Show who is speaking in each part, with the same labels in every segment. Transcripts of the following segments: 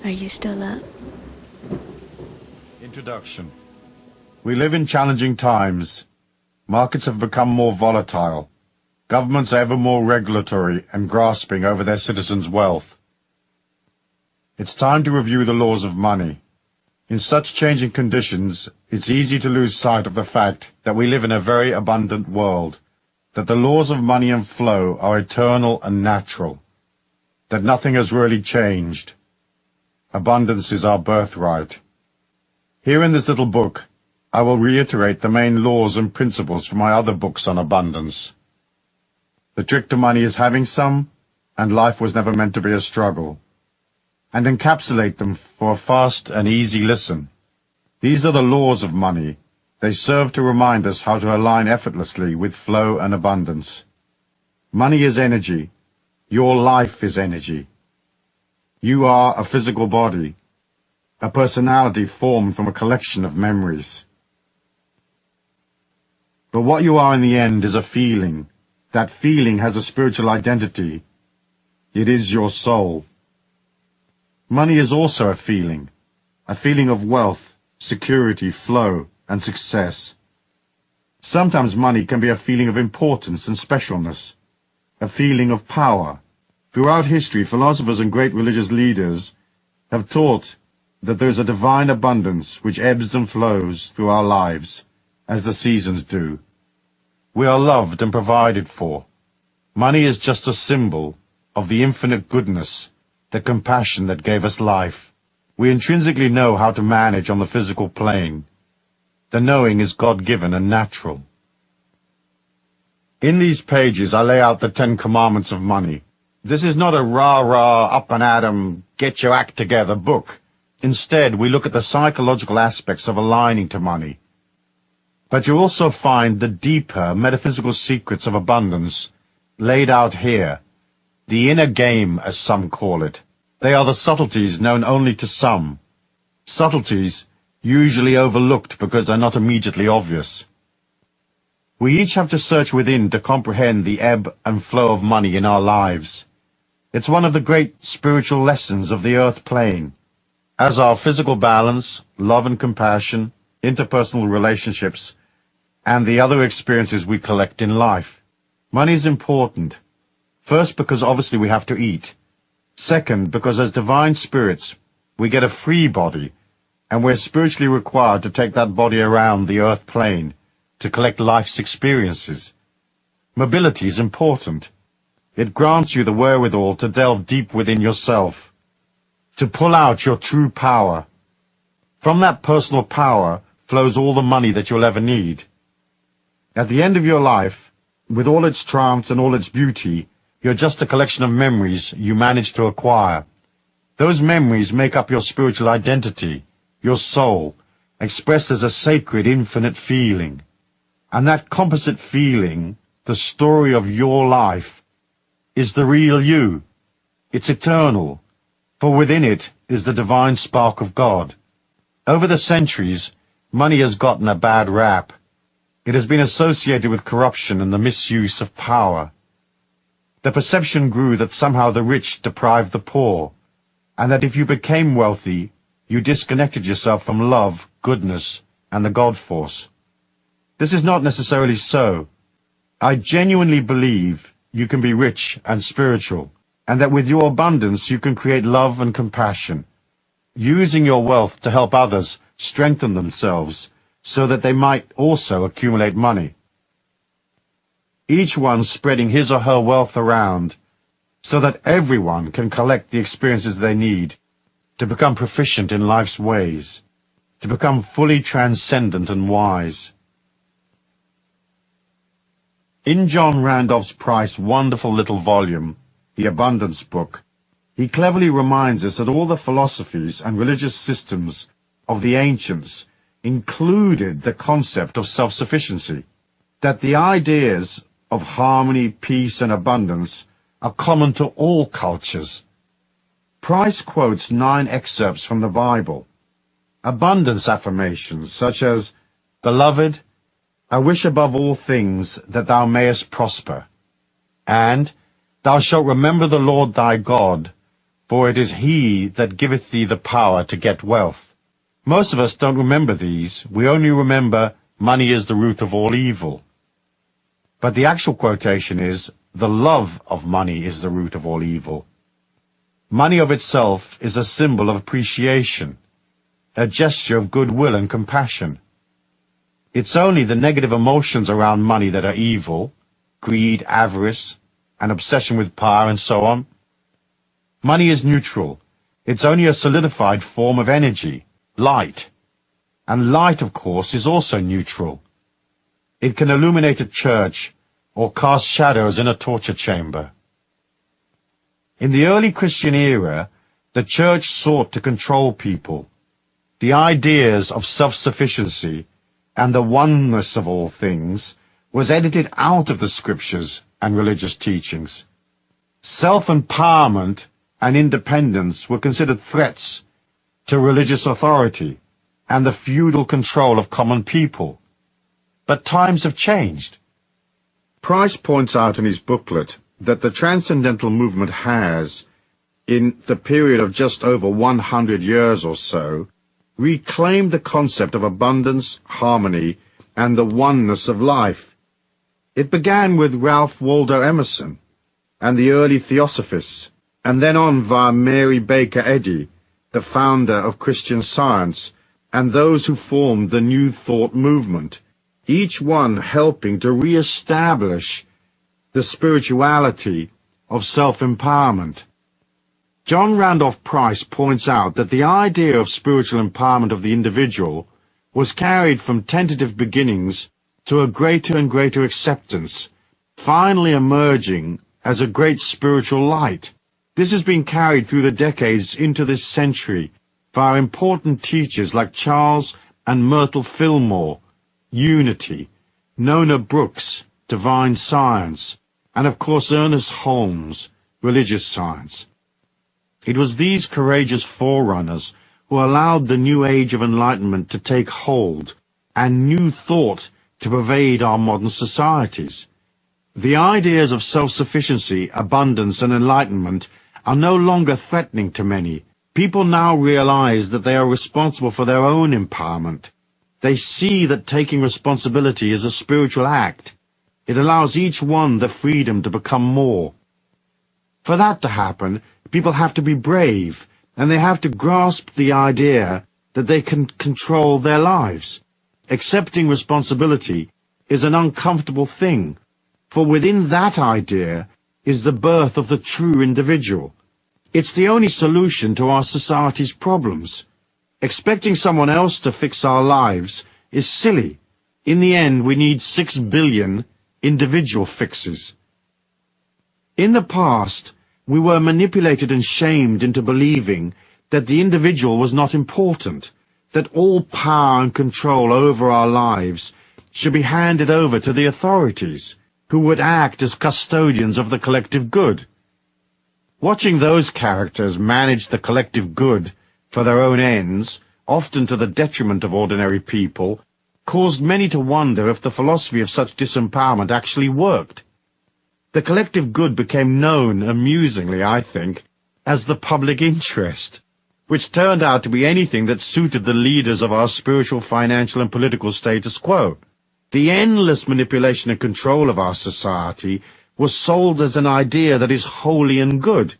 Speaker 1: Are you still up?
Speaker 2: Introduction. We live in challenging times. Markets have become more volatile. Governments are ever more regulatory and grasping over their citizens' wealth. It's time to review the laws of money. In such changing conditions, it's easy to lose sight of the fact that we live in a very abundant world, that the laws of money and flow are eternal and natural, that nothing has really changed. Abundance is our birthright. Here in this little book, I will reiterate the main laws and principles from my other books on abundance. The trick to money is having some, and life was never meant to be a struggle, and encapsulate them for a fast and easy listen. These are the laws of money. They serve to remind us how to align effortlessly with flow and abundance. Money is energy. Your life is energy. You are a physical body, a personality formed from a collection of memories. But what you are in the end is a feeling. That feeling has a spiritual identity. It is your soul. Money is also a feeling of wealth, security, flow, and success. Sometimes money can be a feeling of importance and specialness, a feeling of power. Throughout history, philosophers and great religious leaders have taught that there is a divine abundance which ebbs and flows through our lives, as the seasons do. We are loved and provided for. Money is just a symbol of the infinite goodness, the compassion that gave us life. We intrinsically know how to manage on the physical plane. The knowing is God-given and natural. In these pages I lay out the 10 commandments of money. This is not a rah-rah, up-and-at-'em, get-your-act-together book. Instead, we look at the psychological aspects of aligning to money. But you also find the deeper metaphysical secrets of abundance laid out here. The inner game, as some call it. They are the subtleties known only to some. Subtleties usually overlooked because they're not immediately obvious. We each have to search within to comprehend the ebb and flow of money in our lives. It's one of the great spiritual lessons of the earth plane. As our physical balance, love and compassion, interpersonal relationships, and the other experiences we collect in life. Money is important. First, because obviously we have to eat. Second, because as divine spirits, we get a free body, and we're spiritually required to take that body around the earth plane to collect life's experiences. Mobility is important. It grants you the wherewithal to delve deep within yourself, to pull out your true power. From that personal power flows all the money that you'll ever need. At the end of your life, with all its triumphs and all its beauty, you're just a collection of memories you managed to acquire. Those memories make up your spiritual identity, your soul, expressed as a sacred, infinite feeling. And that composite feeling, the story of your life, is the real you. It's eternal, for within it is the divine spark of God. Over the centuries, money has gotten a bad rap. It has been associated with corruption and the misuse of power. The perception grew that somehow the rich deprived the poor, and that if you became wealthy, you disconnected yourself from love, goodness, and the God force. This is not necessarily so. I genuinely believe you can be rich and spiritual, and that with your abundance you can create love and compassion, using your wealth to help others strengthen themselves so that they might also accumulate money. Each one spreading his or her wealth around so that everyone can collect the experiences they need to become proficient in life's ways, to become fully transcendent and wise. In John Randolph Price's wonderful little volume, The Abundance Book, he cleverly reminds us that all the philosophies and religious systems of the ancients included the concept of self-sufficiency, that the ideas of harmony, peace, and abundance are common to all cultures. Price quotes 9 excerpts from the Bible. Abundance affirmations such as, "Beloved, I wish above all things that thou mayest prosper, and thou shalt remember the Lord thy God, for it is he that giveth thee the power to get wealth. Most of us don't remember these. We only remember money is the root of all evil. But the actual quotation is, the love of money is the root of all evil. Money of itself is a symbol of appreciation, a gesture of goodwill and compassion. It's only the negative emotions around money that are evil, greed, avarice, an obsession with power, and so on. Money is neutral. It's only a solidified form of energy, light. And light, of course, is also neutral. It can illuminate a church or cast shadows in a torture chamber. In the early Christian era, the church sought to control people. The ideas of self-sufficiency and the oneness of all things was edited out of the scriptures and religious teachings. Self-empowerment and independence were considered threats to religious authority and the feudal control of common people. But times have changed. Price points out in his booklet that the transcendental movement has, in the period of just over 100 years or so, reclaimed the concept of abundance, harmony, and the oneness of life. It began with Ralph Waldo Emerson and the early Theosophists, and then on via Mary Baker Eddy, the founder of Christian Science, and those who formed the New Thought movement, each one helping to re-establish the spirituality of self-empowerment. John Randolph Price points out that the idea of spiritual empowerment of the individual was carried from tentative beginnings to a greater and greater acceptance, finally emerging as a great spiritual light. This has been carried through the decades into this century via important teachers like Charles and Myrtle Fillmore, Unity, Nona Brooks, Divine Science, and of course Ernest Holmes, Religious Science. It was these courageous forerunners who allowed the new Age of Enlightenment to take hold and new thought to pervade our modern societies. The ideas of self-sufficiency, abundance, and enlightenment are no longer threatening to many. People now realize that they are responsible for their own empowerment. They see that taking responsibility is a spiritual act. It allows each one the freedom to become more. For that to happen, people have to be brave, and they have to grasp the idea that they can control their lives. Accepting responsibility is an uncomfortable thing, for within that idea is the birth of the true individual. It's the only solution to our society's problems. Expecting someone else to fix our lives is silly. In the end, we need 6 billion individual fixes. In the past, we were manipulated and shamed into believing that the individual was not important, that all power and control over our lives should be handed over to the authorities, who would act as custodians of the collective good. Watching those characters manage the collective good for their own ends, often to the detriment of ordinary people, caused many to wonder if the philosophy of such disempowerment actually worked. The collective good became known, amusingly I think, as the public interest, which turned out to be anything that suited the leaders of our spiritual, financial, and political status quo. The endless manipulation and control of our society was sold as an idea that is holy and good.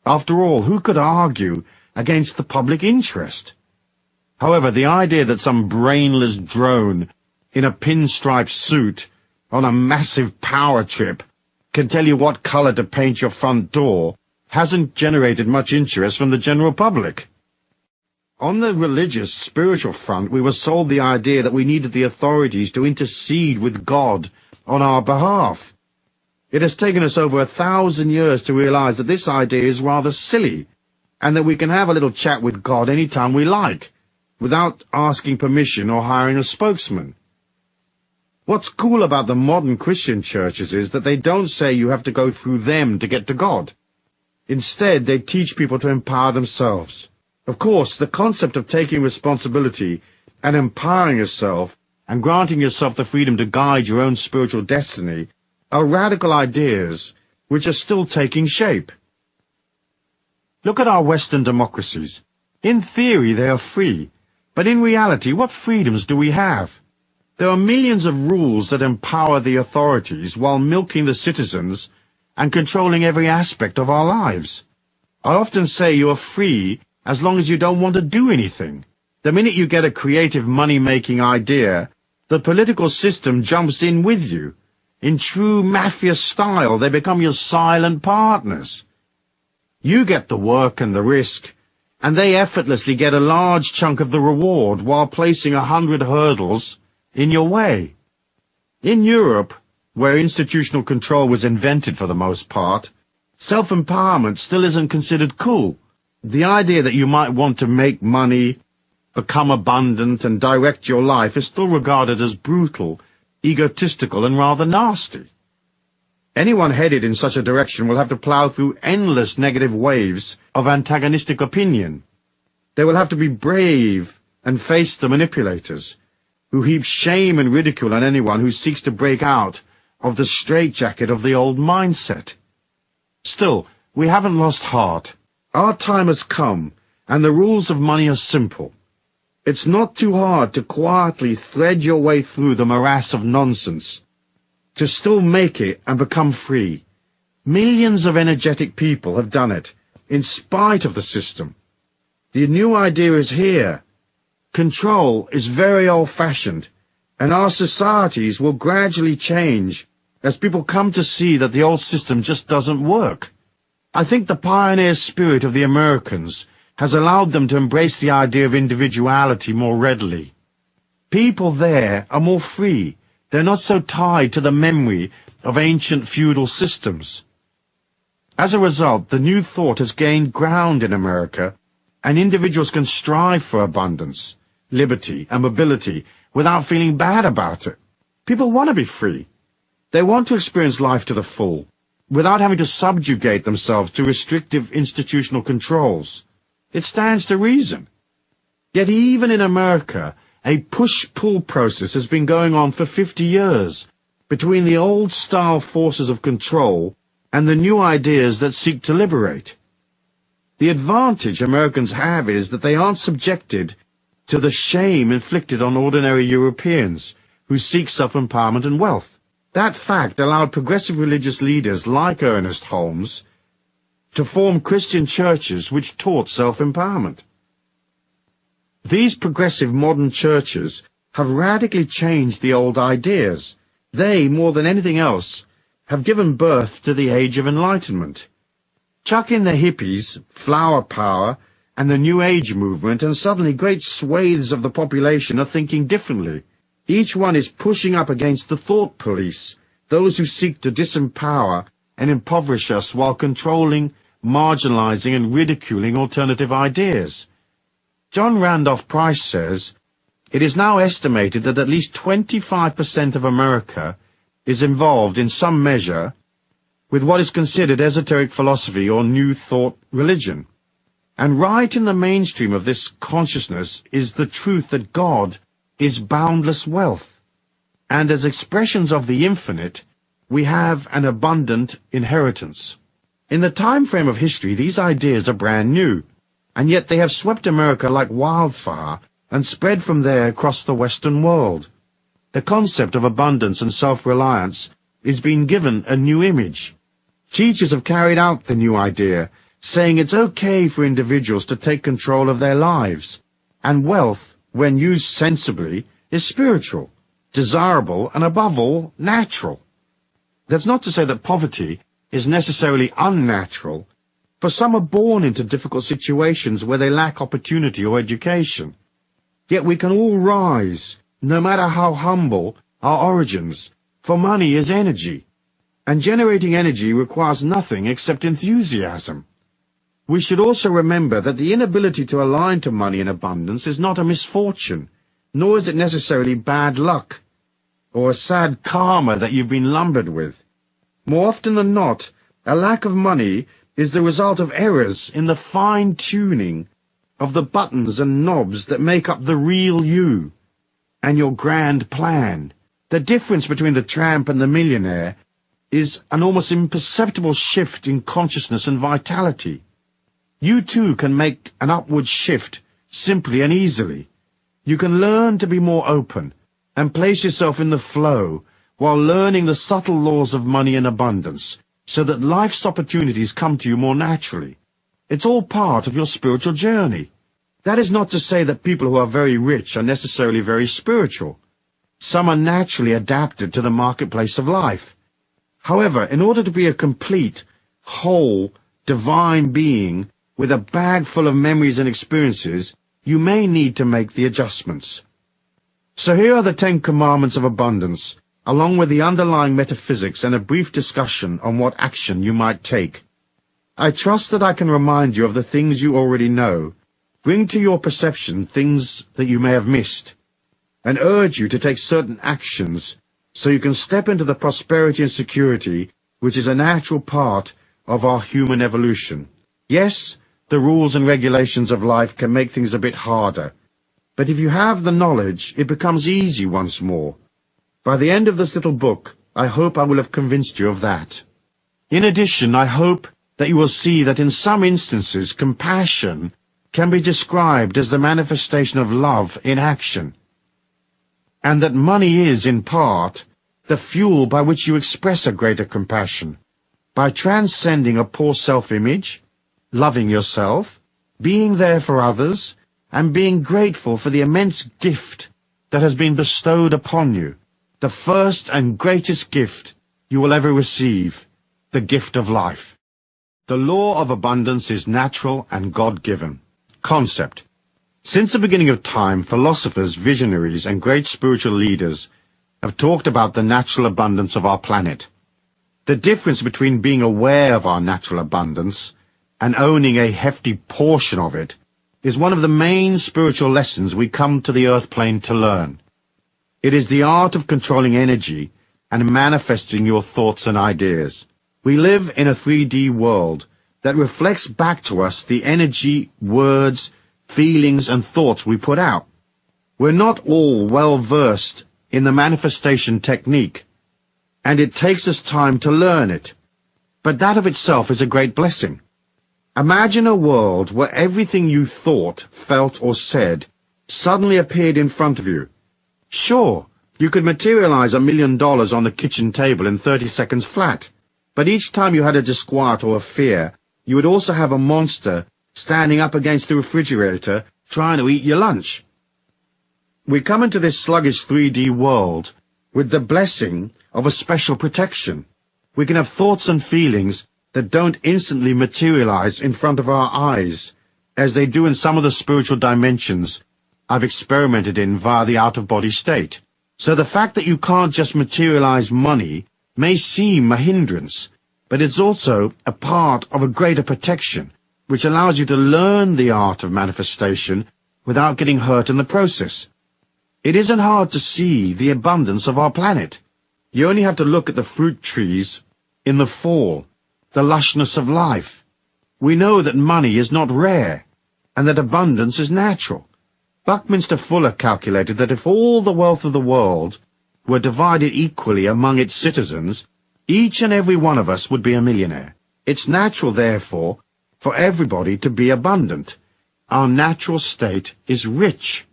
Speaker 2: After all, who could argue against the public interest? However, the idea that some brainless drone in a pinstripe suit on a massive power trip can tell you what color to paint your front door hasn't generated much interest from the general public. On the religious, spiritual front, we were sold the idea that we needed the authorities to intercede with God on our behalf. It has taken us over 1,000 years to realize that this idea is rather silly, and that we can have a little chat with God any time we like, without asking permission or hiring a spokesman. What's cool about the modern Christian churches is that they don't say you have to go through them to get to God. Instead, they teach people to empower themselves. Of course, the concept of taking responsibility and empowering yourself and granting yourself the freedom to guide your own spiritual destiny are radical ideas which are still taking shape. Look at our Western democracies. In theory, they are free, but in reality, what freedoms do we have? There are millions of rules that empower the authorities while milking the citizens and controlling every aspect of our lives. I often say you are free as long as you don't want to do anything. The minute you get a creative money-making idea, the political system jumps in with you. In true mafia style, they become your silent partners. You get the work and the risk, and they effortlessly get a large chunk of the reward while placing 100 hurdles in your way. In Europe, where institutional control was invented for the most part, self-empowerment still isn't considered cool. The idea that you might want to make money, become abundant, and direct your life is still regarded as brutal, egotistical, and rather nasty. Anyone headed in such a direction will have to plow through endless negative waves of antagonistic opinion. They will have to be brave and face the manipulators, who heap shame and ridicule on anyone who seeks to break out of the straitjacket of the old mindset. Still, we haven't lost heart. Our time has come, and the rules of money are simple. It's not too hard to quietly thread your way through the morass of nonsense, to still make it and become free. Millions of energetic people have done it, in spite of the system. The new idea is here. Control is very old-fashioned, and our societies will gradually change as people come to see that the old system just doesn't work. I think the pioneer spirit of the Americans has allowed them to embrace the idea of individuality more readily. People there are more free. They're not so tied to the memory of ancient feudal systems. As a result, the new thought has gained ground in America, and individuals can strive for abundance, liberty, and mobility without feeling bad about it. People want to be free. They want to experience life to the full, without having to subjugate themselves to restrictive institutional controls. It stands to reason. Yet even in America, a push-pull process has been going on for 50 years between the old-style forces of control and the new ideas that seek to liberate. The advantage Americans have is that they aren't subjected to the shame inflicted on ordinary Europeans who seek self-empowerment and wealth. That fact allowed progressive religious leaders like Ernest Holmes to form Christian churches which taught self-empowerment. These progressive modern churches have radically changed the old ideas. They, more than anything else, have given birth to the Age of Enlightenment. Chuck in the hippies, flower power, and the New Age movement, and suddenly great swathes of the population are thinking differently. Each one is pushing up against the thought police, those who seek to disempower and impoverish us while controlling, marginalizing, and ridiculing alternative ideas. John Randolph Price says, "It is now estimated that at least 25% of America is involved in some measure with what is considered esoteric philosophy or New Thought religion. And right in the mainstream of this consciousness is the truth that God is boundless wealth, and as expressions of the infinite, we have an abundant inheritance." In the time frame of history, these ideas are brand new, and yet they have swept America like wildfire and spread from there across the Western world. The concept of abundance and self-reliance is being given a new image. Teachers have carried out the new idea, saying it's okay for individuals to take control of their lives, and wealth, when used sensibly, is spiritual, desirable, and above all, natural. That's not to say that poverty is necessarily unnatural, for some are born into difficult situations where they lack opportunity or education. Yet we can all rise, no matter how humble our origins, for money is energy, and generating energy requires nothing except enthusiasm. We should also remember that the inability to align to money in abundance is not a misfortune, nor is it necessarily bad luck, or a sad karma that you've been lumbered with. More often than not, a lack of money is the result of errors in the fine-tuning of the buttons and knobs that make up the real you and your grand plan. The difference between the tramp and the millionaire is an almost imperceptible shift in consciousness and vitality. You too can make an upward shift simply and easily. You can learn to be more open and place yourself in the flow while learning the subtle laws of money and abundance so that life's opportunities come to you more naturally. It's all part of your spiritual journey. That is not to say that people who are very rich are necessarily very spiritual. Some are naturally adapted to the marketplace of life. However, in order to be a complete, whole, divine being with a bag full of memories and experiences, you may need to make the adjustments. So here are the 10 Commandments of Abundance, along with the underlying metaphysics and a brief discussion on what action you might take. I trust that I can remind you of the things you already know, bring to your perception things that you may have missed, and urge you to take certain actions so you can step into the prosperity and security which is a natural part of our human evolution. Yes, the rules and regulations of life can make things a bit harder, but if you have the knowledge, it becomes easy once more. By the end of this little book, I hope I will have convinced you of that. In addition, I hope that you will see that in some instances, compassion can be described as the manifestation of love in action, and that money is, in part, the fuel by which you express a greater compassion, by transcending a poor self-image, loving yourself, being there for others, and being grateful for the immense gift that has been bestowed upon you, the first and greatest gift you will ever receive, the gift of life. The law of abundance is natural and God-given. Concept. Since the beginning of time, philosophers, visionaries, and great spiritual leaders have talked about the natural abundance of our planet. The difference between being aware of our natural abundance and owning a hefty portion of it is one of the main spiritual lessons we come to the earth plane to learn. It is the art of controlling energy and manifesting your thoughts and ideas. We live in a 3D world that reflects back to us the energy, words, feelings, and thoughts we put out. We're not all well versed in the manifestation technique, and it takes us time to learn it. But that of itself is a great blessing. Imagine a world where everything you thought, felt, or said suddenly appeared in front of you. Sure, you could materialize $1 million on the kitchen table in 30 seconds flat, but each time you had a disquiet or a fear, you would also have a monster standing up against the refrigerator trying to eat your lunch. We come into this sluggish 3D world with the blessing of a special protection. We can have thoughts and feelings that don't instantly materialize in front of our eyes, as they do in some of the spiritual dimensions I've experimented in via the out-of-body state. So the fact that you can't just materialize money may seem a hindrance, but it's also a part of a greater protection, which allows you to learn the art of manifestation without getting hurt in the process. It isn't hard to see the abundance of our planet. You only have to look at the fruit trees in the fall, the lushness of life. We know that money is not rare, and that abundance is natural. Buckminster Fuller calculated that if all the wealth of the world were divided equally among its citizens, each and every one of us would be a millionaire. It's natural, therefore, for everybody to be abundant. Our natural state is rich.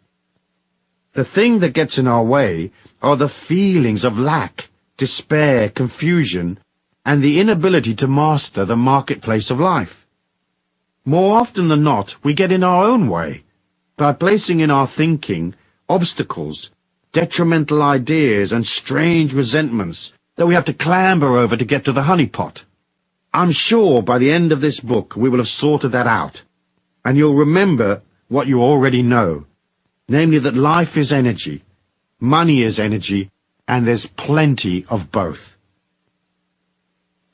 Speaker 2: The thing that gets in our way are the feelings of lack, despair, confusion, and the inability to master the marketplace of life. More often than not, we get in our own way by placing in our thinking obstacles, detrimental ideas, and strange resentments that we have to clamber over to get to the honeypot. I'm sure by the end of this book we will have sorted that out, and you'll remember what you already know, namely that life is energy, money is energy, and there's plenty of both.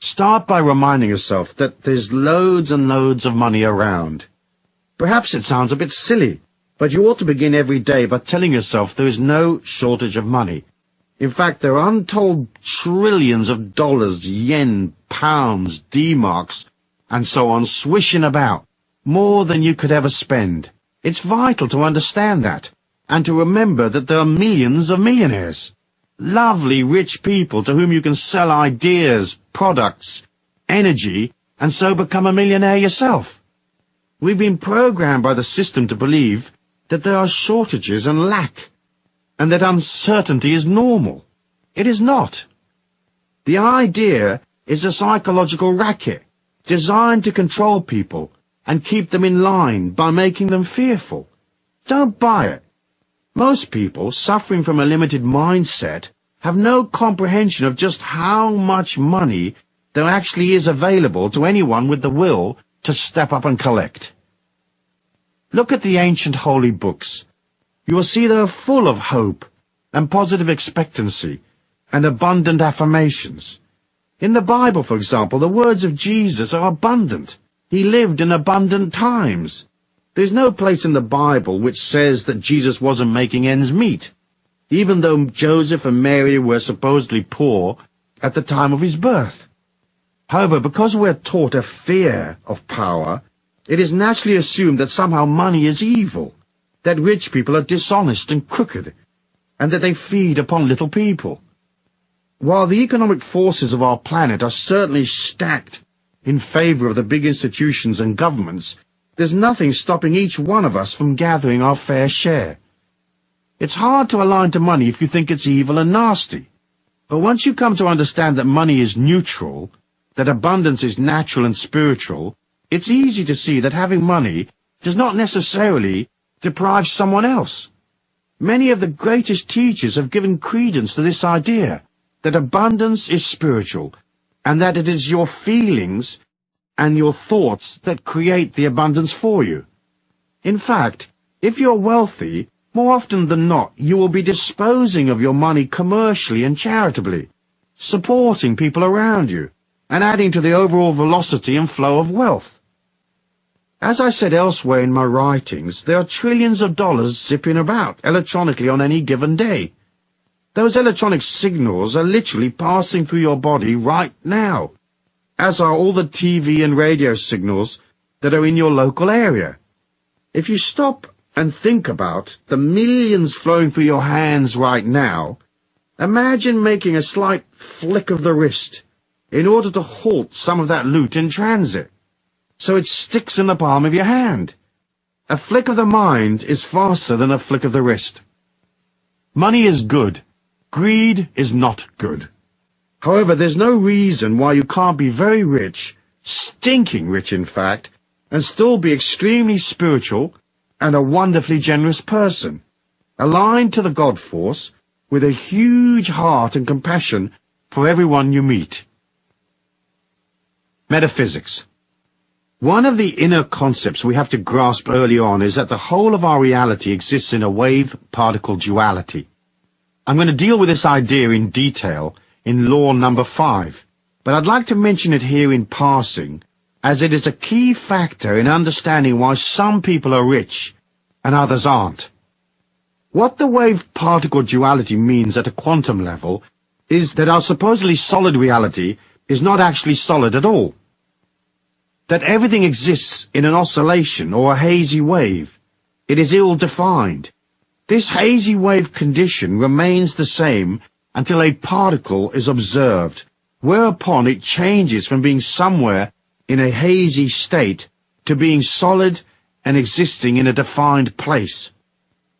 Speaker 2: Start by reminding yourself that there's loads and loads of money around. Perhaps it sounds a bit silly, but you ought to begin every day by telling yourself there is no shortage of money. In fact, there are untold trillions of dollars, yen, pounds, D-marks, and so on swishing about, more than you could ever spend. It's vital to understand that, and to remember that there are millions of millionaires. Lovely, rich people to whom you can sell ideas, products, energy, and so become a millionaire yourself. We've been programmed by the system to believe that there are shortages and lack, and that uncertainty is normal. It is not. The idea is a psychological racket designed to control people and keep them in line by making them fearful. Don't buy it. Most people suffering from a limited mindset have no comprehension of just how much money there actually is available to anyone with the will to step up and collect. Look at the ancient holy books. You will see they are full of hope and positive expectancy and abundant affirmations. In the Bible, for example, the words of Jesus are abundant. He lived in abundant times. There's no place in the Bible which says that Jesus wasn't making ends meet, even though Joseph and Mary were supposedly poor at the time of his birth. However, because we're taught a fear of power, it is naturally assumed that somehow money is evil, that rich people are dishonest and crooked, and that they feed upon little people. While the economic forces of our planet are certainly stacked in favor of the big institutions and governments, there's nothing stopping each one of us from gathering our fair share. It's hard to align to money if you think it's evil and nasty. But once you come to understand that money is neutral, that abundance is natural and spiritual, it's easy to see that having money does not necessarily deprive someone else. Many of the greatest teachers have given credence to this idea, that abundance is spiritual, and that it is your feelings and your thoughts that create the abundance for you. In fact, if you're wealthy, more often than not, you will be disposing of your money commercially and charitably, supporting people around you, and adding to the overall velocity and flow of wealth. As I said elsewhere in my writings, there are trillions of dollars zipping about electronically on any given day. Those electronic signals are literally passing through your body right now, as are all the TV and radio signals that are in your local area. If you stop and think about the millions flowing through your hands right now, imagine making a slight flick of the wrist in order to halt some of that loot in transit, so it sticks in the palm of your hand. A flick of the mind is faster than a flick of the wrist. Money is good. Greed is not good. However, there's no reason why you can't be very rich, stinking rich in fact, and still be extremely spiritual and a wonderfully generous person, aligned to the God force, with a huge heart and compassion for everyone you meet. Metaphysics. One of the inner concepts we have to grasp early on is that the whole of our reality exists in a wave-particle duality. I'm going to deal with this idea in detail in law number 5, but I'd like to mention it here in passing, as it is a key factor in understanding why some people are rich and others aren't. What the wave-particle duality means at a quantum level is that our supposedly solid reality is not actually solid at all. That everything exists in an oscillation or a hazy wave. It is ill-defined. This hazy wave condition remains the same until a particle is observed, whereupon it changes from being somewhere in a hazy state to being solid and existing in a defined place.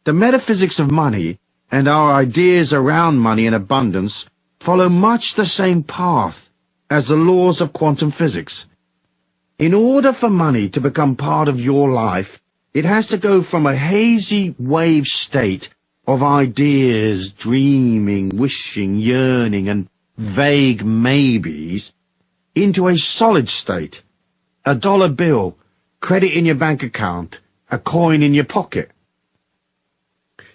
Speaker 2: The metaphysics of money and our ideas around money and abundance follow much the same path as the laws of quantum physics. In order for money to become part of your life, it has to go from a hazy wave state of ideas, dreaming, wishing, yearning, and vague maybes, into a solid state, a dollar bill, credit in your bank account, a coin in your pocket.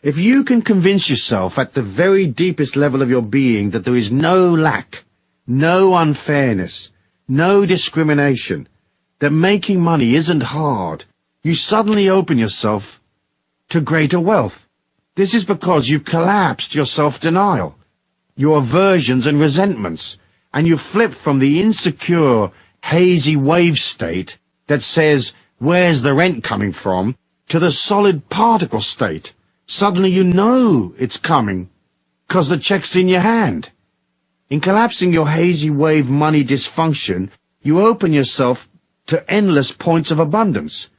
Speaker 2: If you can convince yourself at the very deepest level of your being that there is no lack, no unfairness, no discrimination, that making money isn't hard, you suddenly open yourself to greater wealth. This is because you've collapsed your self-denial, your aversions and resentments, and you've flipped from the insecure, hazy wave state that says, where's the rent coming from, to the solid particle state. Suddenly you know it's coming, 'cause the check's in your hand. In collapsing your hazy wave money dysfunction, you open yourself to endless points of abundance.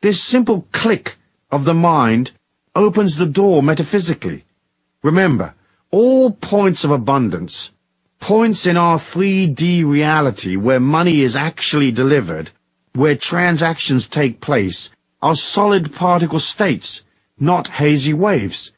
Speaker 2: This simple click of the mind opens the door metaphysically. Remember, all points of abundance, points in our 3D reality where money is actually delivered, where transactions take place, are solid particle states, not hazy waves.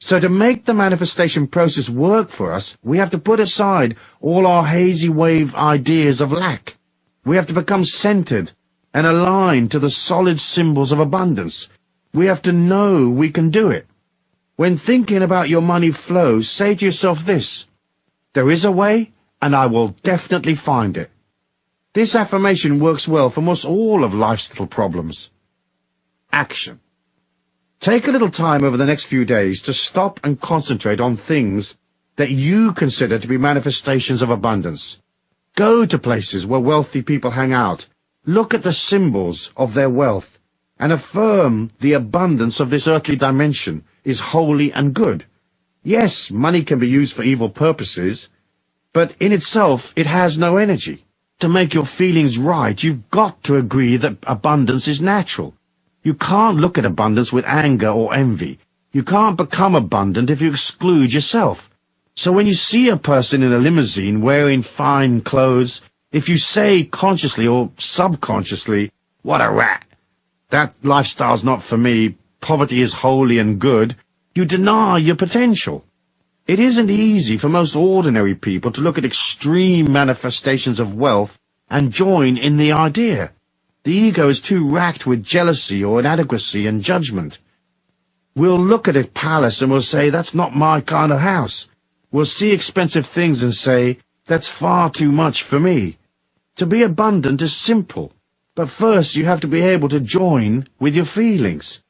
Speaker 2: So to make the manifestation process work for us, we have to put aside all our hazy wave ideas of lack. We have to become centered and aligned to the solid symbols of abundance. We have to know we can do it. When thinking about your money flow, say to yourself this: there is a way, and I will definitely find it. This affirmation works well for most all of life's little problems. Action. Take a little time over the next few days to stop and concentrate on things that you consider to be manifestations of abundance. Go to places where wealthy people hang out. Look at the symbols of their wealth and affirm the abundance of this earthly dimension is holy and good. Yes, money can be used for evil purposes, but in itself it has no energy. To make your feelings right, you've got to agree that abundance is natural. You can't look at abundance with anger or envy. You can't become abundant if you exclude yourself. So when you see a person in a limousine wearing fine clothes, if you say consciously or subconsciously, "What a rat! That lifestyle's not for me. Poverty is holy and good," you deny your potential. It isn't easy for most ordinary people to look at extreme manifestations of wealth and join in the idea. The ego is too racked with jealousy or inadequacy and judgment. We'll look at a palace and we'll say, "That's not my kind of house." We'll see expensive things and say, "That's far too much for me." To be abundant is simple, but first you have to be able to join with your feelings.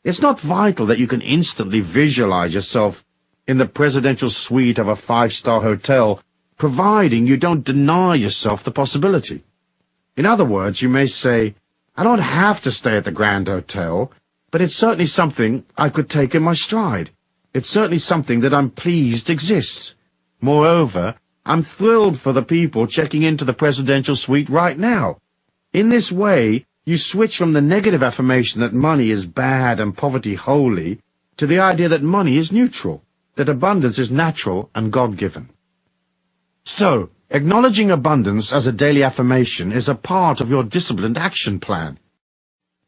Speaker 2: It's not vital that you can instantly visualize yourself in the presidential suite of a 5-star hotel, providing you don't deny yourself the possibility. In other words, you may say, "I don't have to stay at the Grand Hotel, but it's certainly something I could take in my stride. It's certainly something that I'm pleased exists. Moreover, I'm thrilled for the people checking into the presidential suite right now." In this way, you switch from the negative affirmation that money is bad and poverty holy to the idea that money is neutral, that abundance is natural and God-given. So, acknowledging abundance as a daily affirmation is a part of your disciplined action plan.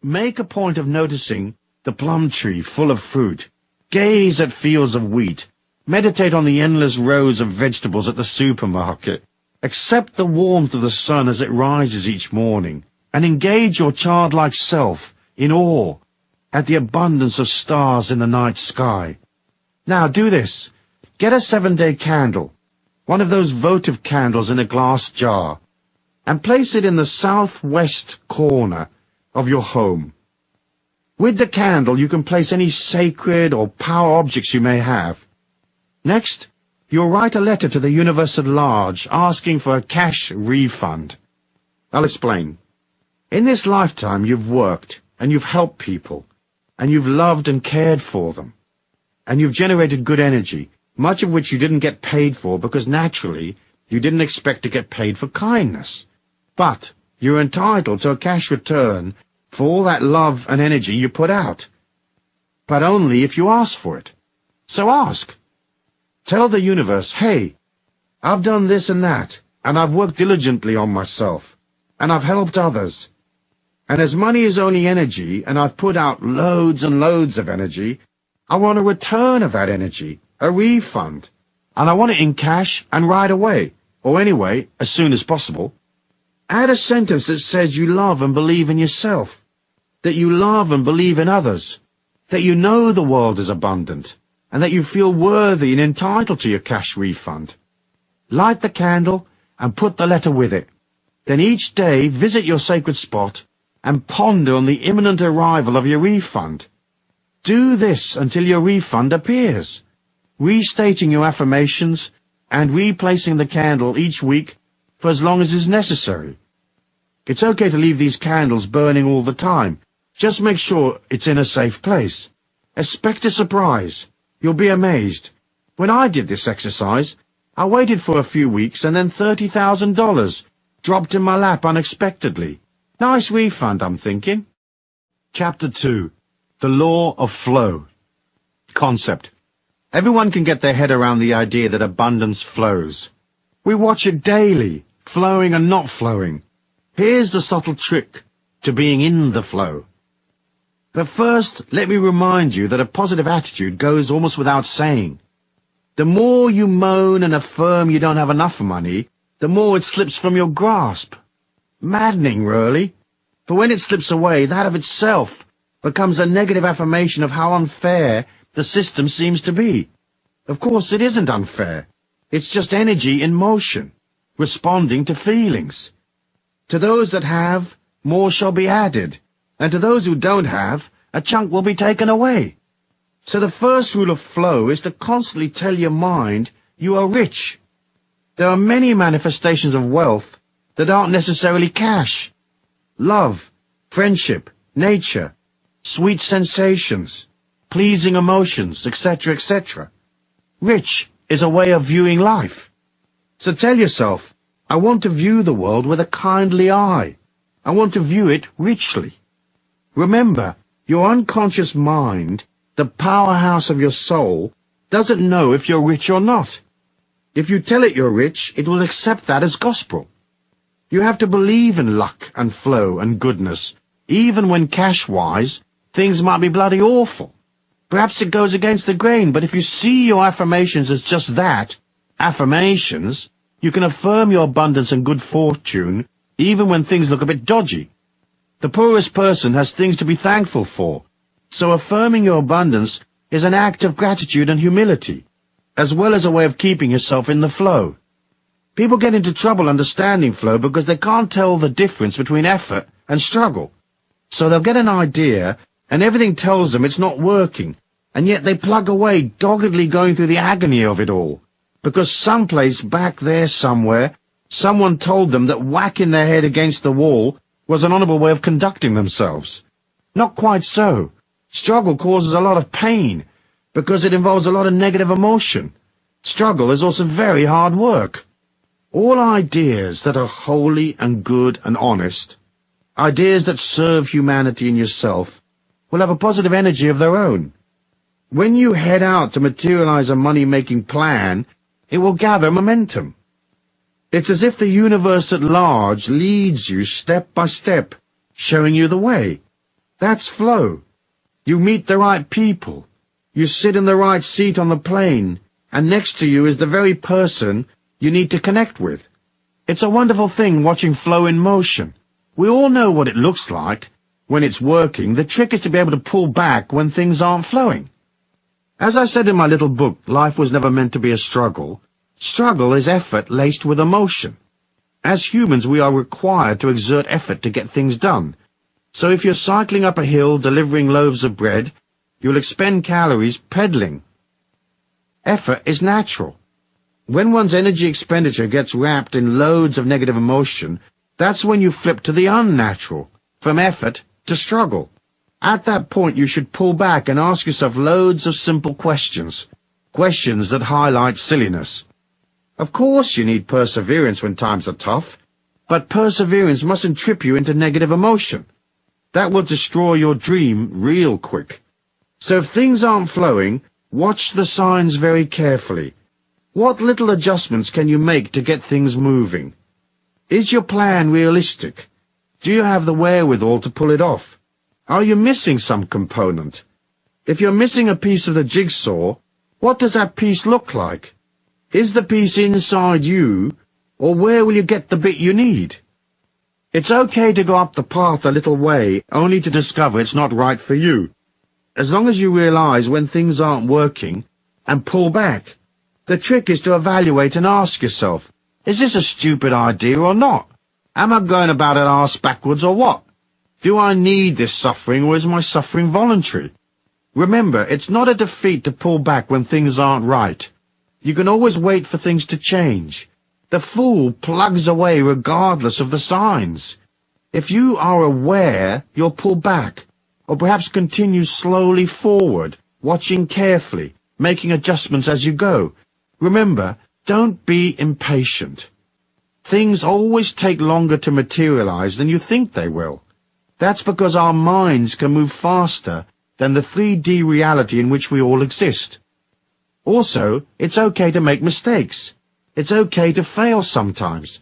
Speaker 2: Make a point of noticing the plum tree full of fruit. Gaze at fields of wheat. Meditate on the endless rows of vegetables at the supermarket. Accept the warmth of the sun as it rises each morning, and engage your childlike self in awe at the abundance of stars in the night sky. Now do this. Get a 7-day candle, one of those votive candles in a glass jar, and place it in the southwest corner of your home. With the candle, you can place any sacred or power objects you may have. Next, you'll write a letter to the universe at large asking for a cash refund. I'll explain. In this lifetime, you've worked, and you've helped people, and you've loved and cared for them, and you've generated good energy, much of which you didn't get paid for because naturally you didn't expect to get paid for kindness. But you're entitled to a cash return for all that love and energy you put out. But only if you ask for it. So ask. Tell the universe, "Hey, I've done this and that, and I've worked diligently on myself, and I've helped others. And as money is only energy, and I've put out loads and loads of energy, I want a return of that energy, a refund, and I want it in cash and right away, or anyway, as soon as possible." Add a sentence that says you love and believe in yourself, that you love and believe in others, that you know the world is abundant, and that you feel worthy and entitled to your cash refund. Light the candle and put the letter with it. Then each day visit your sacred spot and ponder on the imminent arrival of your refund. Do this until your refund appears, restating your affirmations and replacing the candle each week for as long as is necessary. It's okay to leave these candles burning all the time. Just make sure it's in a safe place. Expect a surprise. You'll be amazed. When I did this exercise, I waited for a few weeks and then $30,000 dropped in my lap unexpectedly. Nice refund, I'm thinking. Chapter 2. The Law of Flow. Concept. Everyone can get their head around the idea that abundance flows. We watch it daily, flowing and not flowing. Here's the subtle trick to being in the flow. But first, let me remind you that a positive attitude goes almost without saying. The more you moan and affirm you don't have enough money, the more it slips from your grasp. Maddening, really. For when it slips away, that of itself becomes a negative affirmation of how unfair the system seems to be. Of course, it isn't unfair. It's just energy in motion, responding to feelings. To those that have, more shall be added, and to those who don't have, a chunk will be taken away. So the first rule of flow is to constantly tell your mind you are rich. There are many manifestations of wealth that aren't necessarily cash. Love, friendship, nature, sweet sensations, pleasing emotions, etc., etc. Rich is a way of viewing life. So tell yourself, I want to view the world with a kindly eye. I want to view it richly. Remember, your unconscious mind, the powerhouse of your soul, doesn't know if you're rich or not. If you tell it you're rich, it will accept that as gospel. You have to believe in luck and flow and goodness, even when cash-wise, things might be bloody awful. Perhaps it goes against the grain, but if you see your affirmations as just that, affirmations, you can affirm your abundance and good fortune even when things look a bit dodgy. The poorest person has things to be thankful for, so affirming your abundance is an act of gratitude and humility, as well as a way of keeping yourself in the flow. People get into trouble understanding flow because they can't tell the difference between effort and struggle. So they'll get an idea and everything tells them it's not working, and yet they plug away, doggedly going through the agony of it all, because someplace back there somewhere, someone told them that whacking their head against the wall was an honourable way of conducting themselves. Not quite so. Struggle causes a lot of pain, because it involves a lot of negative emotion. Struggle is also very hard work. All ideas that are holy and good and honest, ideas that serve humanity and yourself, will have a positive energy of their own. When you head out to materialize a money-making plan, it will gather momentum. It's as if the universe at large leads you step by step, showing you the way. That's flow. You meet the right people. You sit in the right seat on the plane, and next to you is the very person you need to connect with. It's a wonderful thing watching flow in motion. We all know what it looks like when it's working. The trick is to be able to pull back when things aren't flowing. As I said in my little book, Life Was Never Meant to Be a Struggle, struggle is effort laced with emotion. As humans, we are required to exert effort to get things done. So if you're cycling up a hill delivering loaves of bread, you'll expend calories pedaling. Effort is natural. When one's energy expenditure gets wrapped in loads of negative emotion, that's when you flip to the unnatural, from effort to struggle. At that point, you should pull back and ask yourself loads of simple questions, questions that highlight silliness. Of course you need perseverance when times are tough, but perseverance mustn't trip you into negative emotion. That will destroy your dream real quick. So if things aren't flowing, watch the signs very carefully. What little adjustments can you make to get things moving? Is your plan realistic? Do you have the wherewithal to pull it off? Are you missing some component? If you're missing a piece of the jigsaw, what does that piece look like? Is the piece inside you, or where will you get the bit you need? It's okay to go up the path a little way, only to discover it's not right for you. As long as you realize when things aren't working, and pull back. The trick is to evaluate and ask yourself, is this a stupid idea or not? Am I going about it arse backwards or what? Do I need this suffering, or is my suffering voluntary? Remember, it's not a defeat to pull back when things aren't right. You can always wait for things to change. The fool plugs away regardless of the signs. If you are aware, you'll pull back, or perhaps continue slowly forward, watching carefully, making adjustments as you go. Remember, don't be impatient. Things always take longer to materialize than you think they will. That's because our minds can move faster than the 3D reality in which we all exist. Also, it's okay to make mistakes. It's okay to fail sometimes.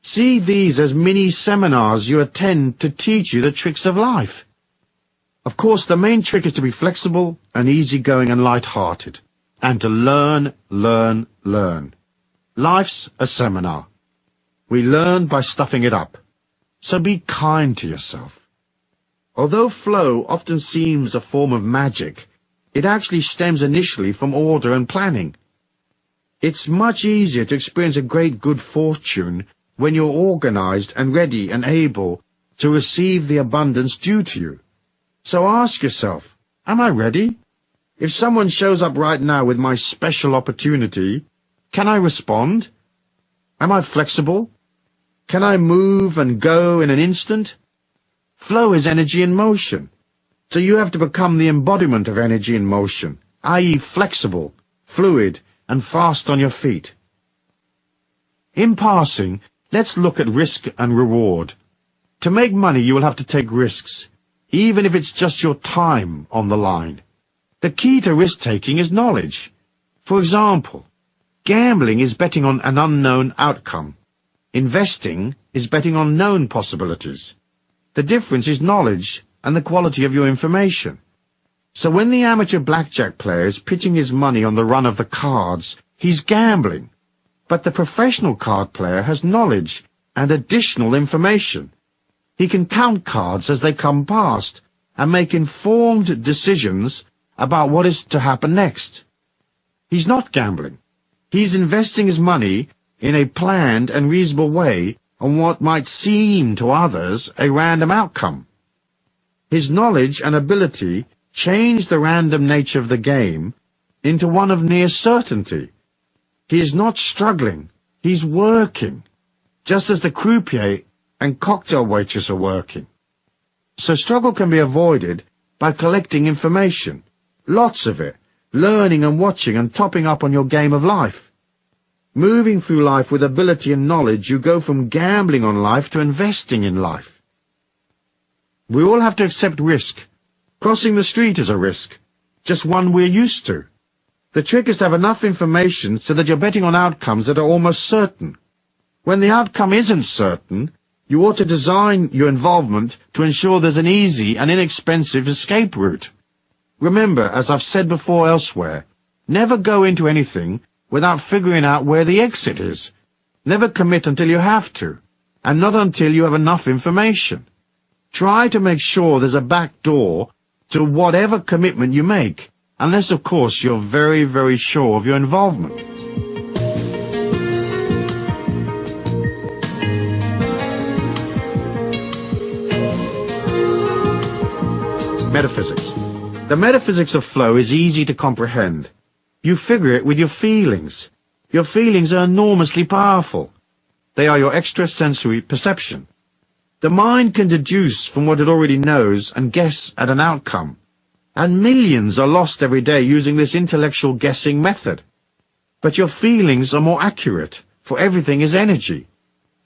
Speaker 2: See these as mini-seminars you attend to teach you the tricks of life. Of course, the main trick is to be flexible and easygoing and light-hearted, and to learn, learn, learn. Life's a seminar. We learn by stuffing it up. So be kind to yourself. Although flow often seems a form of magic, it actually stems initially from order and planning. It's much easier to experience a great good fortune when you're organized and ready and able to receive the abundance due to you. So ask yourself, am I ready? If someone shows up right now with my special opportunity, can I respond? Am I flexible? Can I move and go in an instant? Flow is energy in motion. So you have to become the embodiment of energy in motion, i.e. flexible, fluid, and fast on your feet. In passing, let's look at risk and reward. To make money, you will have to take risks, even if it's just your time on the line. The key to risk-taking is knowledge. For example, gambling is betting on an unknown outcome. Investing is betting on known possibilities. The difference is knowledge and the quality of your information. So when the amateur blackjack player is pitching his money on the run of the cards, he's gambling. But the professional card player has knowledge and additional information. He can count cards as they come past and make informed decisions about what is to happen next. He's not gambling. He's investing his money in a planned and reasonable way on what might seem to others a random outcome. His knowledge and ability change the random nature of the game into one of near certainty. He is not struggling, he's working, just as the croupier and cocktail waitress are working. So struggle can be avoided by collecting information, lots of it, learning and watching and topping up on your game of life. Moving through life with ability and knowledge, you go from gambling on life to investing in life. We all have to accept risk. Crossing the street is a risk, just one we're used to. The trick is to have enough information so that you're betting on outcomes that are almost certain. When the outcome isn't certain, you ought to design your involvement to ensure there's an easy and inexpensive escape route. Remember, as I've said before elsewhere, never go into anything without figuring out where the exit is. Never commit until you have to, and not until you have enough information. Try to make sure there's a back door to whatever commitment you make, unless, of course, you're very, very sure of your involvement. Metaphysics. The metaphysics of flow is easy to comprehend. You figure it with your feelings. Your feelings are enormously powerful. They are your extrasensory perception. The mind can deduce from what it already knows and guess at an outcome. And millions are lost every day using this intellectual guessing method. But your feelings are more accurate, for everything is energy.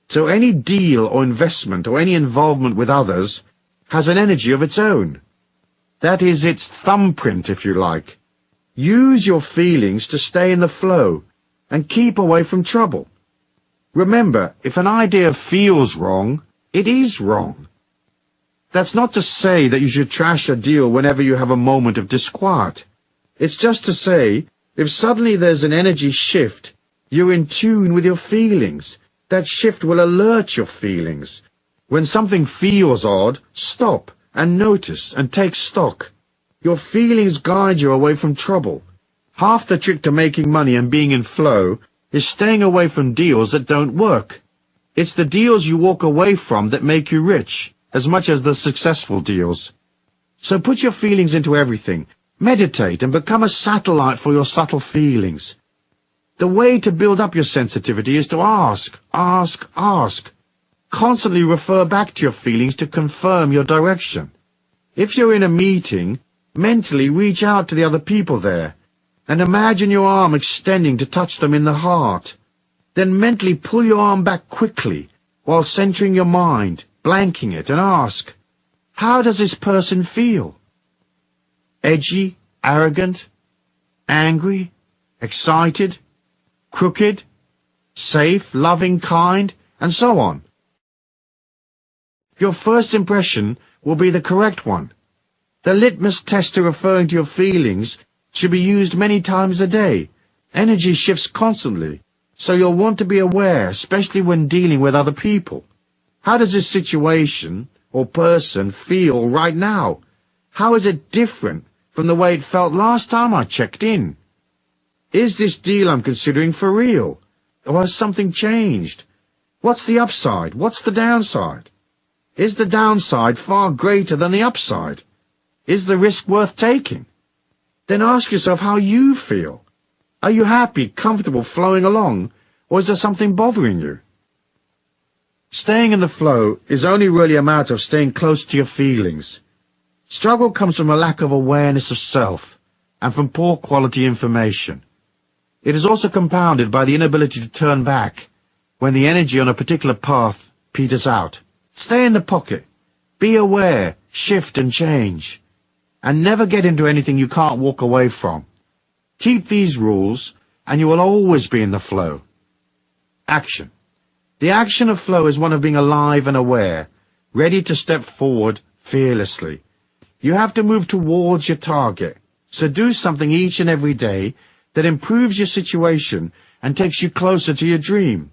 Speaker 2: So any deal or investment or any involvement with others has an energy of its own. That is its thumbprint, if you like. Use your feelings to stay in the flow and keep away from trouble. Remember, if an idea feels wrong, it is wrong. That's not to say that you should trash a deal whenever you have a moment of disquiet. It's just to say, if suddenly there's an energy shift, you're in tune with your feelings. That shift will alert your feelings. When something feels odd, stop and notice and take stock. Your feelings guide you away from trouble. Half the trick to making money and being in flow is staying away from deals that don't work. It's the deals you walk away from that make you rich, as much as the successful deals. So put your feelings into everything. Meditate and become a satellite for your subtle feelings. The way to build up your sensitivity is to ask. Constantly refer back to your feelings to confirm your direction. If you're in a meeting, mentally reach out to the other people there, and imagine your arm extending to touch them in the heart. Then mentally pull your arm back quickly, while centering your mind, blanking it, and ask, How does this person feel? Edgy, arrogant, angry, excited, crooked, safe, loving, kind, and so on. Your first impression will be the correct one. The litmus test to referring to your feelings should be used many times a day. Energy shifts constantly, so you'll want to be aware, especially when dealing with other people. How does this situation or person feel right now? How is it different from the way it felt last time I checked in? Is this deal I'm considering for real? Or has something changed? What's the upside? What's the downside? Is the downside far greater than the upside? Is the risk worth taking? Then ask yourself how you feel. Are you happy, comfortable, flowing along, or is there something bothering you? Staying in the flow is only really a matter of staying close to your feelings. Struggle comes from a lack of awareness of self and from poor quality information. It is also compounded by the inability to turn back when the energy on a particular path peters out. Stay in the pocket. Be aware, shift and change. And never get into anything you can't walk away from. Keep these rules, and you will always be in the flow. Action. The action of flow is one of being alive and aware, ready to step forward fearlessly. You have to move towards your target, so do something each and every day that improves your situation and takes you closer to your dream.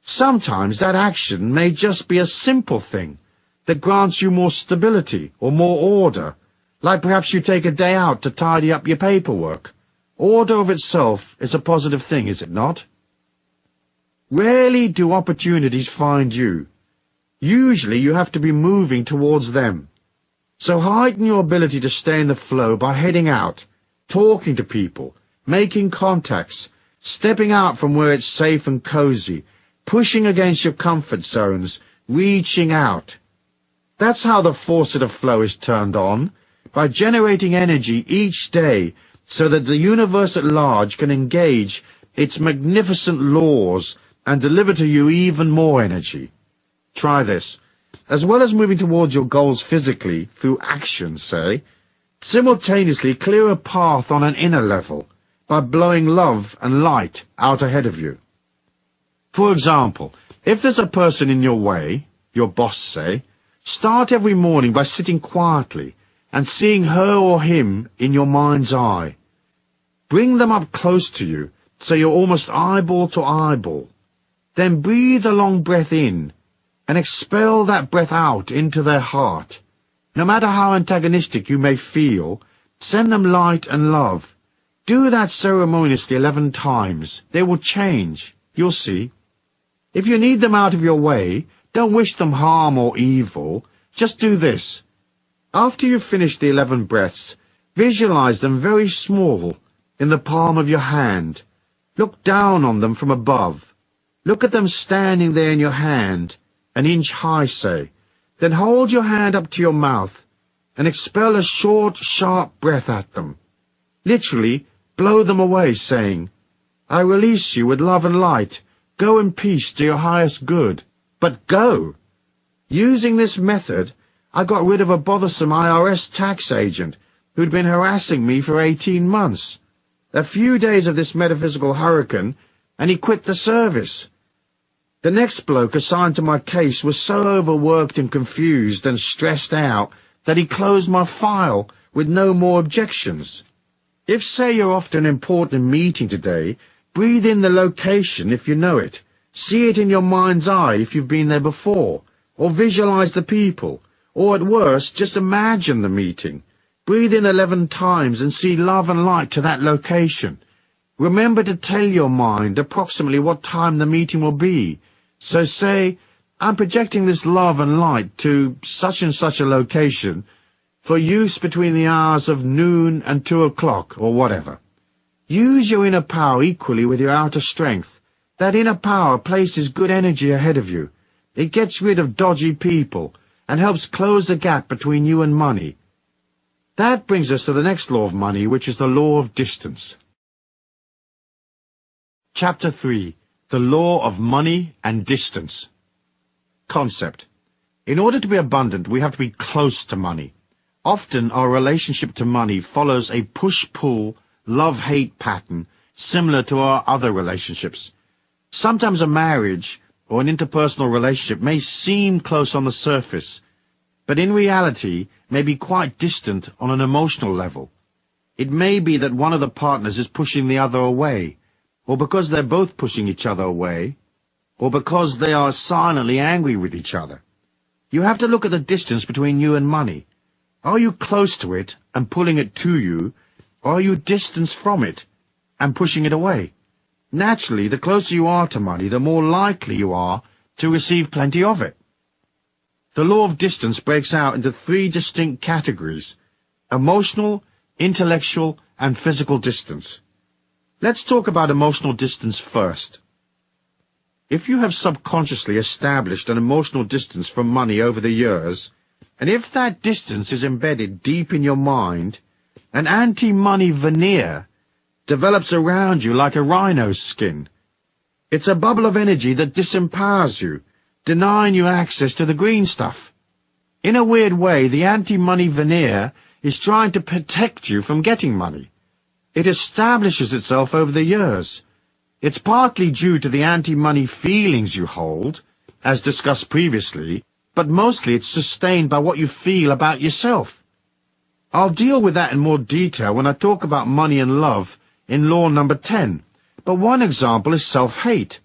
Speaker 2: Sometimes that action may just be a simple thing that grants you more stability or more order, like perhaps you take a day out to tidy up your paperwork. Order of itself is a positive thing, is it not? Rarely do opportunities find you. Usually you have to be moving towards them. So heighten your ability to stay in the flow by heading out, talking to people, making contacts, stepping out from where it's safe and cozy, pushing against your comfort zones, reaching out. That's how the faucet of flow is turned on, by generating energy each day so that the universe at large can engage its magnificent laws and deliver to you even more energy. Try this. As well as moving towards your goals physically, through action, say, simultaneously clear a path on an inner level by blowing love and light out ahead of you. For example, if there's a person in your way, your boss say, start every morning by sitting quietly and seeing her or him in your mind's eye. Bring them up close to you so you're almost eyeball to eyeball. Then breathe a long breath in and expel that breath out into their heart. No matter how antagonistic you may feel, send them light and love. Do that ceremoniously 11 times. They will change. You'll see. If you need them out of your way, don't wish them harm or evil. Just do this. After you've finished the 11 breaths, visualize them very small in the palm of your hand. Look down on them from above. Look at them standing there in your hand, an inch high, say. Then hold your hand up to your mouth and expel a short, sharp breath at them. Literally, blow them away, saying, I release you with love and light. Go in peace to your highest good. But go! Using this method, I got rid of a bothersome IRS tax agent who'd been harassing me for 18 months. A few days of this metaphysical hurricane, and he quit the service. The next bloke assigned to my case was so overworked and confused and stressed out that he closed my file with no more objections. If, say, you're off to an important meeting today, breathe in the location if you know it. See it in your mind's eye if you've been there before, or visualize the people. Or at worst, just imagine the meeting. Breathe in 11 times and see love and light to that location. Remember to tell your mind approximately what time the meeting will be. So say, I'm projecting this love and light to such and such a location for use between the hours of noon and 2 o'clock or whatever. Use your inner power equally with your outer strength. That inner power places good energy ahead of you. It gets rid of dodgy people and helps close the gap between you and money. That brings us to the next law of money, which is the law of distance. Chapter 3. The Law of Money and Distance. Concept. In order to be abundant, we have to be close to money. Often our relationship to money follows a push-pull, love-hate pattern similar to our other relationships. Sometimes a marriage or an interpersonal relationship may seem close on the surface, but in reality may be quite distant on an emotional level. It may be that one of the partners is pushing the other away, or because they're both pushing each other away, or because they are silently angry with each other. You have to look at the distance between you and money. Are you close to it and pulling it to you, or are you distanced from it and pushing it away? Naturally, the closer you are to money, the more likely you are to receive plenty of it. The law of distance breaks out into 3 distinct categories: emotional, intellectual, and physical distance. Let's talk about emotional distance first. If you have subconsciously established an emotional distance from money over the years, and if that distance is embedded deep in your mind, an anti-money veneer develops around you like a rhino's skin. It's a bubble of energy that disempowers you, denying you access to the green stuff. In a weird way, the anti-money veneer is trying to protect you from getting money. It establishes itself over the years. It's partly due to the anti-money feelings you hold, as discussed previously, but mostly it's sustained by what you feel about yourself. I'll deal with that in more detail when I talk about money and love in law number 10, but one example is self-hate.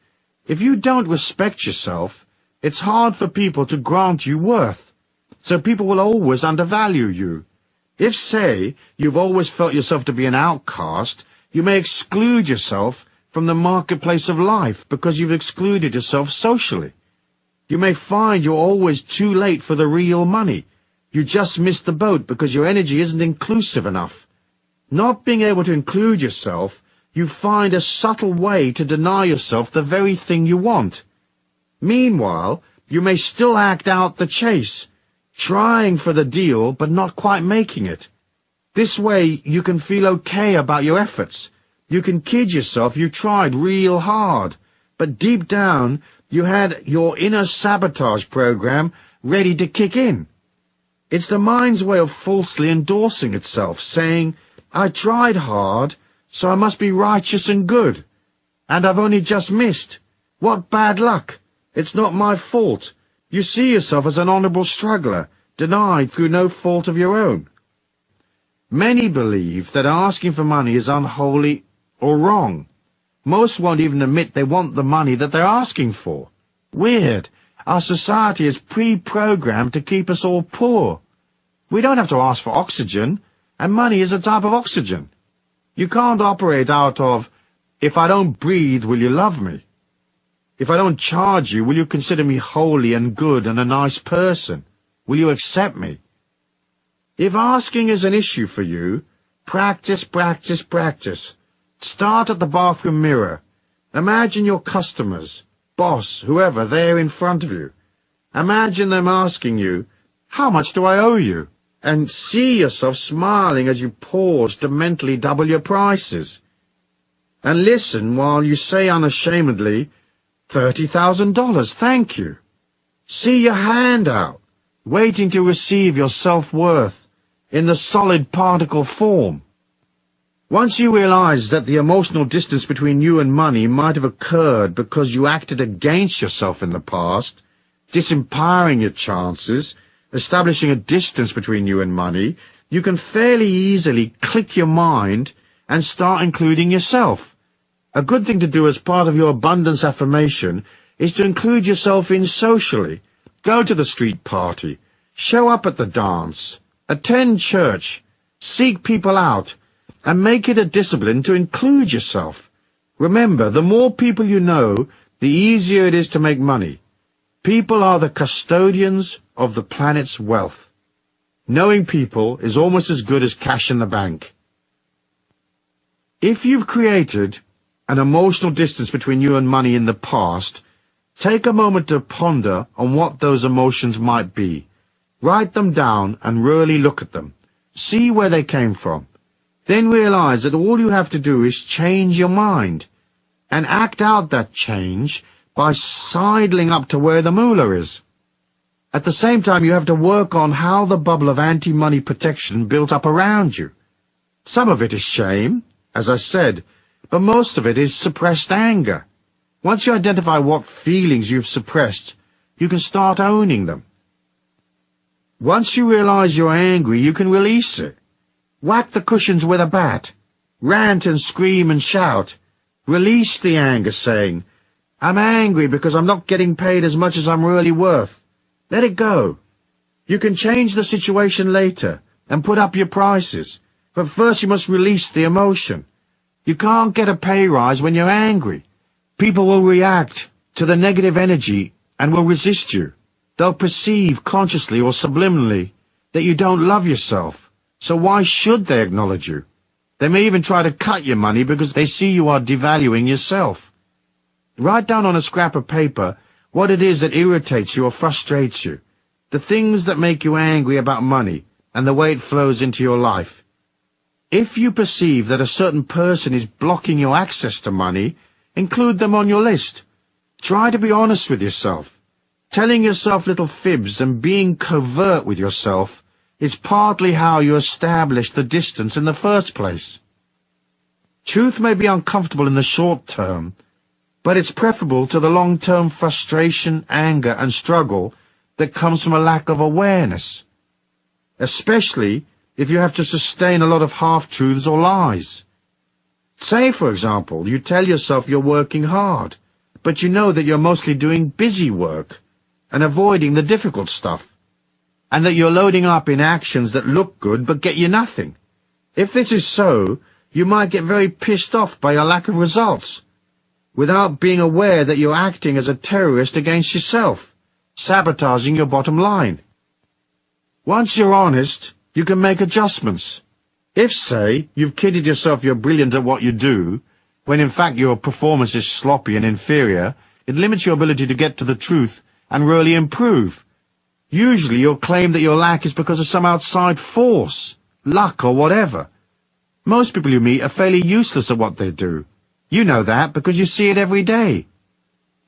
Speaker 2: If you don't respect yourself, it's hard for people to grant you worth, so people will always undervalue you. If, say, you've always felt yourself to be an outcast, you may exclude yourself from the marketplace of life because you've excluded yourself socially. You may find you're always too late for the real money. You just missed the boat because your energy isn't inclusive enough. Not being able to include yourself, you find a subtle way to deny yourself the very thing you want. Meanwhile, you may still act out the chase, trying for the deal but not quite making it. This way you can feel okay about your efforts. You can kid yourself you tried real hard, but deep down you had your inner sabotage program ready to kick in. It's the mind's way of falsely endorsing itself, saying, I tried hard, so I must be righteous and good. And I've only just missed. What bad luck. It's not my fault. You see yourself as an honorable struggler, denied through no fault of your own. Many believe that asking for money is unholy or wrong. Most won't even admit they want the money that they're asking for. Weird. Our society is pre-programmed to keep us all poor. We don't have to ask for oxygen, and money is a type of oxygen. You can't operate out of, if I don't breathe, will you love me? If I don't charge you, will you consider me holy and good and a nice person? Will you accept me? If asking is an issue for you, practice, practice, practice. Start at the bathroom mirror. Imagine your customers, boss, whoever, there in front of you. Imagine them asking you, how much do I owe you? And see yourself smiling as you pause to mentally double your prices. And listen while you say unashamedly, $30,000, thank you. See your hand out, waiting to receive your self-worth in the solid particle form. Once you realize that the emotional distance between you and money might have occurred because you acted against yourself in the past, disempowering your chances, establishing a distance between you and money, you can fairly easily click your mind and start including yourself. A good thing to do as part of your abundance affirmation is to include yourself in socially. Go to the street party, show up at the dance, attend church, seek people out, and make it a discipline to include yourself. Remember, the more people you know, the easier it is to make money. People are the custodians of the planet's wealth. Knowing people is almost as good as cash in the bank. If you've created an emotional distance between you and money in the past, take a moment to ponder on what those emotions might be. Write them down and really look at them. See where they came from. Then realize that all you have to do is change your mind and act out that change by sidling up to where the moolah is. At the same time, you have to work on how the bubble of anti-money protection built up around you. Some of it is shame, as I said, but most of it is suppressed anger. Once you identify what feelings you've suppressed, you can start owning them. Once you realize you're angry, you can release it. Whack the cushions with a bat. Rant and scream and shout. Release the anger, saying, I'm angry because I'm not getting paid as much as I'm really worth. Let it go. You can change the situation later and put up your prices, but first you must release the emotion. You can't get a pay rise when you're angry. People will react to the negative energy and will resist you. They'll perceive consciously or subliminally that you don't love yourself, so why should they acknowledge you? They may even try to cut your money because they see you are devaluing yourself. Write down on a scrap of paper what it is that irritates you or frustrates you, the things that make you angry about money and the way it flows into your life. If you perceive that a certain person is blocking your access to money, include them on your list. Try to be honest with yourself. Telling yourself little fibs and being covert with yourself is partly how you establish the distance in the first place. Truth may be uncomfortable in the short term, but it's preferable to the long-term frustration, anger, and struggle that comes from a lack of awareness, especially if you have to sustain a lot of half-truths or lies. Say, for example, you tell yourself you're working hard, but you know that you're mostly doing busy work and avoiding the difficult stuff, and that you're loading up in actions that look good but get you nothing. If this is so, you might get very pissed off by your lack of results, without being aware that you're acting as a terrorist against yourself, sabotaging your bottom line. Once you're honest, you can make adjustments. If, say, you've kidded yourself you're brilliant at what you do, when in fact your performance is sloppy and inferior, it limits your ability to get to the truth and really improve. Usually you'll claim that your lack is because of some outside force, luck or whatever. Most people you meet are fairly useless at what they do. You know that because you see it every day.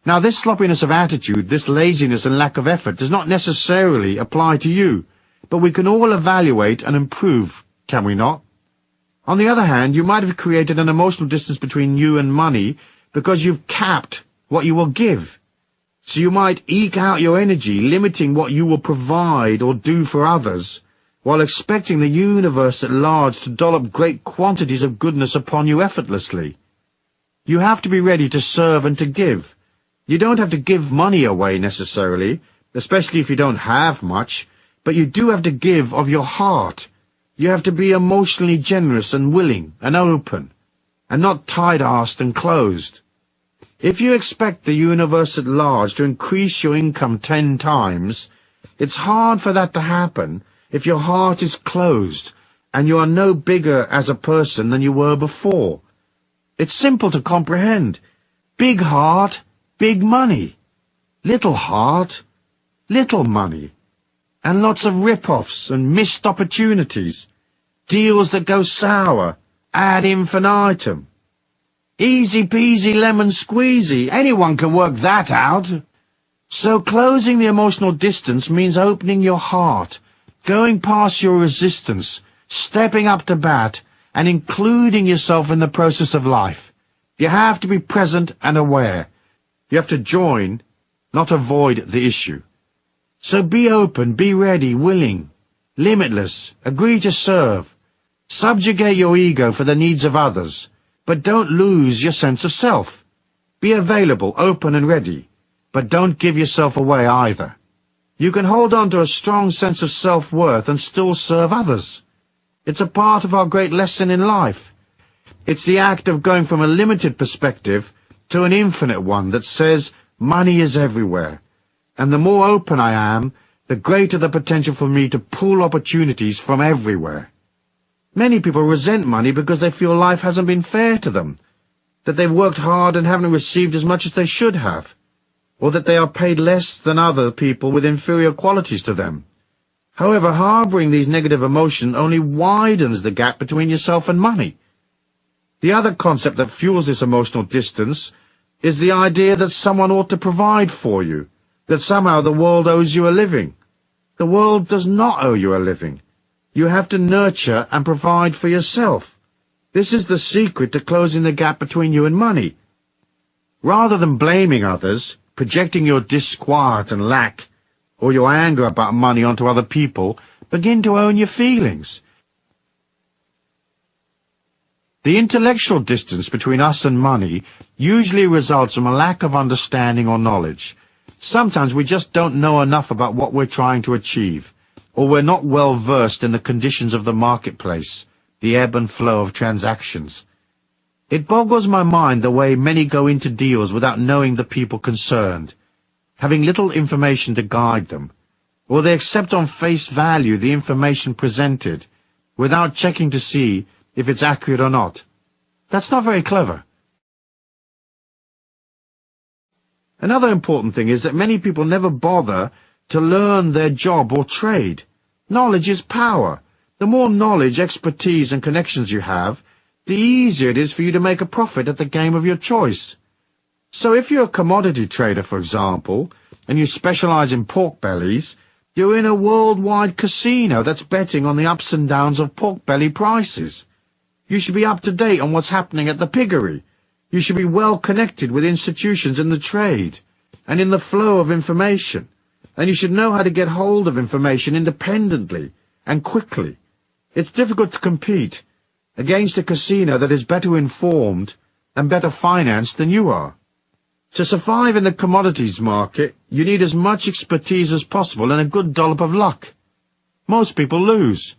Speaker 2: Now, this sloppiness of attitude, this laziness and lack of effort does not necessarily apply to you, but we can all evaluate and improve, can we not? On the other hand, you might have created an emotional distance between you and money because you've capped what you will give. So you might eke out your energy, limiting what you will provide or do for others, while expecting the universe at large to dollop great quantities of goodness upon you effortlessly. You have to be ready to serve and to give. You don't have to give money away necessarily, especially if you don't have much, but you do have to give of your heart. You have to be emotionally generous and willing and open, and not tight-assed and closed. If you expect the universe at large to increase your income 10 times, it's hard for that to happen if your heart is closed and you are no bigger as a person than you were before. It's simple to comprehend. Big heart, big money. Little heart, little money. And lots of rip-offs and missed opportunities. Deals that go sour, ad infinitum. Easy peasy lemon squeezy. Anyone can work that out. So closing the emotional distance means opening your heart, going past your resistance, stepping up to bat, and including yourself in the process of life. You have to be present and aware. You have to join, not avoid the issue. So be open, be ready, willing, limitless, agree to serve. Subjugate your ego for the needs of others, but don't lose your sense of self. Be available, open and ready, but don't give yourself away either. You can hold on to a strong sense of self-worth and still serve others. It's a part of our great lesson in life. It's the act of going from a limited perspective to an infinite one that says money is everywhere. And the more open I am, the greater the potential for me to pull opportunities from everywhere. Many people resent money because they feel life hasn't been fair to them, that they've worked hard and haven't received as much as they should have, or that they are paid less than other people with inferior qualities to them. However, harboring these negative emotions only widens the gap between yourself and money. The other concept that fuels this emotional distance is the idea that someone ought to provide for you, that somehow the world owes you a living, The world does not owe you a living. You have to nurture and provide for yourself. This is the secret to closing the gap between you and money. Rather than blaming others, projecting your disquiet and lack, or your anger about money onto other people, begin to own your feelings. The intellectual distance between us and money usually results from a lack of understanding or knowledge. Sometimes we just don't know enough about what we're trying to achieve, or we're not well versed in the conditions of the marketplace, the ebb and flow of transactions. It boggles my mind the way many go into deals without knowing the people concerned, having little information to guide them, or they accept on face value the information presented without checking to see if it's accurate or not. That's not very clever. Another important thing is that many people never bother to learn their job or trade. Knowledge is power. The more knowledge, expertise, and connections you have, the easier it is for you to make a profit at the game of your choice. So if you're a commodity trader, for example, and you specialize in pork bellies, you're in a worldwide casino that's betting on the ups and downs of pork belly prices. You should be up to date on what's happening at the piggery. You should be well connected with institutions in the trade and in the flow of information. And you should know how to get hold of information independently and quickly. It's difficult to compete against a casino that is better informed and better financed than you are. To survive in the commodities market, you need as much expertise as possible and a good dollop of luck. Most people lose.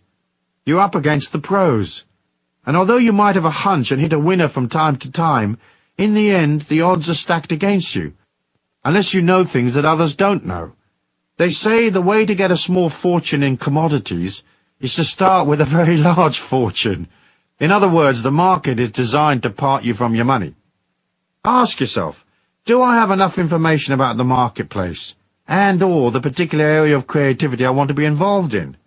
Speaker 2: You're up against the pros. And although you might have a hunch and hit a winner from time to time, in the end the odds are stacked against you, unless you know things that others don't know. They say the way to get a small fortune in commodities is to start with a very large fortune. In other words, the market is designed to part you from your money. Ask yourself, do I have enough information about the marketplace and/or the particular area of creativity I want to be involved in?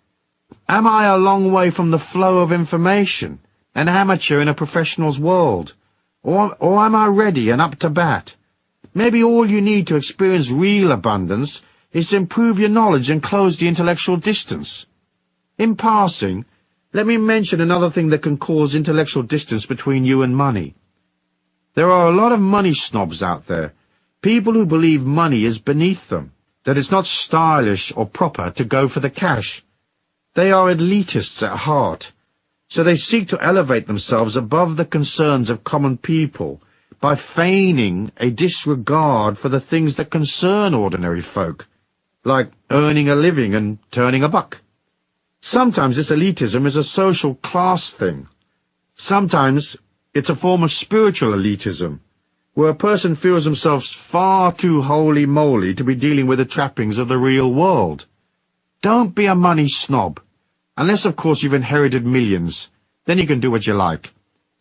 Speaker 2: Am I a long way from the flow of information, an amateur in a professional's world? Or am I ready and up to bat? Maybe all you need to experience real abundance is to improve your knowledge and close the intellectual distance. In passing, let me mention another thing that can cause intellectual distance between you and money. There are a lot of money snobs out there, people who believe money is beneath them, that it's not stylish or proper to go for the cash. They are elitists at heart, so they seek to elevate themselves above the concerns of common people by feigning a disregard for the things that concern ordinary folk, like earning a living and turning a buck. Sometimes this elitism is a social class thing. Sometimes it's a form of spiritual elitism, where a person feels themselves far too holy-moly to be dealing with the trappings of the real world. Don't be a money snob, unless of course you've inherited millions. Then you can do what you like.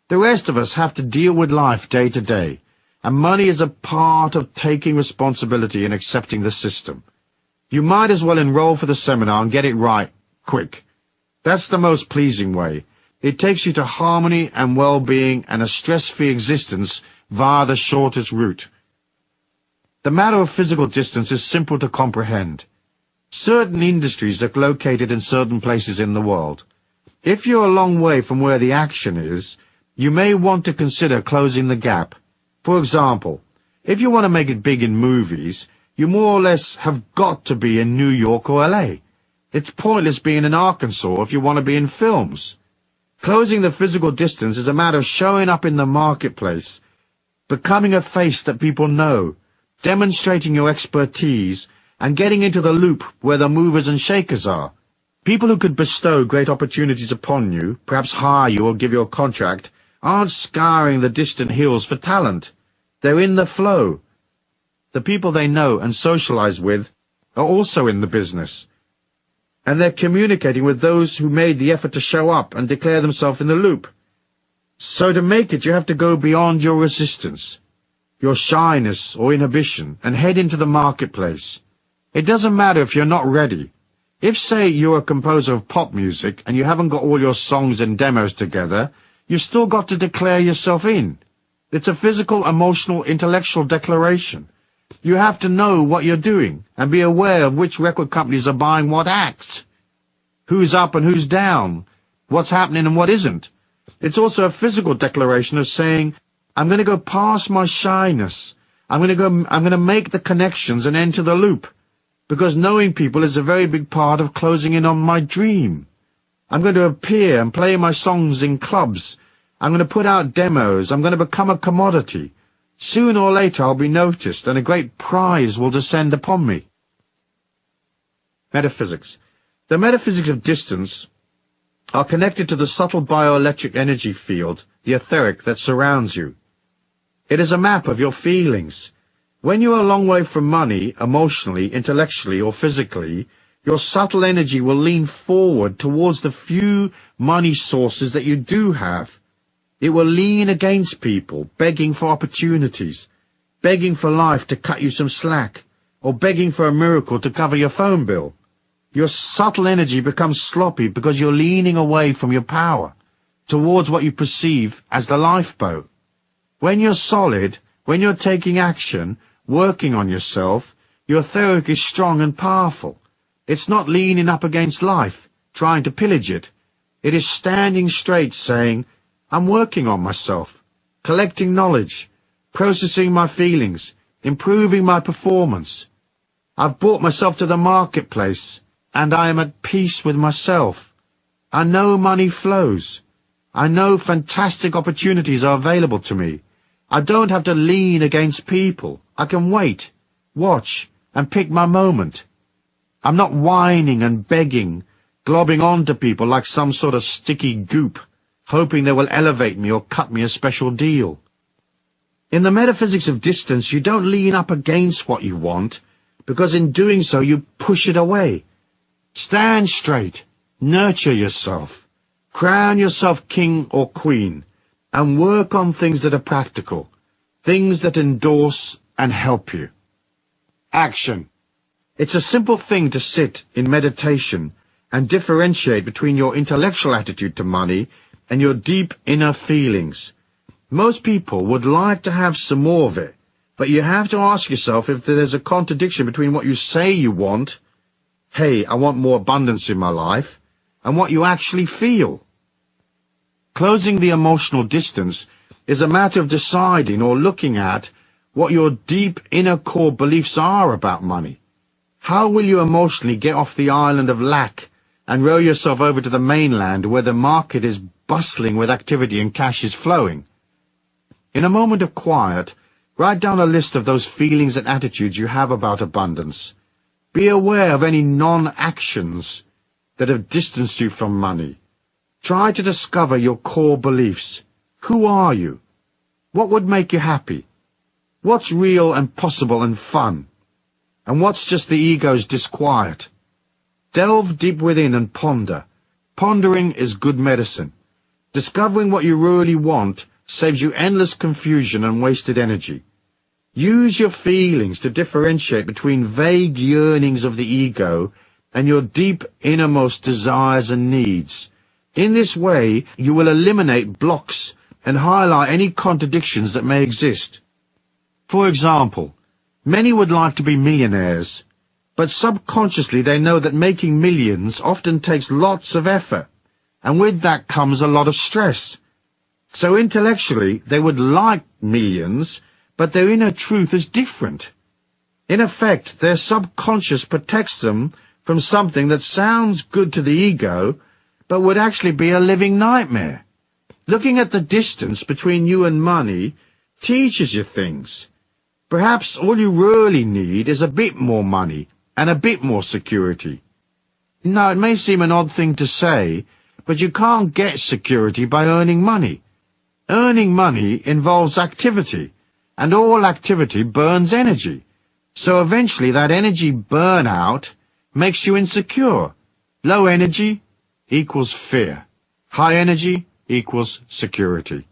Speaker 2: The rest of us have to deal with life day to day, and money is a part of taking responsibility and accepting the system. You might as well enroll for the seminar and get it right, quick. That's the most pleasing way. It takes you to harmony and well-being and a stress-free existence via the shortest route. The matter of physical distance is simple to comprehend. Certain industries are located in certain places in the world. If you're a long way from where the action is, you may want to consider closing the gap. For example, if you want to make it big in movies, you more or less have got to be in New York or LA. It's pointless being in Arkansas if you want to be in films. Closing the physical distance is a matter of showing up in the marketplace, becoming a face that people know, demonstrating your expertise, and getting into the loop where the movers and shakers are. People who could bestow great opportunities upon you, perhaps hire you or give you a contract, aren't scouring the distant hills for talent. They're in the flow. The people they know and socialize with are also in the business, and they're communicating with those who made the effort to show up and declare themselves in the loop. So to make it, you have to go beyond your resistance, your shyness or inhibition, and head into the marketplace. It doesn't matter if you're not ready. If, say, you're a composer of pop music and you haven't got all your songs and demos together, you've still got to declare yourself in. It's a physical, emotional, intellectual declaration. You have to know what you're doing and be aware of which record companies are buying what acts, who's up and who's down, what's happening and what isn't. It's also a physical declaration of saying, I'm going to go past my shyness. I'm going to make the connections and enter the loop, because knowing people is a very big part of closing in on my dream. I'm going to appear and play my songs in clubs. I'm going to put out demos. I'm going to become a commodity. Sooner or later I'll be noticed, and a great prize will descend upon me. Metaphysics. The metaphysics of distance are connected to the subtle bioelectric energy field, the etheric, that surrounds you. It is a map of your feelings. When you are a long way from money, emotionally, intellectually, or physically, your subtle energy will lean forward towards the few money sources that you do have. It will lean against people, begging for opportunities, begging for life to cut you some slack, or begging for a miracle to cover your phone bill. Your subtle energy becomes sloppy because you're leaning away from your power, towards what you perceive as the lifeboat. When you're solid, when you're taking action, working on yourself, your etheric is strong and powerful. It's not leaning up against life, trying to pillage it. It is standing straight, saying, I'm working on myself, collecting knowledge, processing my feelings, improving my performance. I've brought myself to the marketplace, and I am at peace with myself. I know money flows. I know fantastic opportunities are available to me. I don't have to lean against people. I can wait, watch, and pick my moment. I'm not whining and begging, globbing on to people like some sort of sticky goop, hoping they will elevate me or cut me a special deal. In the metaphysics of distance, you don't lean up against what you want, because in doing so you push it away. Stand straight, nurture yourself, crown yourself king or queen, and work on things that are practical, things that endorse and help you. Action. It's a simple thing to sit in meditation and differentiate between your intellectual attitude to money and your deep inner feelings. Most people would like to have some more of it, but you have to ask yourself if there's a contradiction between what you say you want, hey, I want more abundance in my life, and what you actually feel. Closing the emotional distance is a matter of deciding or looking at what your deep inner core beliefs are about money. How will you emotionally get off the island of lack and row yourself over to the mainland where the market is bustling with activity and cash is flowing? In a moment of quiet, write down a list of those feelings and attitudes you have about abundance. Be aware of any non-actions that have distanced you from money. Try to discover your core beliefs. Who are you? What would make you happy? What's real and possible and fun? And what's just the ego's disquiet? Delve deep within and ponder. Pondering is good medicine. Discovering what you really want saves you endless confusion and wasted energy. Use your feelings to differentiate between vague yearnings of the ego and your deep innermost desires and needs. In this way, you will eliminate blocks and highlight any contradictions that may exist. For example, many would like to be millionaires, but subconsciously they know that making millions often takes lots of effort, and with that comes a lot of stress. So intellectually, they would like millions, but their inner truth is different. In effect, their subconscious protects them from something that sounds good to the ego, but would actually be a living nightmare. Looking at the distance between you and money teaches you things. Perhaps all you really need is a bit more money and a bit more security. Now, it may seem an odd thing to say, but you can't get security by earning money. Earning money involves activity, and all activity burns energy. So eventually that energy burnout makes you insecure. Low energy equals fear. High energy equals security.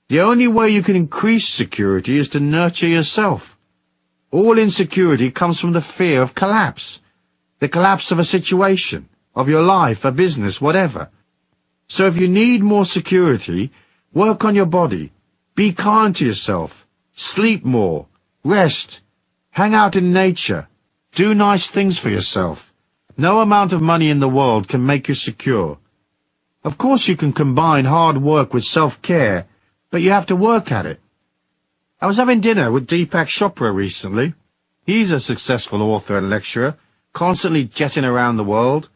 Speaker 2: The only way you can increase security is to nurture yourself. All insecurity comes from the fear of collapse. The collapse of a situation, of your life, a business, whatever. So if you need more security, work on your body. Be kind to yourself. Sleep more. Rest. Hang out in nature. Do nice things for yourself. No amount of money in the world can make you secure. Of course you can combine hard work with self-care, but you have to work at it. I was having dinner with Deepak Chopra recently. He's a successful author and lecturer, constantly jetting around the world.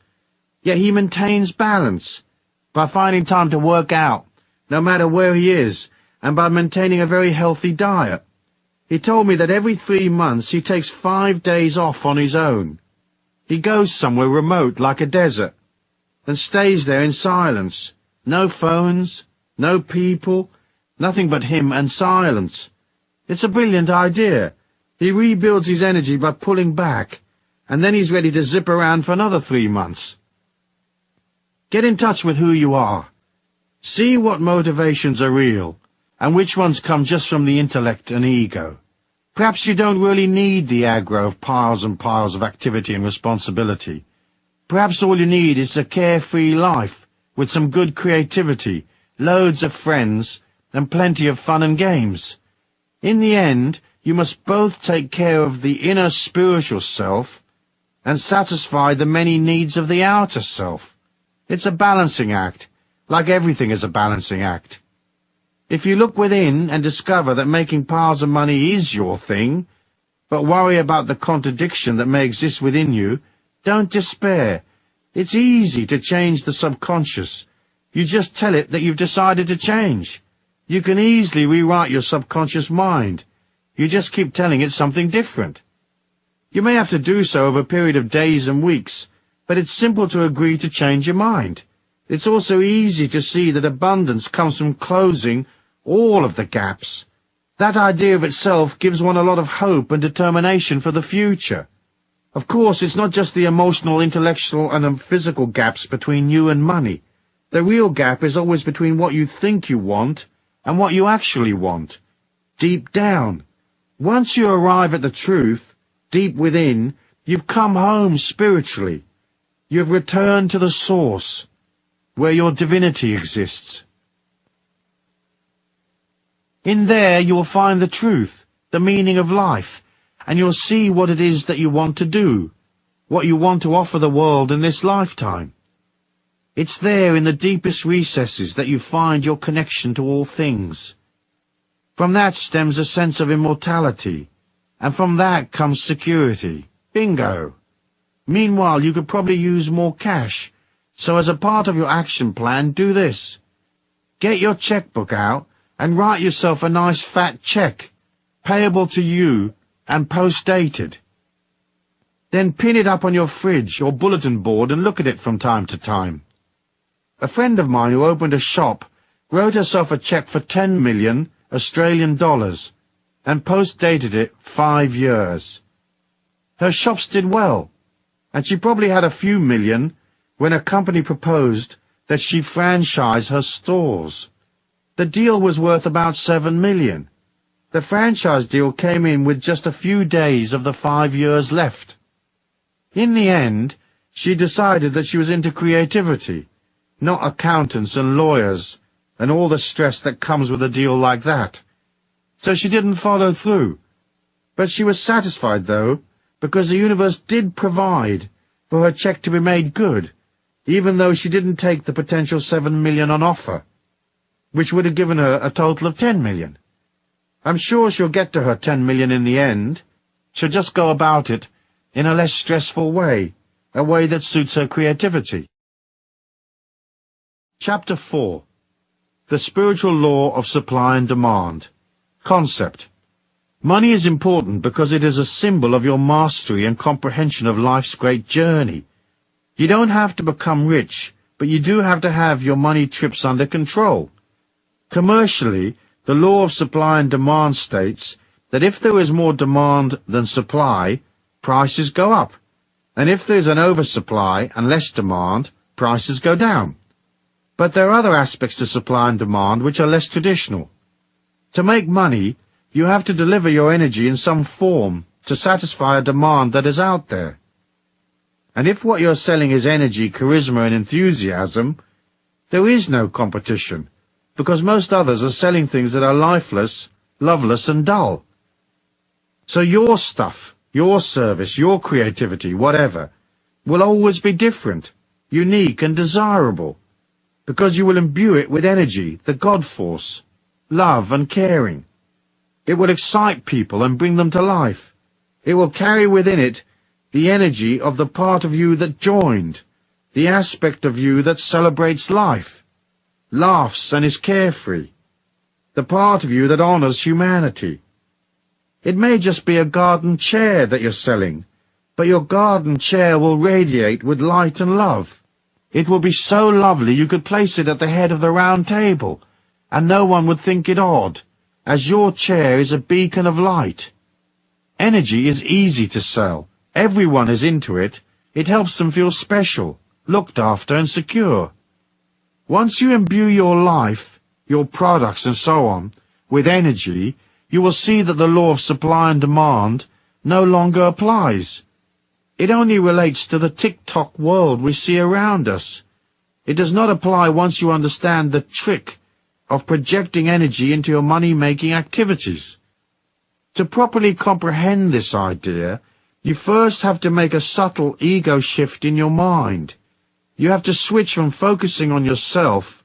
Speaker 2: Yet he maintains balance by finding time to work out, no matter where he is, and by maintaining a very healthy diet. He told me that every 3 months he takes 5 days off on his own. He goes somewhere remote like a desert and stays there in silence. No phones, no people, nothing but him and silence. It's a brilliant idea. He rebuilds his energy by pulling back, and then he's ready to zip around for another 3 months. Get in touch with who you are. See what motivations are real, and which ones come just from the intellect and ego. Perhaps you don't really need the aggro of piles and piles of activity and responsibility. Perhaps all you need is a carefree life, with some good creativity, loads of friends, and plenty of fun and games. In the end, you must both take care of the inner spiritual self and satisfy the many needs of the outer self. It's a balancing act, like everything is a balancing act. If you look within and discover that making piles of money is your thing, but worry about the contradiction that may exist within you, don't despair. It's easy to change the subconscious. You just tell it that you've decided to change. You can easily rewrite your subconscious mind. You just keep telling it something different. You may have to do so over a period of days and weeks, but it's simple to agree to change your mind. It's also easy to see that abundance comes from closing all of the gaps. That idea of itself gives one a lot of hope and determination for the future. Of course, it's not just the emotional, intellectual, and physical gaps between you and money. The real gap is always between what you think you want and what you actually want. Deep down. Once you arrive at the truth, deep within, you've come home spiritually. You've returned to the source, where your divinity exists. In there you will find the truth, the meaning of life, and you'll see what it is that you want to do, what you want to offer the world in this lifetime. It's there in the deepest recesses that you find your connection to all things. From that stems a sense of immortality, and from that comes security. Bingo! Meanwhile, you could probably use more cash, so as a part of your action plan, do this. Get your checkbook out and write yourself a nice fat check, payable to you and post-dated. Then pin it up on your fridge or bulletin board and look at it from time to time. A friend of mine who opened a shop wrote herself a check for 10 million Australian dollars and post-dated it 5 years. Her shops did well, and she probably had a few million when a company proposed that she franchise her stores. The deal was worth about 7 million. The franchise deal came in with just a few days of the 5 years left. In the end, she decided that she was into creativity, not accountants and lawyers and all the stress that comes with a deal like that. So she didn't follow through. But she was satisfied, though, because the universe did provide for her check to be made good, even though she didn't take the potential 7 million on offer, which would have given her a total of 10 million. I'm sure she'll get to her 10 million in the end. She'll just go about it in a less stressful way, a way that suits her creativity. Chapter 4. The Spiritual Law of Supply and Demand. Concept. Money is important because it is a symbol of your mastery and comprehension of life's great journey. You don't have to become rich, but you do have to have your money trips under control. Commercially, the law of supply and demand states that if there is more demand than supply, prices go up, and if there's an oversupply and less demand, prices go down. But there are other aspects to supply and demand which are less traditional. To make money, you have to deliver your energy in some form to satisfy a demand that is out there. And if what you're selling is energy, charisma, and enthusiasm, there is no competition, because most others are selling things that are lifeless, loveless, and dull. So your stuff, your service, your creativity, whatever, will always be different, unique and desirable, because you will imbue it with energy, the God force, love and caring. It will excite people and bring them to life. It will carry within it the energy of the part of you that joined, the aspect of you that celebrates life, laughs and is carefree, the part of you that honors humanity. It may just be a garden chair that you're selling, but your garden chair will radiate with light and love. It will be so lovely you could place it at the head of the round table, and no one would think it odd, as your chair is a beacon of light. Energy is easy to sell. Everyone is into it. It helps them feel special, looked after and secure. Once you imbue your life, your products and so on, with energy, you will see that the law of supply and demand no longer applies. It only relates to the tick-tock world we see around us. It does not apply once you understand the trick of projecting energy into your money-making activities. To properly comprehend this idea, you first have to make a subtle ego shift in your mind. You have to switch from focusing on yourself,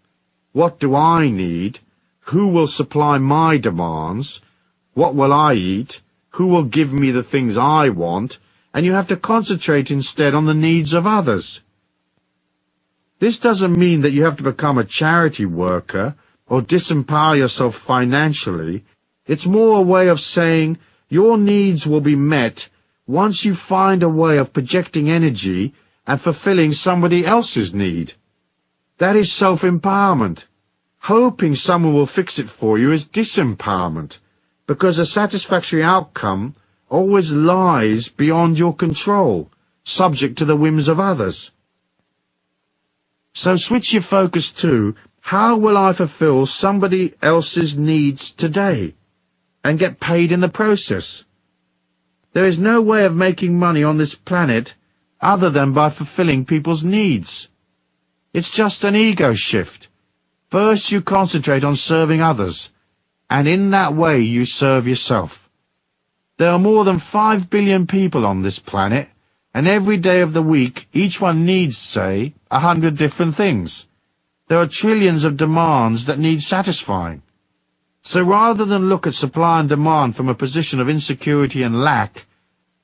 Speaker 2: what do I need, who will supply my demands, what will I eat, who will give me the things I want, and you have to concentrate instead on the needs of others. This doesn't mean that you have to become a charity worker or disempower yourself financially. It's more a way of saying your needs will be met once you find a way of projecting energy and fulfilling somebody else's need. That is self-empowerment. Hoping someone will fix it for you is disempowerment, because a satisfactory outcome always lies beyond your control, subject to the whims of others. So switch your focus to, how will I fulfill somebody else's needs today, and get paid in the process? There is no way of making money on this planet other than by fulfilling people's needs. It's just an ego shift. First you concentrate on serving others, and in that way you serve yourself. There are more than 5 billion people on this planet, and every day of the week each one needs, say, 100 different things. There are trillions of demands that need satisfying. So rather than look at supply and demand from a position of insecurity and lack,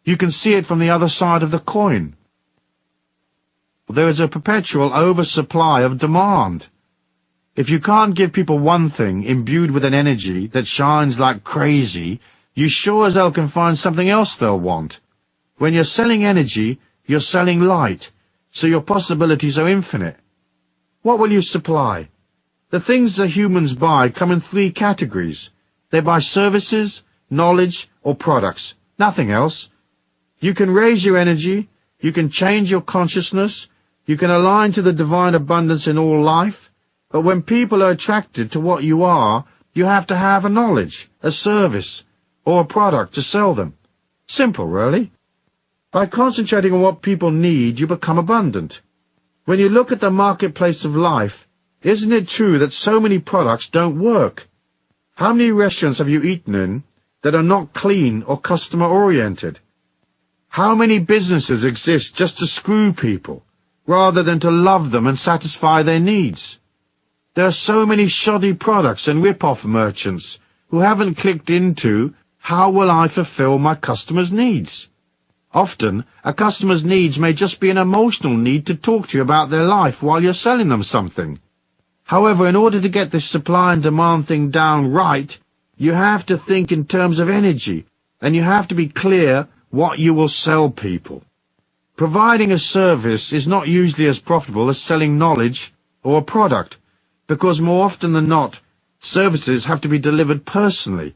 Speaker 2: you can see it from the other side of the coin. There is a perpetual oversupply of demand. If you can't give people one thing imbued with an energy that shines like crazy, you sure as hell can find something else they'll want. When you're selling energy, you're selling light, so your possibilities are infinite. What will you supply? The things that humans buy come in 3 categories. They buy services, knowledge, or products. Nothing else. You can raise your energy, you can change your consciousness, you can align to the divine abundance in all life, but when people are attracted to what you are, you have to have a knowledge, a service, or a product to sell them. Simple, really. By concentrating on what people need, you become abundant. When you look at the marketplace of life, isn't it true that so many products don't work? How many restaurants have you eaten in that are not clean or customer-oriented? How many businesses exist just to screw people, rather than to love them and satisfy their needs? There are so many shoddy products and rip-off merchants who haven't clicked into, how will I fulfill my customers' needs? Often, a customer's needs may just be an emotional need to talk to you about their life while you're selling them something. However, in order to get this supply and demand thing down right, you have to think in terms of energy, and you have to be clear what you will sell people. Providing a service is not usually as profitable as selling knowledge or a product, because more often than not, services have to be delivered personally,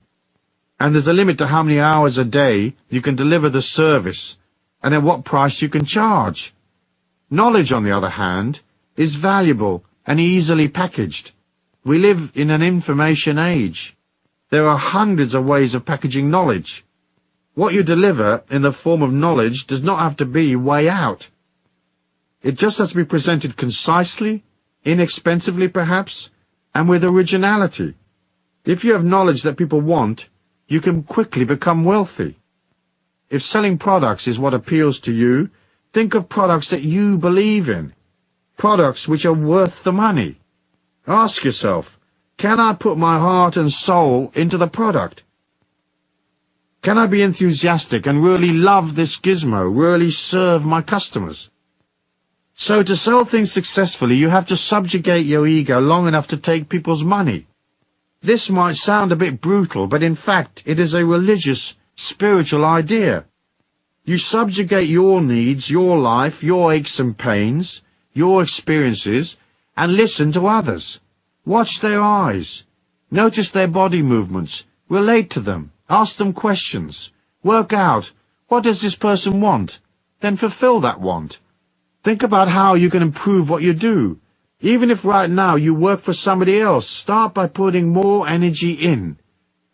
Speaker 2: and there's a limit to how many hours a day you can deliver the service, and at what price you can charge. Knowledge, on the other hand, is valuable and easily packaged. We live in an information age. There are hundreds of ways of packaging knowledge. What you deliver in the form of knowledge does not have to be way out. It just has to be presented concisely, inexpensively perhaps, and with originality. If you have knowledge that people want, you can quickly become wealthy. If selling products is what appeals to you, think of products that you believe in. Products which are worth the money. Ask yourself, can I put my heart and soul into the product? Can I be enthusiastic and really love this gizmo, really serve my customers? So to sell things successfully, you have to subjugate your ego long enough to take people's money. This might sound a bit brutal, but in fact it is a religious, spiritual idea. You subjugate your needs, your life, your aches and pains, your experiences, and listen to others. Watch their eyes. Notice their body movements. Relate to them. Ask them questions. Work out, what does this person want? Then fulfill that want. Think about how you can improve what you do. Even if right now you work for somebody else, start by putting more energy in.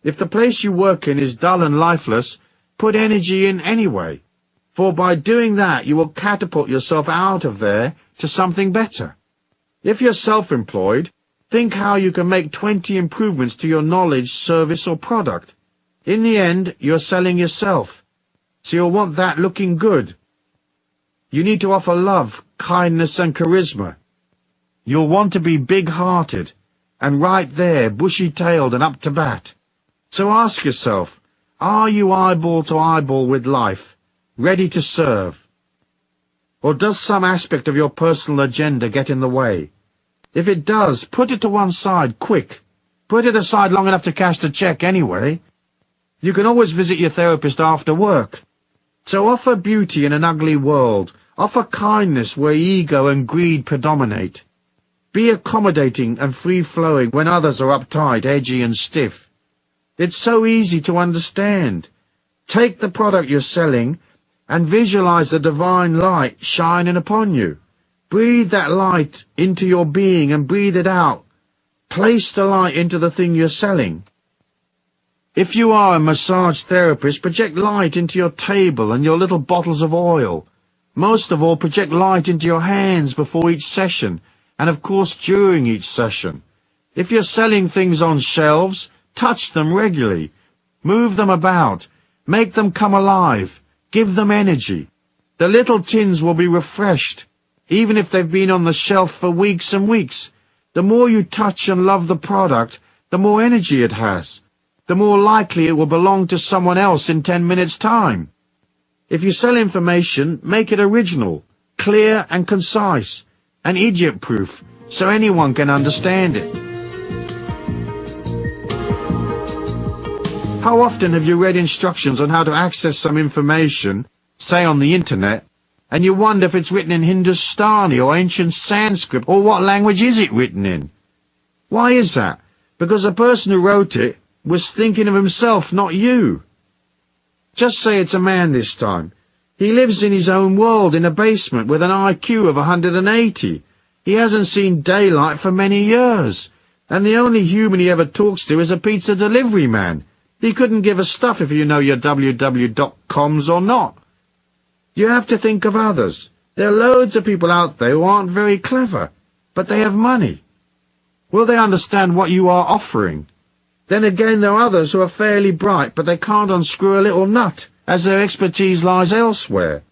Speaker 2: If the place you work in is dull and lifeless, put energy in anyway. For by doing that, you will catapult yourself out of there to something better. If you're self-employed, think how you can make 20 improvements to your knowledge, service, or product. In the end, you're selling yourself. So you'll want that looking good. You need to offer love, kindness, and charisma. You'll want to be big-hearted, and right there, bushy-tailed and up to bat. So ask yourself, are you eyeball to eyeball with life, ready to serve? Or does some aspect of your personal agenda get in the way? If it does, put it to one side, quick. Put it aside long enough to cash the check anyway. You can always visit your therapist after work. So offer beauty in an ugly world. Offer kindness where ego and greed predominate. Be accommodating and free-flowing when others are uptight, edgy and stiff. It's so easy to understand. Take the product you're selling and visualize the divine light shining upon you. Breathe that light into your being and breathe it out. Place the light into the thing you're selling. If you are a massage therapist, project light into your table and your little bottles of oil. Most of all, project light into your hands before each session, and of course during each session. If you're selling things on shelves, touch them regularly. Move them about. Make them come alive. Give them energy. The little tins will be refreshed, even if they've been on the shelf for weeks and weeks. The more you touch and love the product, the more energy it has. The more likely it will belong to someone else in 10 minutes' time. If you sell information, make it original, clear and concise, and idiot-proof, so anyone can understand it. How often have you read instructions on how to access some information, say on the internet, and you wonder if it's written in Hindustani or ancient Sanskrit, or what language is it written in? Why is that? Because the person who wrote it was thinking of himself, not you. Just say it's a man this time. He lives in his own world in a basement with an IQ of 180. He hasn't seen daylight for many years, and the only human he ever talks to is a pizza delivery man. He couldn't give a stuff if you know your www.coms or not. You have to think of others. There are loads of people out there who aren't very clever, but they have money. Will they understand what you are offering? Then again, there are others who are fairly bright, but they can't unscrew a little nut, as their expertise lies elsewhere.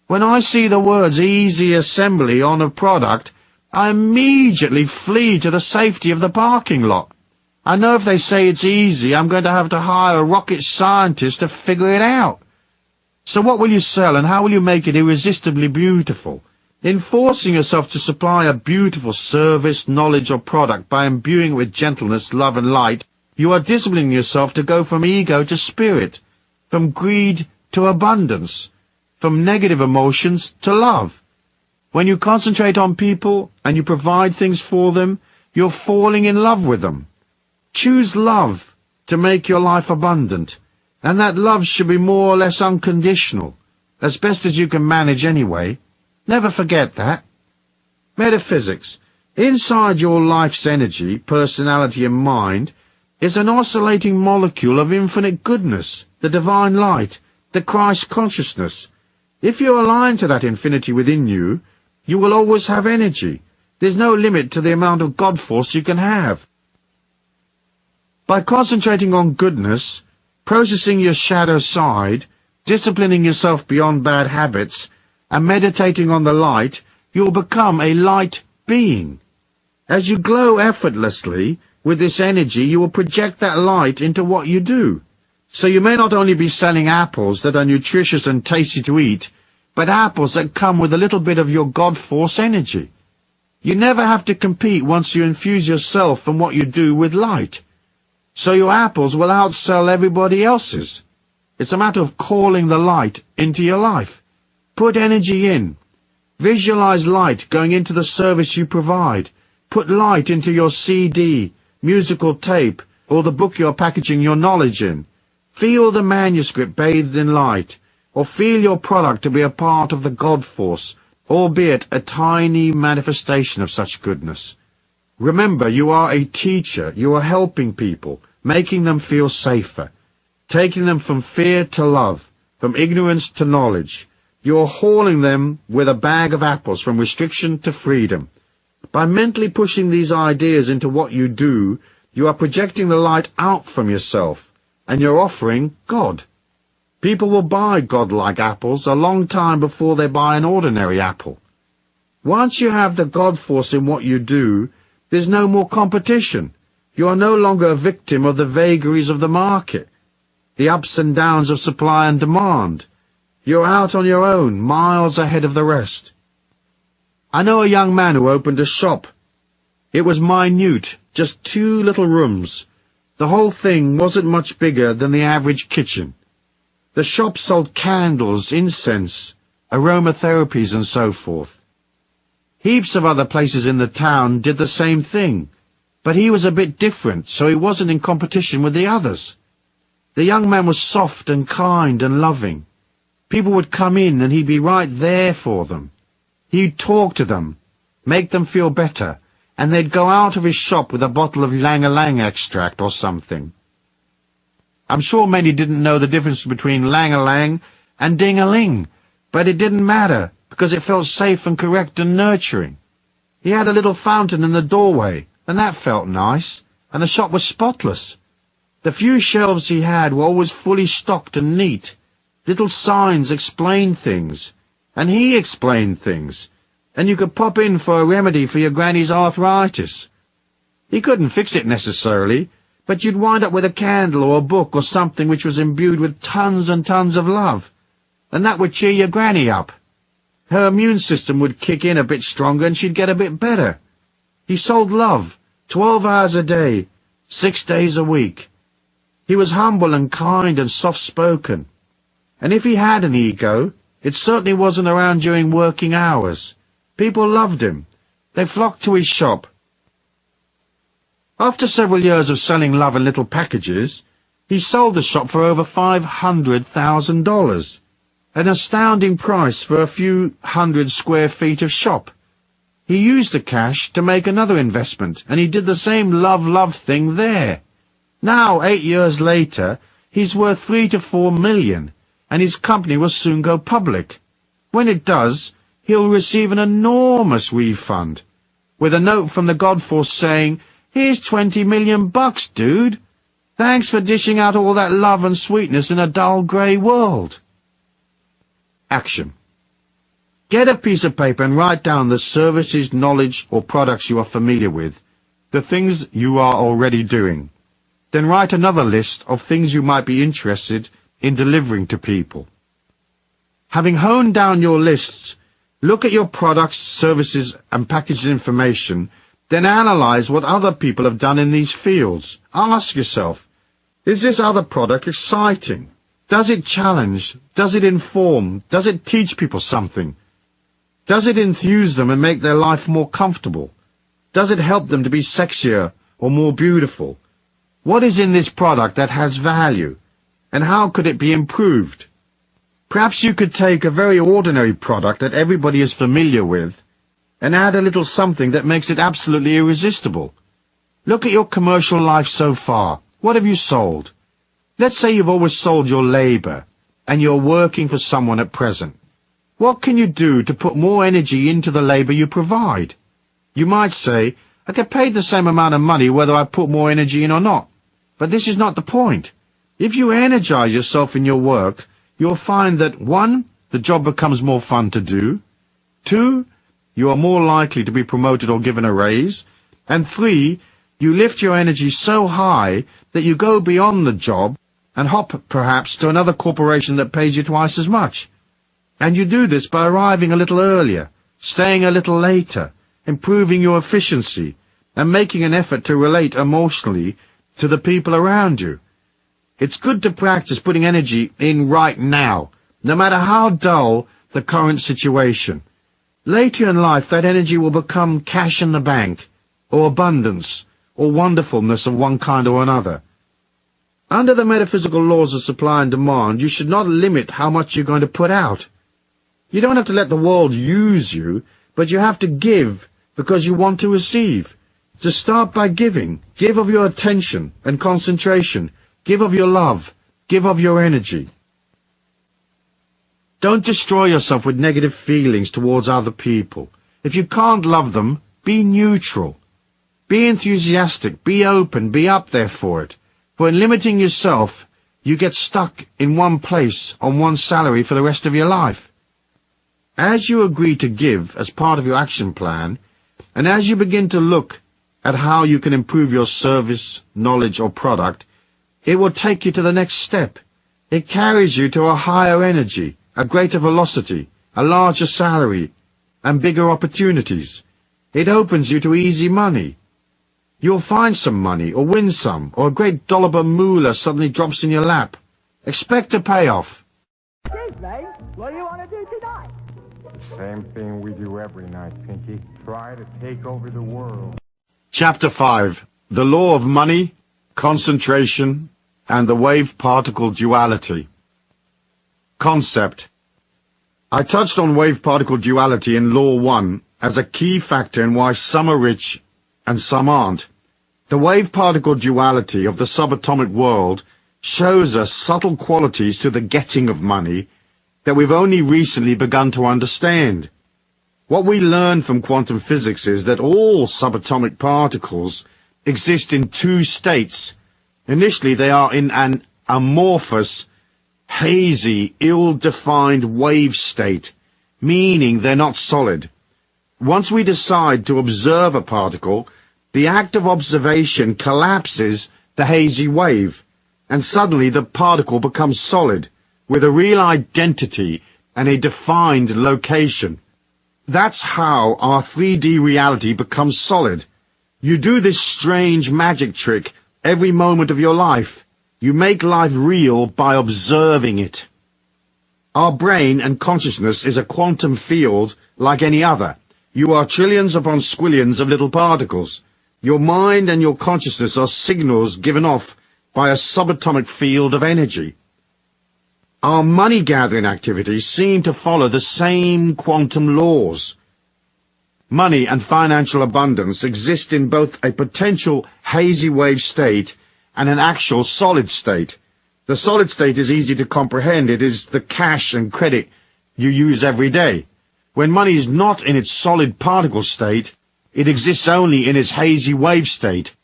Speaker 2: When I see the words easy assembly on a product, I immediately flee to the safety of the parking lot. I know if they say it's easy, I'm going to have to hire a rocket scientist to figure it out. So what will you sell, and how will you make it irresistibly beautiful? In forcing yourself to supply a beautiful service, knowledge, or product by imbuing it with gentleness, love, and light, you are disciplining yourself to go from ego to spirit, from greed to abundance, from negative emotions to love. When you concentrate on people and you provide things for them, you're falling in love with them. Choose love to make your life abundant, and that love should be more or less unconditional, as best as you can manage anyway. Never forget that. Metaphysics. Inside your life's energy, personality, and mind is an oscillating molecule of infinite goodness, the divine light, the Christ consciousness. If you align to that infinity within you, you will always have energy. There's no limit to the amount of God force you can have. By concentrating on goodness, processing your shadow side, disciplining yourself beyond bad habits, and meditating on the light, you'll become a light being. As you glow effortlessly with this energy, you will project that light into what you do. So you may not only be selling apples that are nutritious and tasty to eat, but apples that come with a little bit of your God Force energy. You never have to compete once you infuse yourself and what you do with light. So your apples will outsell everybody else's. It's a matter of calling the light into your life. Put energy in. Visualize light going into the service you provide. Put light into your CD, musical tape, or the book you're packaging your knowledge in. Feel the manuscript bathed in light, or feel your product to be a part of the God Force, albeit a tiny manifestation of such goodness. Remember, you are a teacher. You are helping people, making them feel safer, taking them from fear to love, from ignorance to knowledge. You are hauling them with a bag of apples from restriction to freedom. By mentally pushing these ideas into what you do, you are projecting the light out from yourself, and you're offering God. People will buy God-like apples a long time before they buy an ordinary apple. Once you have the God Force in what you do, there's no more competition. You are no longer a victim of the vagaries of the market, the ups and downs of supply and demand. You're out on your own, miles ahead of the rest. I know a young man who opened a shop. It was minute, just 2 little rooms. The whole thing wasn't much bigger than the average kitchen. The shop sold candles, incense, aromatherapies, and so forth. Heaps of other places in the town did the same thing, but he was a bit different, so he wasn't in competition with the others. The young man was soft and kind and loving. People would come in and he'd be right there for them. He'd talk to them, make them feel better, and they'd go out of his shop with a bottle of lang-a-lang extract or something. I'm sure many didn't know the difference between lang-a-lang and ding-a-ling, but it didn't matter, because it felt safe and correct and nurturing. He had a little fountain in the doorway, and that felt nice, and the shop was spotless. The few shelves he had were always fully stocked and neat. Little signs explained things, and he explained things, and you could pop in for a remedy for your granny's arthritis. He couldn't fix it necessarily, but you'd wind up with a candle or a book or something which was imbued with tons and tons of love, and that would cheer your granny up. Her immune system would kick in a bit stronger and she'd get a bit better. He sold love, 12 hours a day, 6 days a week. He was humble and kind and soft-spoken. And if he had an ego, it certainly wasn't around during working hours. People loved him. They flocked to his shop. After several years of selling love in little packages, he sold the shop for over $500,000, an astounding price for a few hundred square feet of shop. He used the cash to make another investment, and he did the same love thing there. Now, 8 years later, he's worth 3 to 4 million, and his company will soon go public. When it does, he'll receive an enormous refund, with a note from the God Force saying, "Here's 20 million bucks, dude. Thanks for dishing out all that love and sweetness in a dull grey world." Action. Get a piece of paper and write down the services, knowledge, or products you are familiar with, the things you are already doing. Then write another list of things you might be interested in delivering to people. Having honed down your lists, look at your products, services, and packaged information, then analyze what other people have done in these fields. Ask yourself, is this other product exciting? Does it challenge? Does it inform? Does it teach people something? Does it enthuse them and make their life more comfortable? Does it help them to be sexier or more beautiful? What is in this product that has value, and how could it be improved? Perhaps you could take a very ordinary product that everybody is familiar with and add a little something that makes it absolutely irresistible. Look at your commercial life so far. What have you sold? Let's say you've always sold your labor, and you're working for someone at present. What can you do to put more energy into the labor you provide? You might say, I get paid the same amount of money whether I put more energy in or not. But this is not the point. If you energize yourself in your work, you'll find that 1, the job becomes more fun to do, 2, you are more likely to be promoted or given a raise, and 3, you lift your energy so high that you go beyond the job and hop perhaps to another corporation that pays you twice as much. And you do this by arriving a little earlier, staying a little later, improving your efficiency, and making an effort to relate emotionally to the people around you. It's good to practice putting energy in right now, no matter how dull the current situation. Later in life, that energy will become cash in the bank, or abundance, or wonderfulness of one kind or another. Under the metaphysical laws of supply and demand, you should not limit how much you're going to put out. You don't have to let the world use you, but you have to give because you want to receive. To start by giving, give of your attention and concentration, give of your love, give of your energy. Don't destroy yourself with negative feelings towards other people. If you can't love them, be neutral. Be enthusiastic, be open, be up there for it. For in limiting yourself, you get stuck in one place on one salary for the rest of your life. As you agree to give as part of your action plan, and as you begin to look at how you can improve your service, knowledge, or product, it will take you to the next step. It carries you to a higher energy, a greater velocity, a larger salary, and bigger opportunities. It opens you to easy money. You'll find some money, or win some, or a great dollar moolah suddenly drops in your lap. Expect a payoff.
Speaker 1: Excuse me, what do you want to do tonight?
Speaker 3: The same thing we do every night, Pinky. Try to take over the world.
Speaker 2: Chapter 5. The Law of Money, Concentration, and the Wave-Particle Duality. Concept. I touched on wave-particle duality in Law 1 as a key factor in why some are rich and some aren't. The wave-particle duality of the subatomic world shows us subtle qualities to the getting of money that we've only recently begun to understand. What we learn from quantum physics is that all subatomic particles exist in two states. Initially, they are in an amorphous, hazy, ill-defined wave state, meaning they're not solid. Once we decide to observe a particle, the act of observation collapses the hazy wave, and suddenly the particle becomes solid, with a real identity and a defined location. That's how our 3D reality becomes solid. You do this strange magic trick every moment of your life. You make life real by observing it. Our brain and consciousness is a quantum field like any other. You are trillions upon squillions of little particles. Your mind and your consciousness are signals given off by a subatomic field of energy. Our money-gathering activities seem to follow the same quantum laws. Money and financial abundance exist in both a potential hazy wave state and an actual solid state. The solid state is easy to comprehend. It is the cash and credit you use every day. When money is not in its solid particle state, it exists only in its hazy wave state,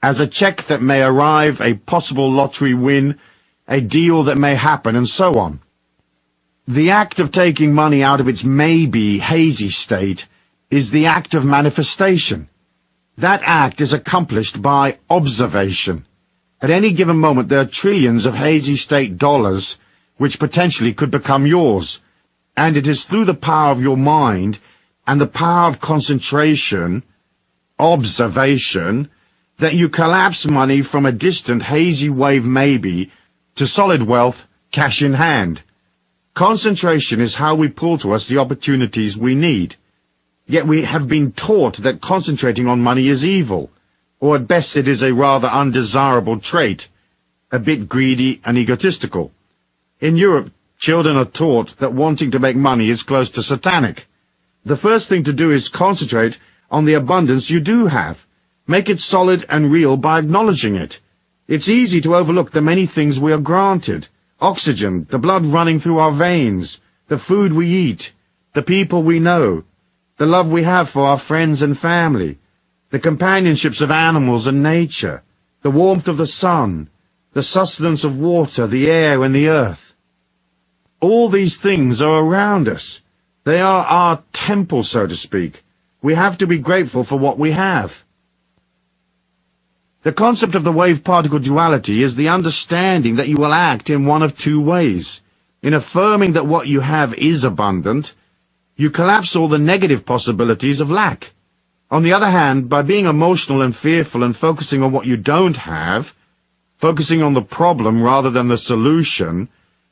Speaker 2: as a check that may arrive, a possible lottery win, a deal that may happen, and so on. The act of taking money out of its maybe hazy state is the act of manifestation. That act is accomplished by observation. At any given moment there are trillions of hazy state dollars which potentially could become yours, and it is through the power of your mind and the power of concentration, observation, that you collapse money from a distant hazy wave maybe to solid wealth, cash in hand. Concentration is how we pull to us the opportunities we need. Yet we have been taught that concentrating on money is evil, or at best it is a rather undesirable trait, a bit greedy and egotistical. In Europe, children are taught that wanting to make money is close to satanic. The first thing to do is concentrate on the abundance you do have. Make it solid and real by acknowledging it. It's easy to overlook the many things we are granted. Oxygen, the blood running through our veins, the food we eat, the people we know, the love we have for our friends and family, the companionships of animals and nature, the warmth of the sun, the sustenance of water, the air and the earth. All these things are around us. They are our temple, so to speak. We have to be grateful for what we have. The concept of the wave-particle duality is the understanding that you will act in one of two ways. In affirming that what you have is abundant, you collapse all the negative possibilities of lack. On the other hand, by being emotional and fearful and focusing on what you don't have, focusing on the problem rather than the solution,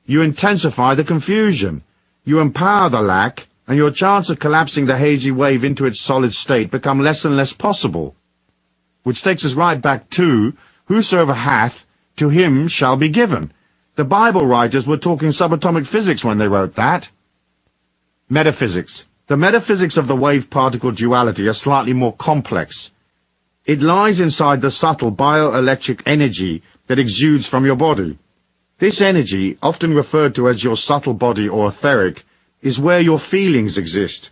Speaker 2: you intensify the confusion. You empower the lack, and your chance of collapsing the hazy wave into its solid state become less and less possible. Which takes us right back to, whosoever hath, to him shall be given. The Bible writers were talking subatomic physics when they wrote that. Metaphysics. The metaphysics of the wave-particle duality are slightly more complex. It lies inside the subtle bioelectric energy that exudes from your body. This energy, often referred to as your subtle body or etheric, is where your feelings exist.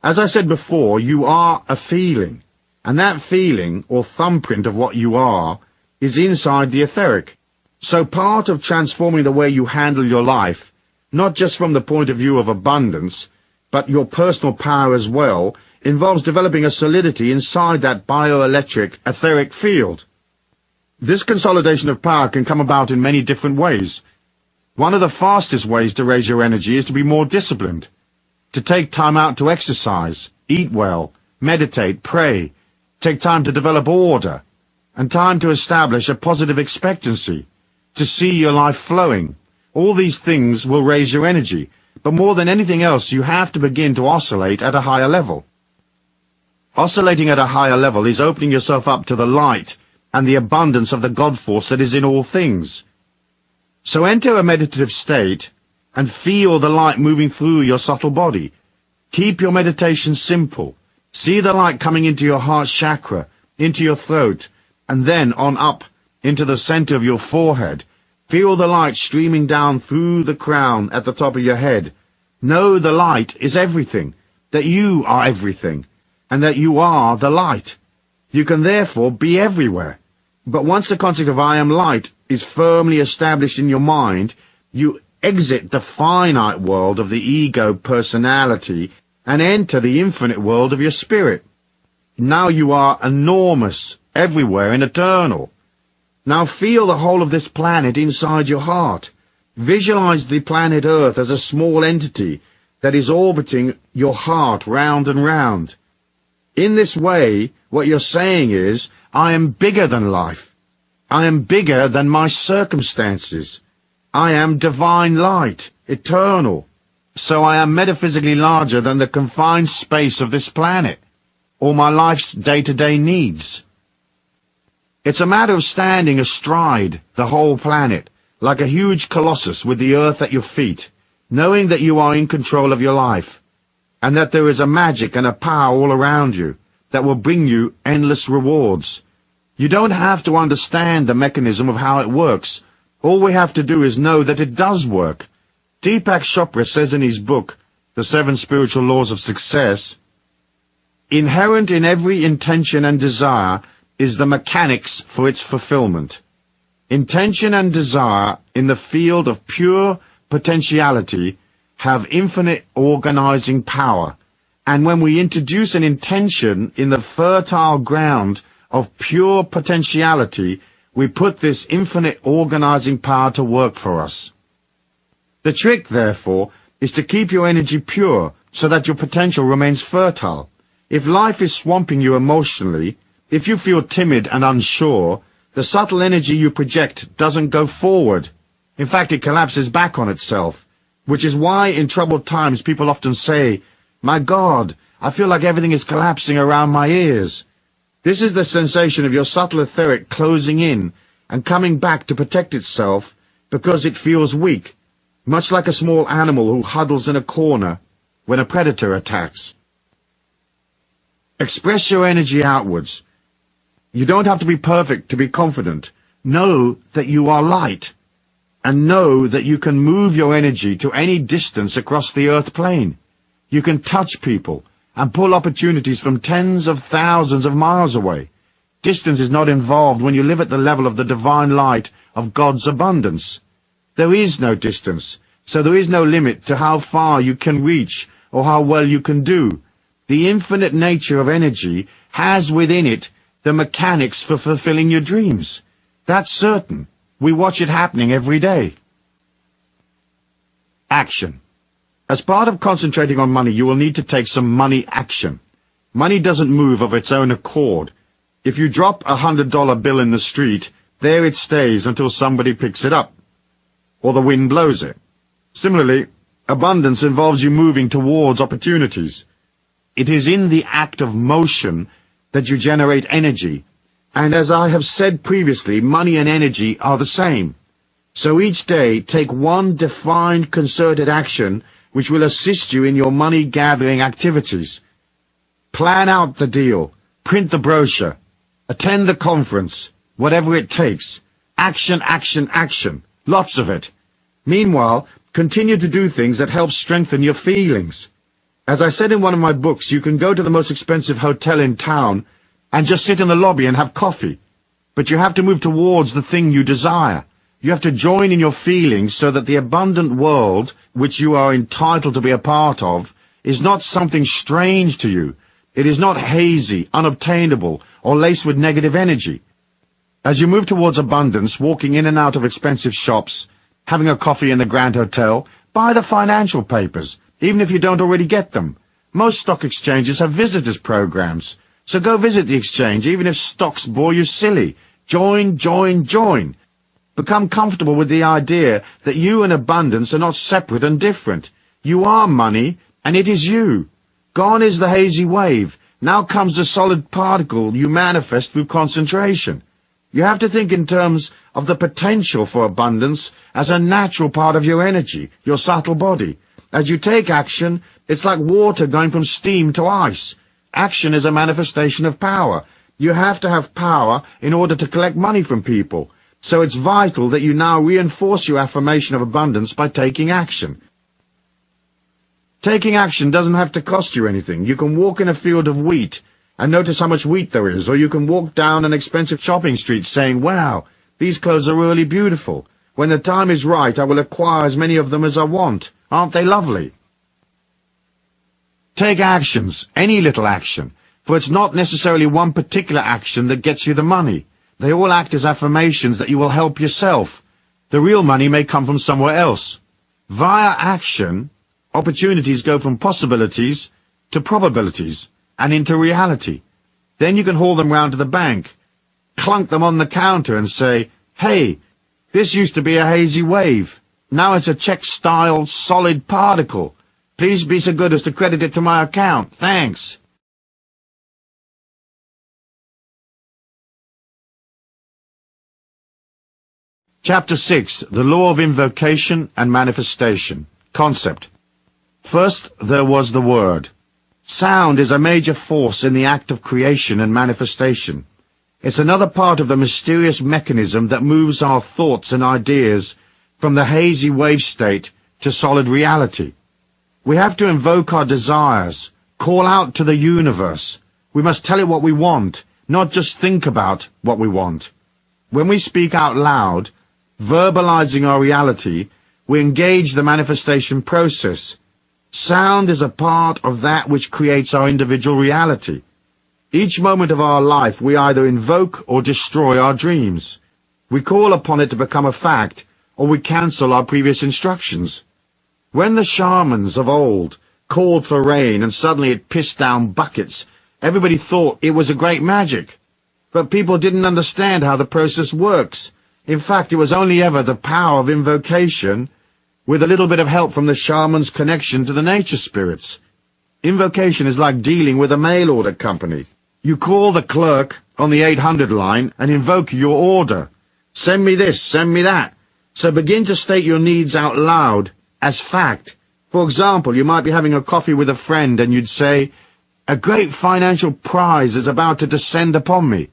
Speaker 2: As I said before, you are a feeling, and that feeling, or thumbprint of what you are, is inside the etheric. So part of transforming the way you handle your life, not just from the point of view of abundance, but your personal power as well, involves developing a solidity inside that bioelectric etheric field. This consolidation of power can come about in many different ways. One of the fastest ways to raise your energy is to be more disciplined, to take time out to exercise, eat well, meditate, pray, take time to develop order, and time to establish a positive expectancy, to see your life flowing. All these things will raise your energy, but more than anything else, you have to begin to oscillate at a higher level. Oscillating at a higher level is opening yourself up to the light and the abundance of the God force that is in all things. So enter a meditative state and feel the light moving through your subtle body. Keep your meditation simple. See the light coming into your heart chakra, into your throat, and then on up into the center of your forehead. Feel the light streaming down through the crown at the top of your head. Know the light is everything, that you are everything, and that you are the light. You can therefore be everywhere. But once the concept of I am light is firmly established in your mind, you exit the finite world of the ego personality and enter the infinite world of your spirit. Now you are enormous, everywhere, and eternal. Now feel the whole of this planet inside your heart. Visualize the planet Earth as a small entity that is orbiting your heart round and round. In this way, what you're saying is, I am bigger than life. I am bigger than my circumstances. I am divine light, eternal. So I am metaphysically larger than the confined space of this planet, or my life's day-to-day needs. It's a matter of standing astride the whole planet, like a huge colossus with the earth at your feet, knowing that you are in control of your life, and that there is a magic and a power all around you that will bring you endless rewards. You don't have to understand the mechanism of how it works. All we have to do is know that it does work. Deepak Chopra says in his book, The 7 Spiritual Laws of Success, inherent in every intention and desire is the mechanics for its fulfillment. Intention and desire in the field of pure potentiality have infinite organizing power, and when we introduce an intention in the fertile ground of pure potentiality, we put this infinite organizing power to work for us. The trick, therefore, is to keep your energy pure so that your potential remains fertile. If life is swamping you emotionally, if you feel timid and unsure, the subtle energy you project doesn't go forward. In fact, it collapses back on itself, which is why in troubled times people often say, "My God, I feel like everything is collapsing around my ears." This is the sensation of your subtle etheric closing in and coming back to protect itself because it feels weak, much like a small animal who huddles in a corner when a predator attacks. Express your energy outwards. You don't have to be perfect to be confident. Know that you are light, and know that you can move your energy to any distance across the earth plane. You can touch people and pull opportunities from tens of thousands of miles away. Distance is not involved when you live at the level of the divine light of God's abundance. There is no distance, so there is no limit to how far you can reach or how well you can do. The infinite nature of energy has within it the mechanics for fulfilling your dreams. That's certain. We watch it happening every day. Action. As part of concentrating on money, you will need to take some money action. Money doesn't move of its own accord. If you drop $100 bill in the street, there it stays until somebody picks it up, or the wind blows it. Similarly, abundance involves you moving towards opportunities. It is in the act of motion that you generate energy, and as I have said previously, money and energy are the same. So each day, take one defined, concerted action which will assist you in your money-gathering activities. Plan out the deal, print the brochure, attend the conference, whatever it takes. Action, action, action. Lots of it. Meanwhile, continue to do things that help strengthen your feelings. As I said in one of my books, you can go to the most expensive hotel in town and just sit in the lobby and have coffee. But you have to move towards the thing you desire. You have to join in your feelings so that the abundant world, which you are entitled to be a part of, is not something strange to you. It is not hazy, unobtainable, or laced with negative energy. As you move towards abundance, walking in and out of expensive shops, having a coffee in the Grand Hotel, buy the financial papers, even if you don't already get them. Most stock exchanges have visitors programs, so go visit the exchange, even if stocks bore you silly. Join, join, join. Become comfortable with the idea that you and abundance are not separate and different. You are money, and it is you. Gone is the hazy wave. Now comes the solid particle you manifest through concentration. You have to think in terms of the potential for abundance as a natural part of your energy, your subtle body. As you take action, it's like water going from steam to ice. Action is a manifestation of power. You have to have power in order to collect money from people. So it's vital that you now reinforce your affirmation of abundance by taking action. Taking action doesn't have to cost you anything. You can walk in a field of wheat and notice how much wheat there is, or you can walk down an expensive shopping street saying, "Wow, these clothes are really beautiful. When the time is right, I will acquire as many of them as I want. Aren't they lovely?" Take actions, any little action, for it's not necessarily one particular action that gets you the money. They all act as affirmations that you will help yourself. The real money may come from somewhere else. Via action, opportunities go from possibilities to probabilities and into reality. Then you can haul them round to the bank, clunk them on the counter and say, "Hey, this used to be a hazy wave. Now it's a check-style solid particle. Please be so good as to credit it to my account. Thanks." Chapter 6. The Law of Invocation and Manifestation. Concept. First, there was the Word. Sound is a major force in the act of creation and manifestation. It's another part of the mysterious mechanism that moves our thoughts and ideas from the hazy wave state to solid reality. We have to invoke our desires, call out to the universe. We must tell it what we want, not just think about what we want. When we speak out loud, verbalizing our reality, we engage the manifestation process. Sound is a part of that which creates our individual reality. Each moment of our life we either invoke or destroy our dreams. We call upon it to become a fact, or we cancel our previous instructions. When the shamans of old called for rain and suddenly it pissed down buckets, everybody thought it was a great magic. But people didn't understand how the process works. In fact, it was only ever the power of invocation, with a little bit of help from the shaman's connection to the nature spirits. Invocation is like dealing with a mail order company. You call the clerk on the 800 line and invoke your order. Send me this, send me that. So begin to state your needs out loud as fact. For example, you might be having a coffee with a friend and you'd say, "A great financial prize is about to descend upon me."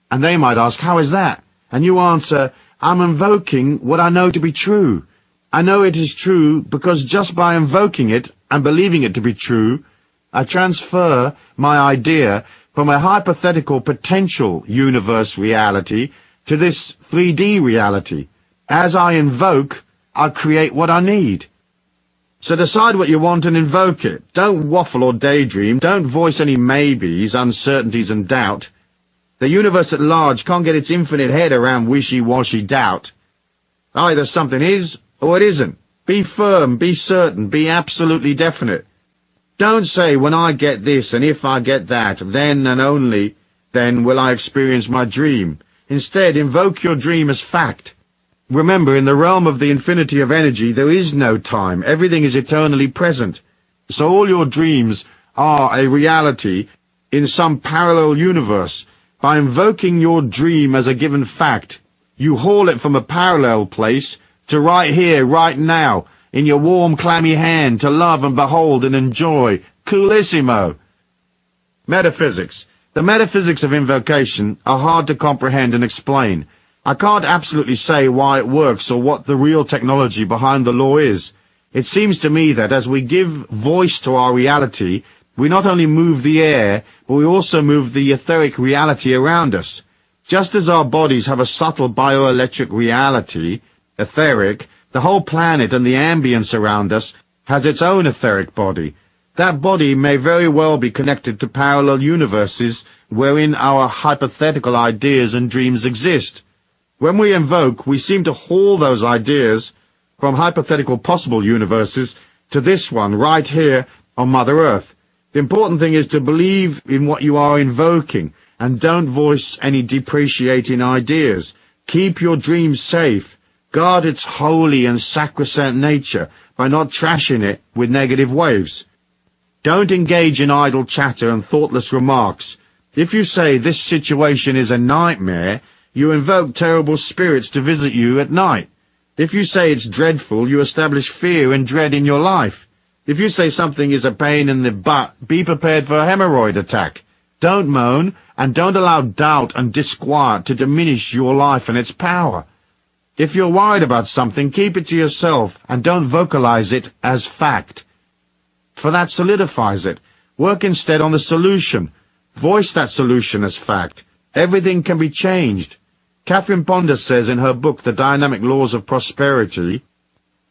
Speaker 2: And they might ask, "How is that?" And you answer, "I'm invoking what I know to be true. I know it is true because just by invoking it and believing it to be true, I transfer my idea from a hypothetical potential universe reality to this 3D reality. As I invoke, I create what I need. So decide what you want and invoke it. Don't waffle or daydream. Don't voice any maybes, uncertainties and doubt. The universe at large can't get its infinite head around wishy-washy doubt. Either something is or it isn't. Be firm, be certain, be absolutely definite. Don't say, when I get this and if I get that, then and only then will I experience my dream. Instead, invoke your dream as fact. Remember, in the realm of the infinity of energy, there is no time. Everything is eternally present. So all your dreams are a reality in some parallel universe. By invoking your dream as a given fact, you haul it from a parallel place to right here, right now, in your warm, clammy hand, to love and behold and enjoy. Coolissimo. Metaphysics. The metaphysics of invocation are hard to comprehend and explain. I can't absolutely say why it works or what the real technology behind the law is. It seems to me that as we give voice to our reality, we not only move the air, but we also move the etheric reality around us. Just as our bodies have a subtle bioelectric reality, etheric, the whole planet and the ambience around us has its own etheric body. That body may very well be connected to parallel universes wherein our hypothetical ideas and dreams exist. When we invoke, we seem to haul those ideas from hypothetical possible universes to this one right here on Mother Earth. The important thing is to believe in what you are invoking and don't voice any depreciating ideas. Keep your dream safe. Guard its holy and sacrosanct nature by not trashing it with negative waves. Don't engage in idle chatter and thoughtless remarks. If you say this situation is a nightmare, you invoke terrible spirits to visit you at night. If you say it's dreadful, you establish fear and dread in your life. If you say something is a pain in the butt, be prepared for a hemorrhoid attack. Don't moan, and don't allow doubt and disquiet to diminish your life and its power. If you're worried about something, keep it to yourself, and don't vocalize it as fact, for that solidifies it. Work instead on the solution. Voice that solution as fact. Everything can be changed. Catherine Ponder says in her book, The Dynamic Laws of Prosperity,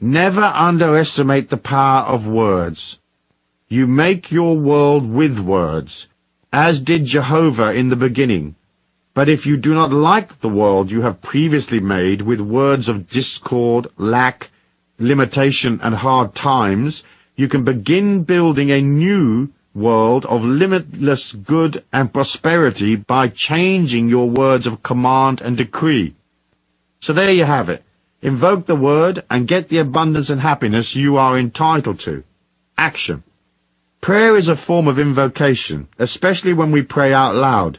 Speaker 2: never underestimate the power of words. You make your world with words, as did Jehovah in the beginning. But if you do not like the world you have previously made with words of discord, lack, limitation, and hard times, you can begin building a new world of limitless good and prosperity by changing your words of command and decree. So there you have it. Invoke the word and get the abundance and happiness you are entitled to. Action. Prayer is a form of invocation, especially when we pray out loud.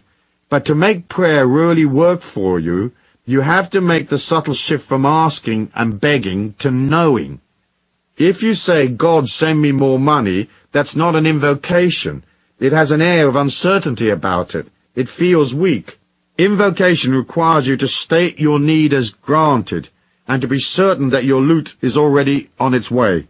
Speaker 2: But to make prayer really work for you, you have to make the subtle shift from asking and begging to knowing. If you say, God, send me more money, that's not an invocation. It has an air of uncertainty about it. It feels weak. Invocation requires you to state your need as granted, and to be certain that your loot is already on its way,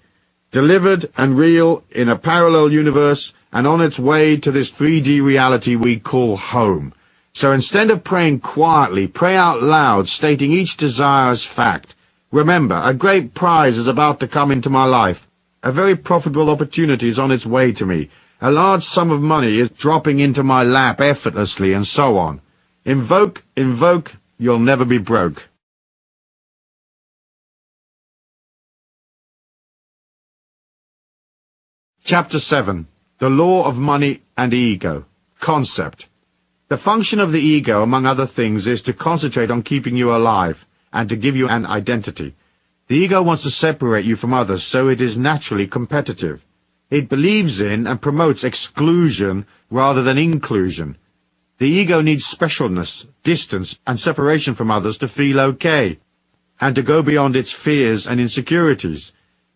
Speaker 2: delivered and real in a parallel universe, and on its way to this 3D reality we call home. So instead of praying quietly, pray out loud, stating each desire as fact. Remember, a great prize is about to come into my life. A very profitable opportunity is on its way to me. A large sum of money is dropping into my lap effortlessly, and so on. Invoke, invoke, you'll never be broke. Chapter 7. The Law of Money and Ego. Concept. The function of the ego, among other things, is to concentrate on keeping you alive, and to give you an identity. The ego wants to separate you from others, so it is naturally competitive. It believes in and promotes exclusion rather than inclusion. The ego needs specialness, distance, and separation from others to feel okay, and to go beyond its fears and insecurities.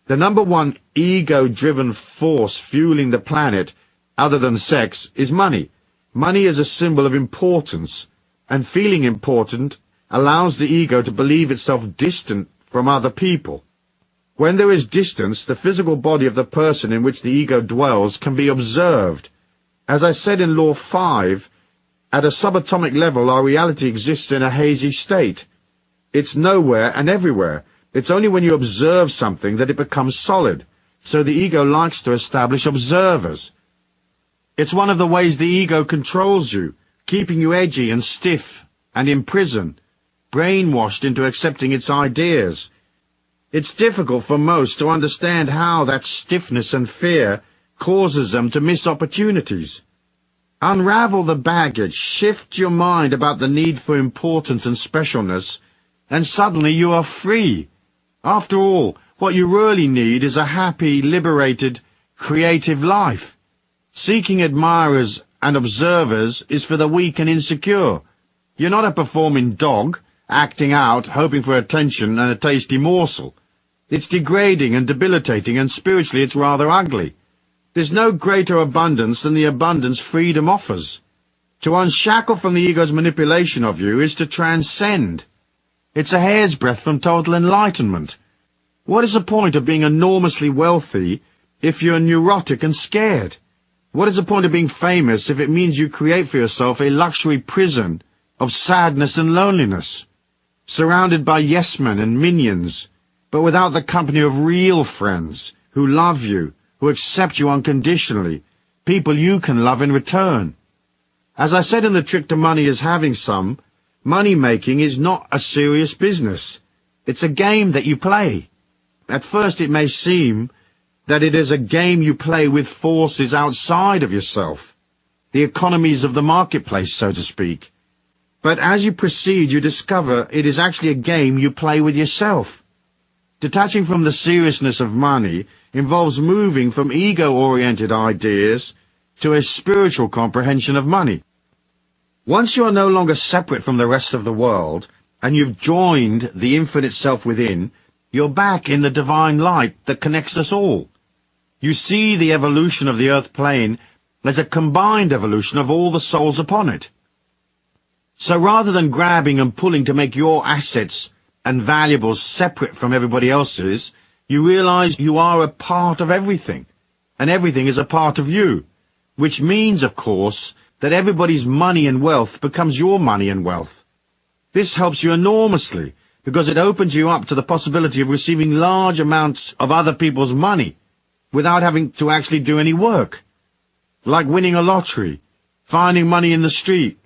Speaker 2: The number one ego-driven force fueling the planet, other than sex, is money. Money is a symbol of importance, and feeling important allows the ego to believe itself distant from other people. When there is distance, the physical body of the person in which the ego dwells can be observed. As I said in Law 5, at a subatomic level our reality exists in a hazy state. It's nowhere and everywhere. It's only when you observe something that it becomes solid. So the ego likes to establish observers. It's one of the ways the ego controls you, keeping you edgy and stiff and in prison, brainwashed into accepting its ideas. It's difficult for most to understand how that stiffness and fear causes them to miss opportunities. Unravel the baggage, shift your mind about the need for importance and specialness, and suddenly you are free. After all, what you really need is a happy, liberated, creative life. Seeking admirers and observers is for the weak and insecure. You're not a performing dog, acting out, hoping for attention and a tasty morsel. It's degrading and debilitating, and spiritually it's rather ugly. There's no greater abundance than the abundance freedom offers. To unshackle from the ego's manipulation of you is to transcend. It's a hair's breadth from total enlightenment. What is the point of being enormously wealthy if you're neurotic and scared? What is the point of being famous if it means you create for yourself a luxury prison of sadness and loneliness, surrounded by yes-men and minions, but without the company of real friends who love you, who accept you unconditionally, people you can love in return? As I said in The Trick to Money is Having Some, money-making is not a serious business. It's a game that you play. At first it may seem that it is a game you play with forces outside of yourself, the economies of the marketplace, so to speak. But as you proceed, you discover it is actually a game you play with yourself. Detaching from the seriousness of money involves moving from ego-oriented ideas to a spiritual comprehension of money. Once you are no longer separate from the rest of the world, and you've joined the infinite self within, you're back in the divine light that connects us all. You see the evolution of the earth plane as a combined evolution of all the souls upon it. So rather than grabbing and pulling to make your assets and valuables separate from everybody else's, you realize you are a part of everything, and everything is a part of you, which means, of course, that everybody's money and wealth becomes your money and wealth. This helps you enormously, because it opens you up to the possibility of receiving large amounts of other people's money without having to actually do any work. Like winning a lottery, finding money in the street,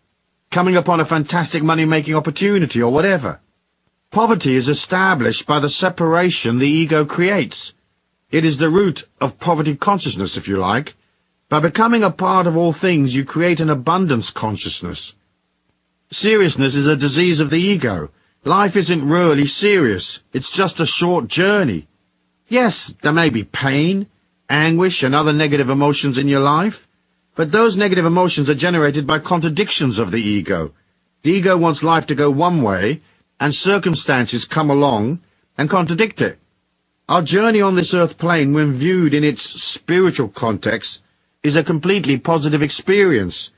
Speaker 2: coming upon a fantastic money-making opportunity or whatever. Poverty is established by the separation the ego creates. It is the root of poverty consciousness, if you like. By becoming a part of all things, you create an abundance consciousness. Seriousness is a disease of the ego. Life isn't really serious. It's just a short journey. Yes, there may be pain, anguish, and other negative emotions in your life, but those negative emotions are generated by contradictions of the ego. The ego wants life to go one way, and circumstances come along and contradict it. Our journey on this earth plane, when viewed in its spiritual context, is a completely positive experience.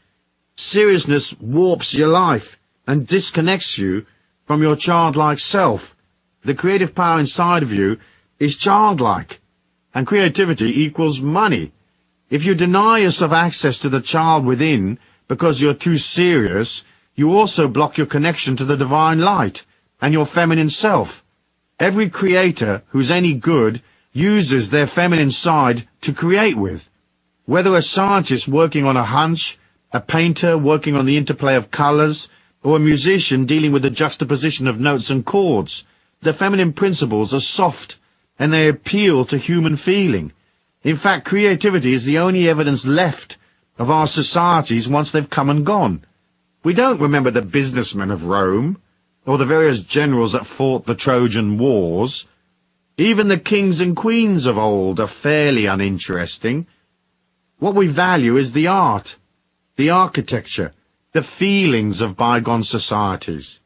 Speaker 2: Seriousness warps your life and disconnects you from your childlike self. The creative power inside of you is childlike, and creativity equals money. If you deny yourself access to the child within because you're too serious, you also block your connection to the divine light and your feminine self. Every creator who's any good uses their feminine side to create with. Whether a scientist working on a hunch, a painter working on the interplay of colors, or a musician dealing with the juxtaposition of notes and chords, the feminine principles are soft, and they appeal to human feeling. In fact, creativity is the only evidence left of our societies once they've come and gone. We don't remember the businessmen of Rome, or the various generals that fought the Trojan Wars. Even the kings and queens of old are fairly uninteresting. What we value is the art, the architecture, the feelings of bygone societies,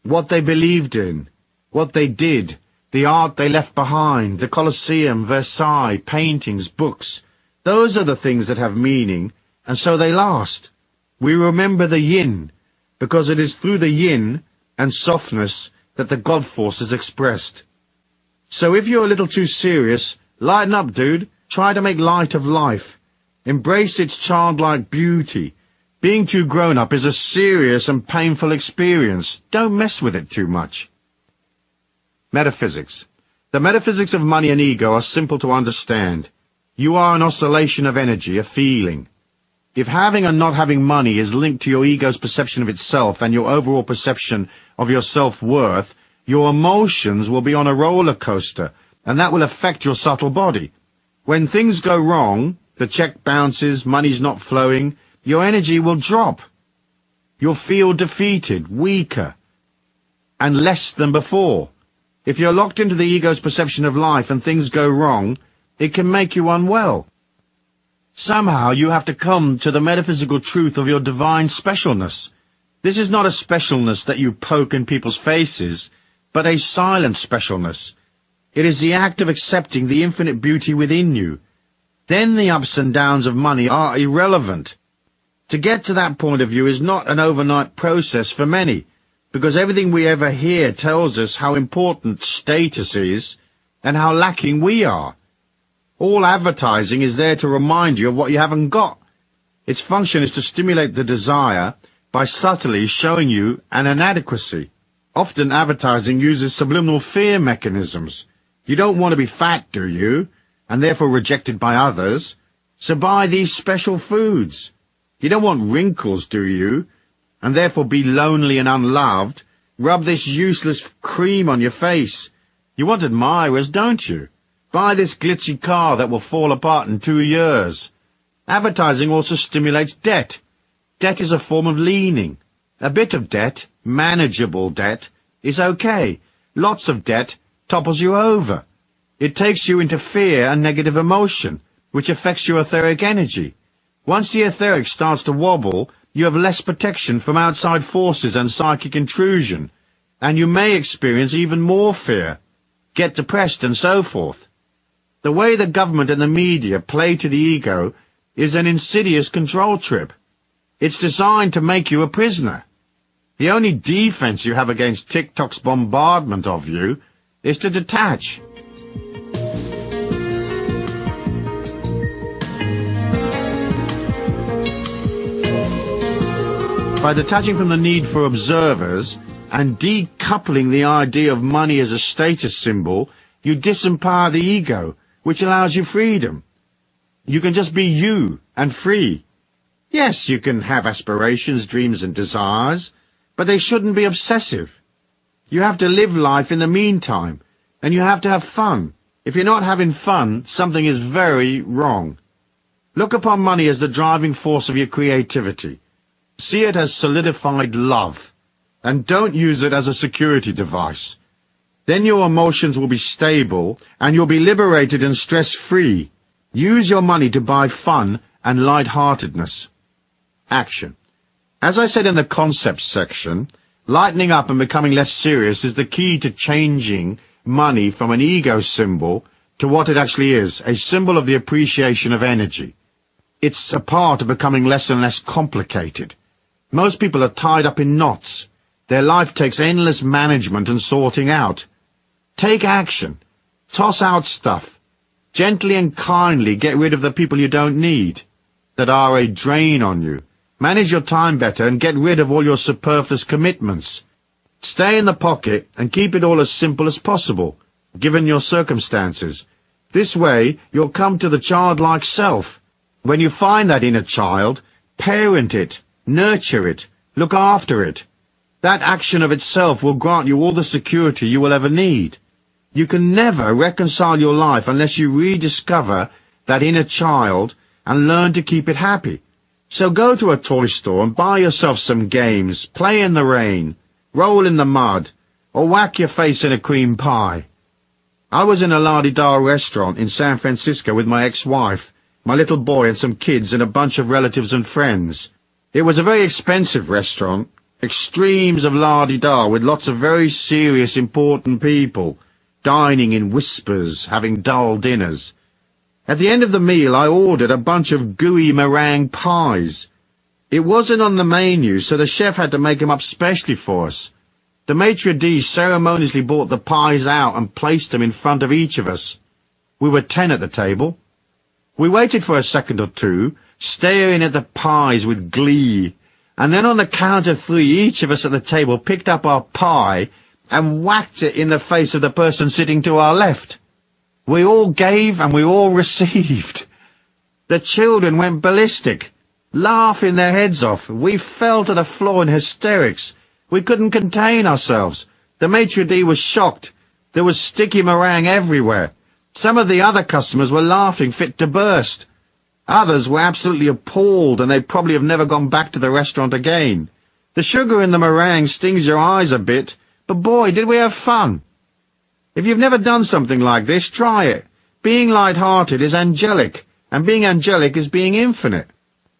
Speaker 2: what they believed in, what they did, the art they left behind, the Colosseum, Versailles, paintings, books. Those are the things that have meaning, and so they last. We remember the yin, because it is through the yin and softness that the God force is expressed. So if you're a little too serious, lighten up, dude. Try to make light of life. Embrace its childlike beauty. Being too grown-up is a serious and painful experience. Don't mess with it too much. Metaphysics. The metaphysics of money and ego are simple to understand. You are an oscillation of energy, a feeling. If having and not having money is linked to your ego's perception of itself and your overall perception of your self-worth, your emotions will be on a roller coaster, and that will affect your subtle body. When things go wrong, the check bounces, money's not flowing, your energy will drop. You'll feel defeated, weaker, and less than before. If you're locked into the ego's perception of life and things go wrong, it can make you unwell. Somehow you have to come to the metaphysical truth of your divine specialness. This is not a specialness that you poke in people's faces, but a silent specialness. It is the act of accepting the infinite beauty within you. Then the ups and downs of money are irrelevant. To get to that point of view is not an overnight process for many, because everything we ever hear tells us how important status is and how lacking we are. All advertising is there to remind you of what you haven't got. Its function is to stimulate the desire by subtly showing you an inadequacy. Often advertising uses subliminal fear mechanisms. You don't want to be fat, do you? And therefore rejected by others. So buy these special foods. You don't want wrinkles, do you? And therefore be lonely and unloved. Rub this useless cream on your face. You want admirers, don't you? Buy this glitzy car that will fall apart in 2 years. Advertising also stimulates debt. Debt is a form of leaning. A bit of debt, manageable debt, is okay. Lots of debt topples you over. It takes you into fear and negative emotion, which affects your etheric energy. Once the etheric starts to wobble, you have less protection from outside forces and psychic intrusion, and you may experience even more fear, get depressed and so forth. The way the government and the media play to the ego is an insidious control trip. It's designed to make you a prisoner. The only defense you have against TikTok's bombardment of you is to detach. By detaching from the need for observers and decoupling the idea of money as a status symbol, you disempower the ego, which allows you freedom. You can just be you and free. Yes, you can have aspirations, dreams and desires, but they shouldn't be obsessive. You have to live life in the meantime, and you have to have fun. If you're not having fun, something is very wrong. Look upon money as the driving force of your creativity. See it as solidified love, and don't use it as a security device. Then your emotions will be stable, and you'll be liberated and stress-free. Use your money to buy fun and light-heartedness. Action. As I said in the concepts section, lightening up and becoming less serious is the key to changing money from an ego symbol to what it actually is, a symbol of the appreciation of energy. It's a part of becoming less and less complicated. Most people are tied up in knots. Their life takes endless management and sorting out. Take action. Toss out stuff. Gently and kindly get rid of the people you don't need, that are a drain on you. Manage your time better and get rid of all your superfluous commitments. Stay in the pocket and keep it all as simple as possible, given your circumstances. This way, you'll come to the childlike self. When you find that inner child, parent it, nurture it, look after it. That action of itself will grant you all the security you will ever need. You can never reconcile your life unless you rediscover that inner child and learn to keep it happy. So go to a toy store and buy yourself some games, play in the rain, roll in the mud, or whack your face in a cream pie. I was in a la-di-da restaurant in San Francisco with my ex-wife, my little boy and some kids and a bunch of relatives and friends. It was a very expensive restaurant, extremes of la-di-da with lots of very serious, important people, dining in whispers, having dull dinners. At the end of the meal, I ordered a bunch of gooey meringue pies. It wasn't on the menu, so the chef had to make them up specially for us. The maitre d' ceremoniously brought the pies out and placed them in front of each of us. We were 10 at the table. We waited for a second or two, staring at the pies with glee, and then on the count of 3, each of us at the table picked up our pie and whacked it in the face of the person sitting to our left. We all gave and we all received. The children went ballistic, laughing their heads off. We fell to the floor in hysterics. We couldn't contain ourselves. The maitre d' was shocked. There was sticky meringue everywhere. Some of the other customers were laughing fit to burst. Others were absolutely appalled, and they probably have never gone back to the restaurant again. The sugar in the meringue stings your eyes a bit, but boy, did we have fun. If you've never done something like this, try it. Being light-hearted is angelic, and being angelic is being infinite.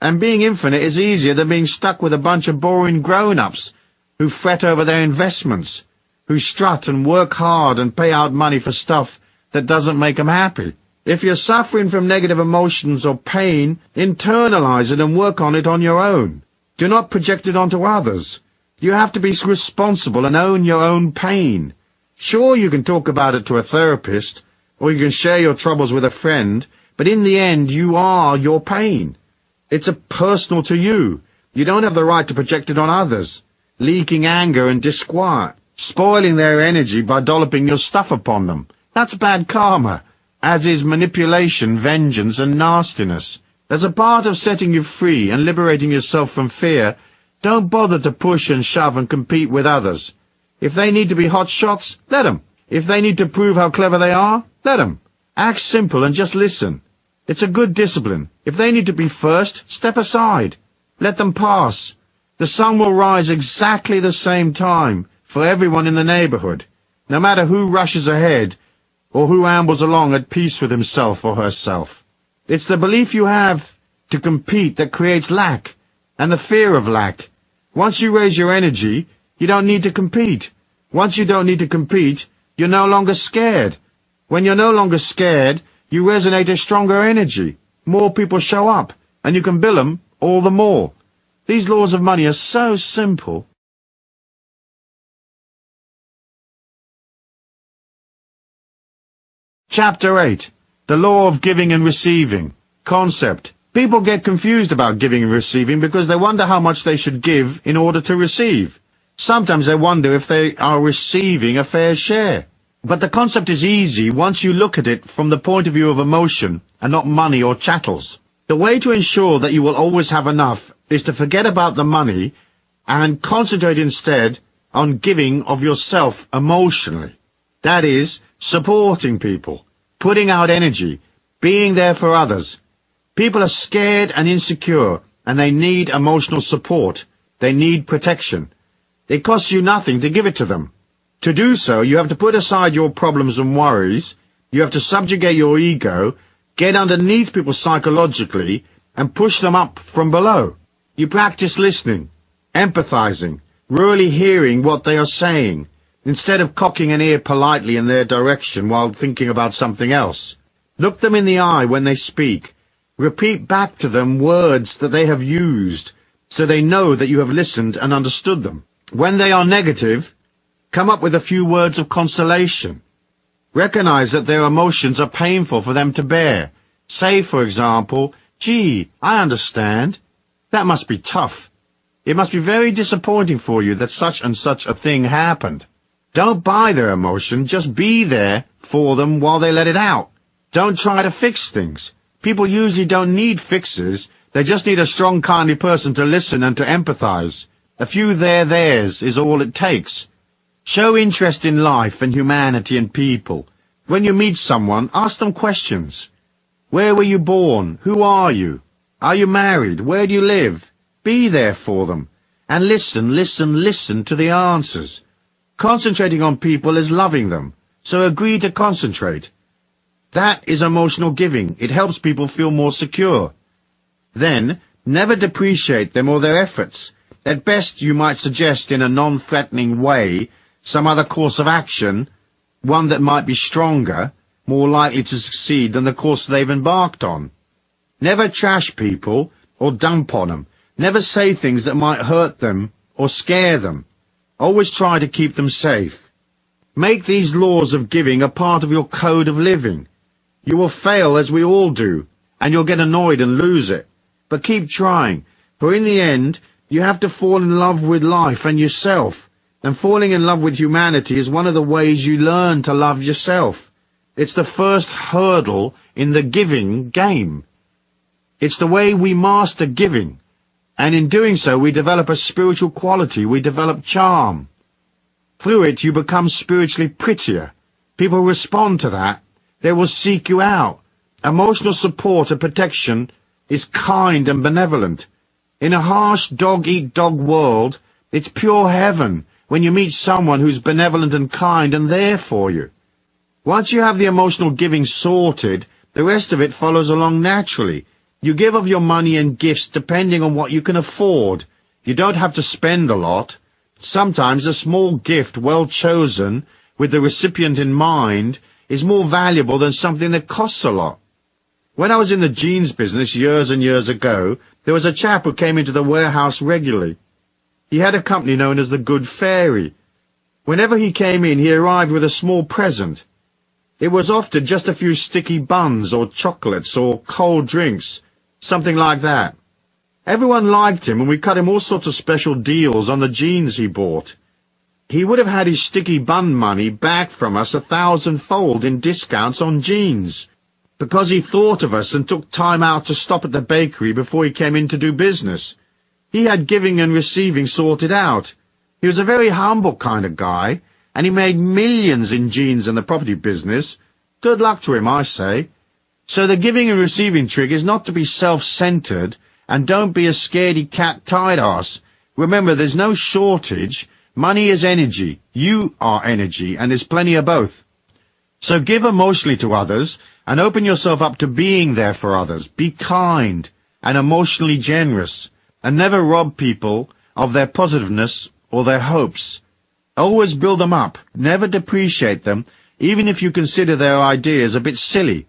Speaker 2: And being infinite is easier than being stuck with a bunch of boring grown-ups who fret over their investments, who strut and work hard and pay out money for stuff that doesn't make them happy. If you're suffering from negative emotions or pain, internalize it and work on it on your own. Do not project it onto others. You have to be responsible and own your own pain. Sure, you can talk about it to a therapist, or you can share your troubles with a friend, but in the end, you are your pain. It's personal to you. You don't have the right to project it on others, leaking anger and disquiet, spoiling their energy by dolloping your stuff upon them. That's bad karma, as is manipulation, vengeance, and nastiness. As a part of setting you free and liberating yourself from fear, don't bother to push and shove and compete with others. If they need to be hot shots, let them. If they need to prove how clever they are, let them. Act simple and just listen. It's a good discipline. If they need to be first, step aside. Let them pass. The sun will rise exactly the same time for everyone in the neighborhood, no matter who rushes ahead or who ambles along at peace with himself or herself. It's the belief you have to compete that creates lack, and the fear of lack. Once you raise your energy, you don't need to compete. Once you don't need to compete, you're no longer scared. When you're no longer scared, you resonate a stronger energy. More people show up, and you can bill them all the more. These laws of money are so simple. Chapter 8. The Law of Giving and Receiving. Concept. People get confused about giving and receiving because they wonder how much they should give in order to receive. Sometimes they wonder if they are receiving a fair share. But the concept is easy once you look at it from the point of view of emotion and not money or chattels. The way to ensure that you will always have enough is to forget about the money and concentrate instead on giving of yourself emotionally. That is, supporting people, putting out energy, being there for others. People are scared and insecure, and they need emotional support. They need protection. It costs you nothing to give it to them. To do so, you have to put aside your problems and worries. You have to subjugate your ego, get underneath people psychologically, and push them up from below. You practice listening, empathizing, really hearing what they are saying, instead of cocking an ear politely in their direction while thinking about something else. Look them in the eye when they speak. Repeat back to them words that they have used, so they know that you have listened and understood them. When they are negative, come up with a few words of consolation. Recognize that their emotions are painful for them to bear. Say, for example, "Gee, I understand. That must be tough. It must be very disappointing for you that such and such a thing happened." Don't buy their emotion, just be there for them while they let it out. Don't try to fix things. People usually don't need fixes, they just need a strong, kindly person to listen and to empathize. A few theirs is all it takes. Show interest in life and humanity and people. When you meet someone, ask them questions. Where were you born? Who are you? Are you married? Where do you live? Be there for them. And listen to the answers. Concentrating on people is loving them, so agree to concentrate. That is emotional giving. It helps people feel more secure. Then, never depreciate them or their efforts. At best, you might suggest in a non-threatening way some other course of action, one that might be stronger, more likely to succeed than the course they've embarked on. Never trash people or dump on them. Never say things that might hurt them or scare them. Always try to keep them safe. Make these laws of giving a part of your code of living. You will fail, as we all do, and you'll get annoyed and lose it. But keep trying, for in the end, you have to fall in love with life and yourself. And falling in love with humanity is one of the ways you learn to love yourself. It's the first hurdle in the giving game. It's the way we master giving. And in doing so, we develop a spiritual quality. We develop charm. Through it, you become spiritually prettier. People respond to that. They will seek you out. Emotional support and protection is kind and benevolent. In a harsh dog-eat-dog world, it's pure heaven when you meet someone who's benevolent and kind and there for you. Once you have the emotional giving sorted, the rest of it follows along naturally. You give of your money and gifts depending on what you can afford. You don't have to spend a lot. Sometimes a small gift, well chosen, with the recipient in mind, is more valuable than something that costs a lot. When I was in the jeans business years and years ago, there was a chap who came into the warehouse regularly. He had a company known as the Good Fairy. Whenever he came in, he arrived with a small present. It was often just a few sticky buns or chocolates or cold drinks, something like that. Everyone liked him, and we cut him all sorts of special deals on the jeans he bought. He would have had his sticky bun money back from us 1,000-fold in discounts on jeans, because he thought of us and took time out to stop at the bakery before he came in to do business. He had giving and receiving sorted out. He was a very humble kind of guy, and he made millions in jeans and the property business. Good luck to him, I say. So the giving and receiving trick is not to be self-centered, and don't be a scaredy-cat tight-ass. Remember, there's no shortage. Money is energy. You are energy, and there's plenty of both. So give emotionally to others, and open yourself up to being there for others. Be kind and emotionally generous, and never rob people of their positiveness or their hopes. Always build them up. Never depreciate them, even if you consider their ideas a bit silly.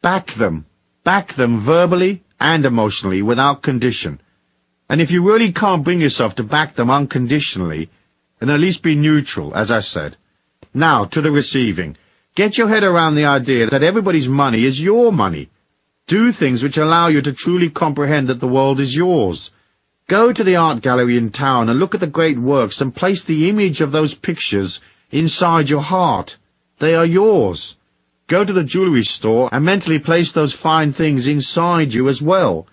Speaker 2: Back them. Back them verbally and emotionally without condition. And if you really can't bring yourself to back them unconditionally, then at least be neutral, as I said. Now, to the receiving. Get your head around the idea that everybody's money is your money. Do things which allow you to truly comprehend that the world is yours. Go to the art gallery in town and look at the great works and place the image of those pictures inside your heart. They are yours. Go to the jewelry store and mentally place those fine things inside you as well.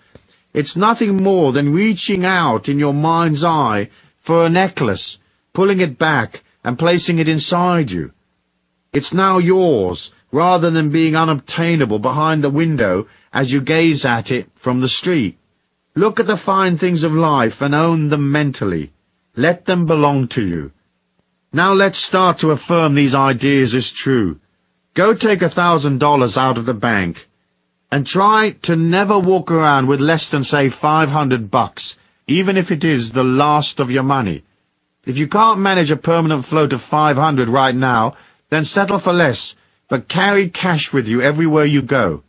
Speaker 2: It's nothing more than reaching out in your mind's eye for a necklace, pulling it back and placing it inside you. It's now yours, rather than being unobtainable behind the window as you gaze at it from the street. Look at the fine things of life and own them mentally. Let them belong to you. Now let's start to affirm these ideas as true. Go take $1,000 out of the bank and try to never walk around with less than, say, $500, even if it is the last of your money. If you can't manage a permanent float of $500 right now, then settle for less, but carry cash with you everywhere you go.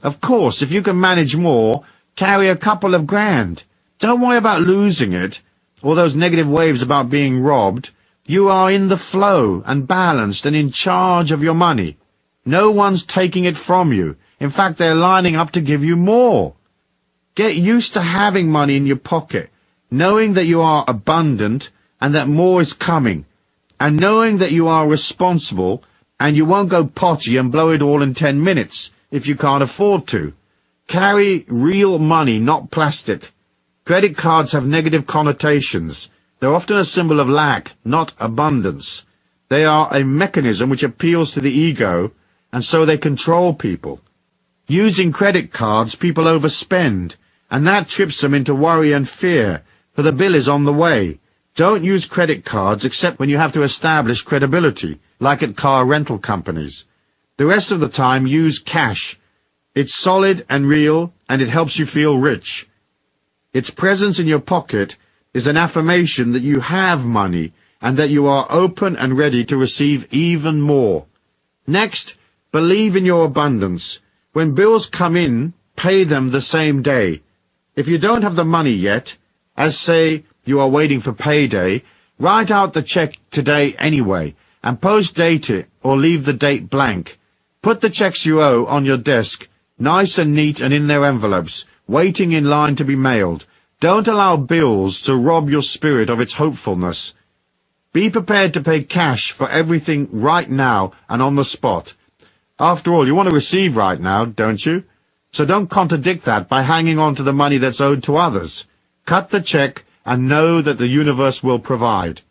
Speaker 2: Of course, if you can manage more, carry a couple of grand. Don't worry about losing it, or those negative waves about being robbed. You are in the flow and balanced and in charge of your money. No one's taking it from you. In fact, they're lining up to give you more. Get used to having money in your pocket, knowing that you are abundant and that more is coming, and knowing that you are responsible and you won't go potty and blow it all in 10 minutes if you can't afford to. Carry real money, not plastic. Credit cards have negative connotations. They're often a symbol of lack, not abundance. They are a mechanism which appeals to the ego, and so they control people. Using credit cards, people overspend, and that trips them into worry and fear, for the bill is on the way. Don't use credit cards except when you have to establish credibility, like at car rental companies. The rest of the time, use cash. It's solid and real, and it helps you feel rich. Its presence in your pocket is an affirmation that you have money and that you are open and ready to receive even more. Next, believe in your abundance. When bills come in, pay them the same day. If you don't have the money yet, as say you are waiting for payday, write out the check today anyway, and post-date it or leave the date blank. Put the checks you owe on your desk, nice and neat and in their envelopes, waiting in line to be mailed. Don't allow bills to rob your spirit of its hopefulness. Be prepared to pay cash for everything right now and on the spot. After all, you want to receive right now, don't you? So don't contradict that by hanging on to the money that's owed to others. Cut the check and know that the universe will provide.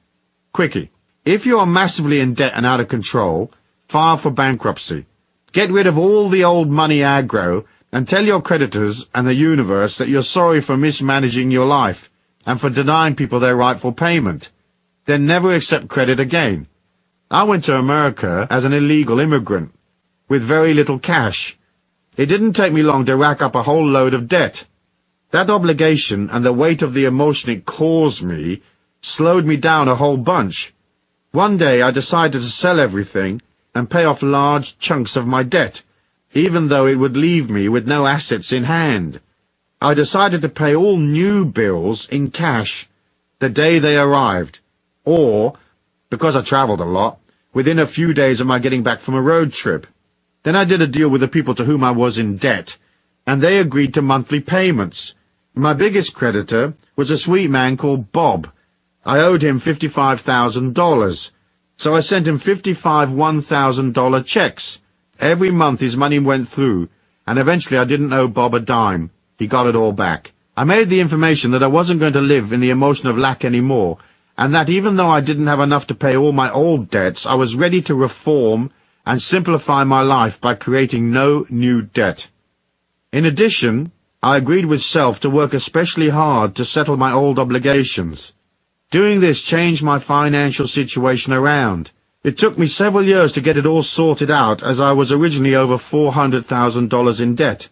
Speaker 2: Quickie. If you are massively in debt and out of control, file for bankruptcy. Get rid of all the old money aggro and tell your creditors and the universe that you're sorry for mismanaging your life and for denying people their rightful payment. Then never accept credit again. I went to America as an illegal immigrant with very little cash. It didn't take me long to rack up a whole load of debt. That obligation and the weight of the emotion it caused me slowed me down a whole bunch. One day I decided to sell everything and pay off large chunks of my debt, even though it would leave me with no assets in hand. I decided to pay all new bills in cash the day they arrived, or, because I traveled a lot, within a few days of my getting back from a road trip. Then I did a deal with the people to whom I was in debt, and they agreed to monthly payments. My biggest creditor was a sweet man called Bob. I owed him $55,000. So I sent him 55 $1,000 checks. Every month his money went through, and eventually I didn't owe Bob a dime. He got it all back. I made the information that I wasn't going to live in the emotion of lack anymore, and that even though I didn't have enough to pay all my old debts, I was ready to reform and simplify my life by creating no new debt. In addition, I agreed with Self to work especially hard to settle my old obligations. Doing this changed my financial situation around. It took me several years to get it all sorted out, as I was originally over $400,000 in debt.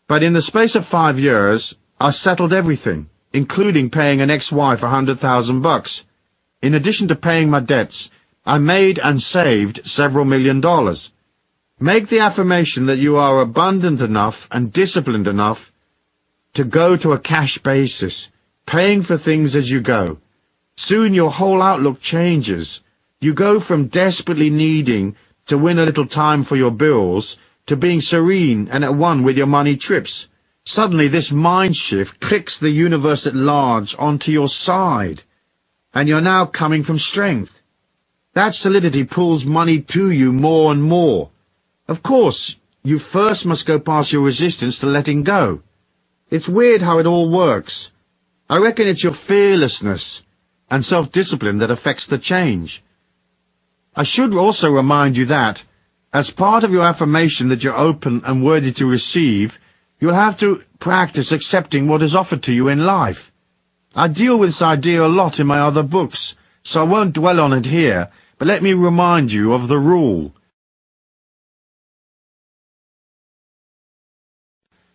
Speaker 2: But in the space of 5 years, I settled everything, including paying an ex-wife $100,000. In addition to paying my debts, I made and saved several $1,000,000. Make the affirmation that you are abundant enough and disciplined enough to go to a cash basis, paying for things as you go. Soon your whole outlook changes. You go from desperately needing to win a little time for your bills to being serene and at one with your money trips. Suddenly this mind shift clicks the universe at large onto your side, and you're now coming from strength. That solidity pulls money to you more and more. Of course, you first must go past your resistance to letting go. It's weird how it all works. I reckon it's your fearlessness and self-discipline that affects the change. I should also remind you that, as part of your affirmation that you're open and worthy to receive, you'll have to practice accepting what is offered to you in life. I deal with this idea a lot in my other books, so I won't dwell on it here, but let me remind you of the rule.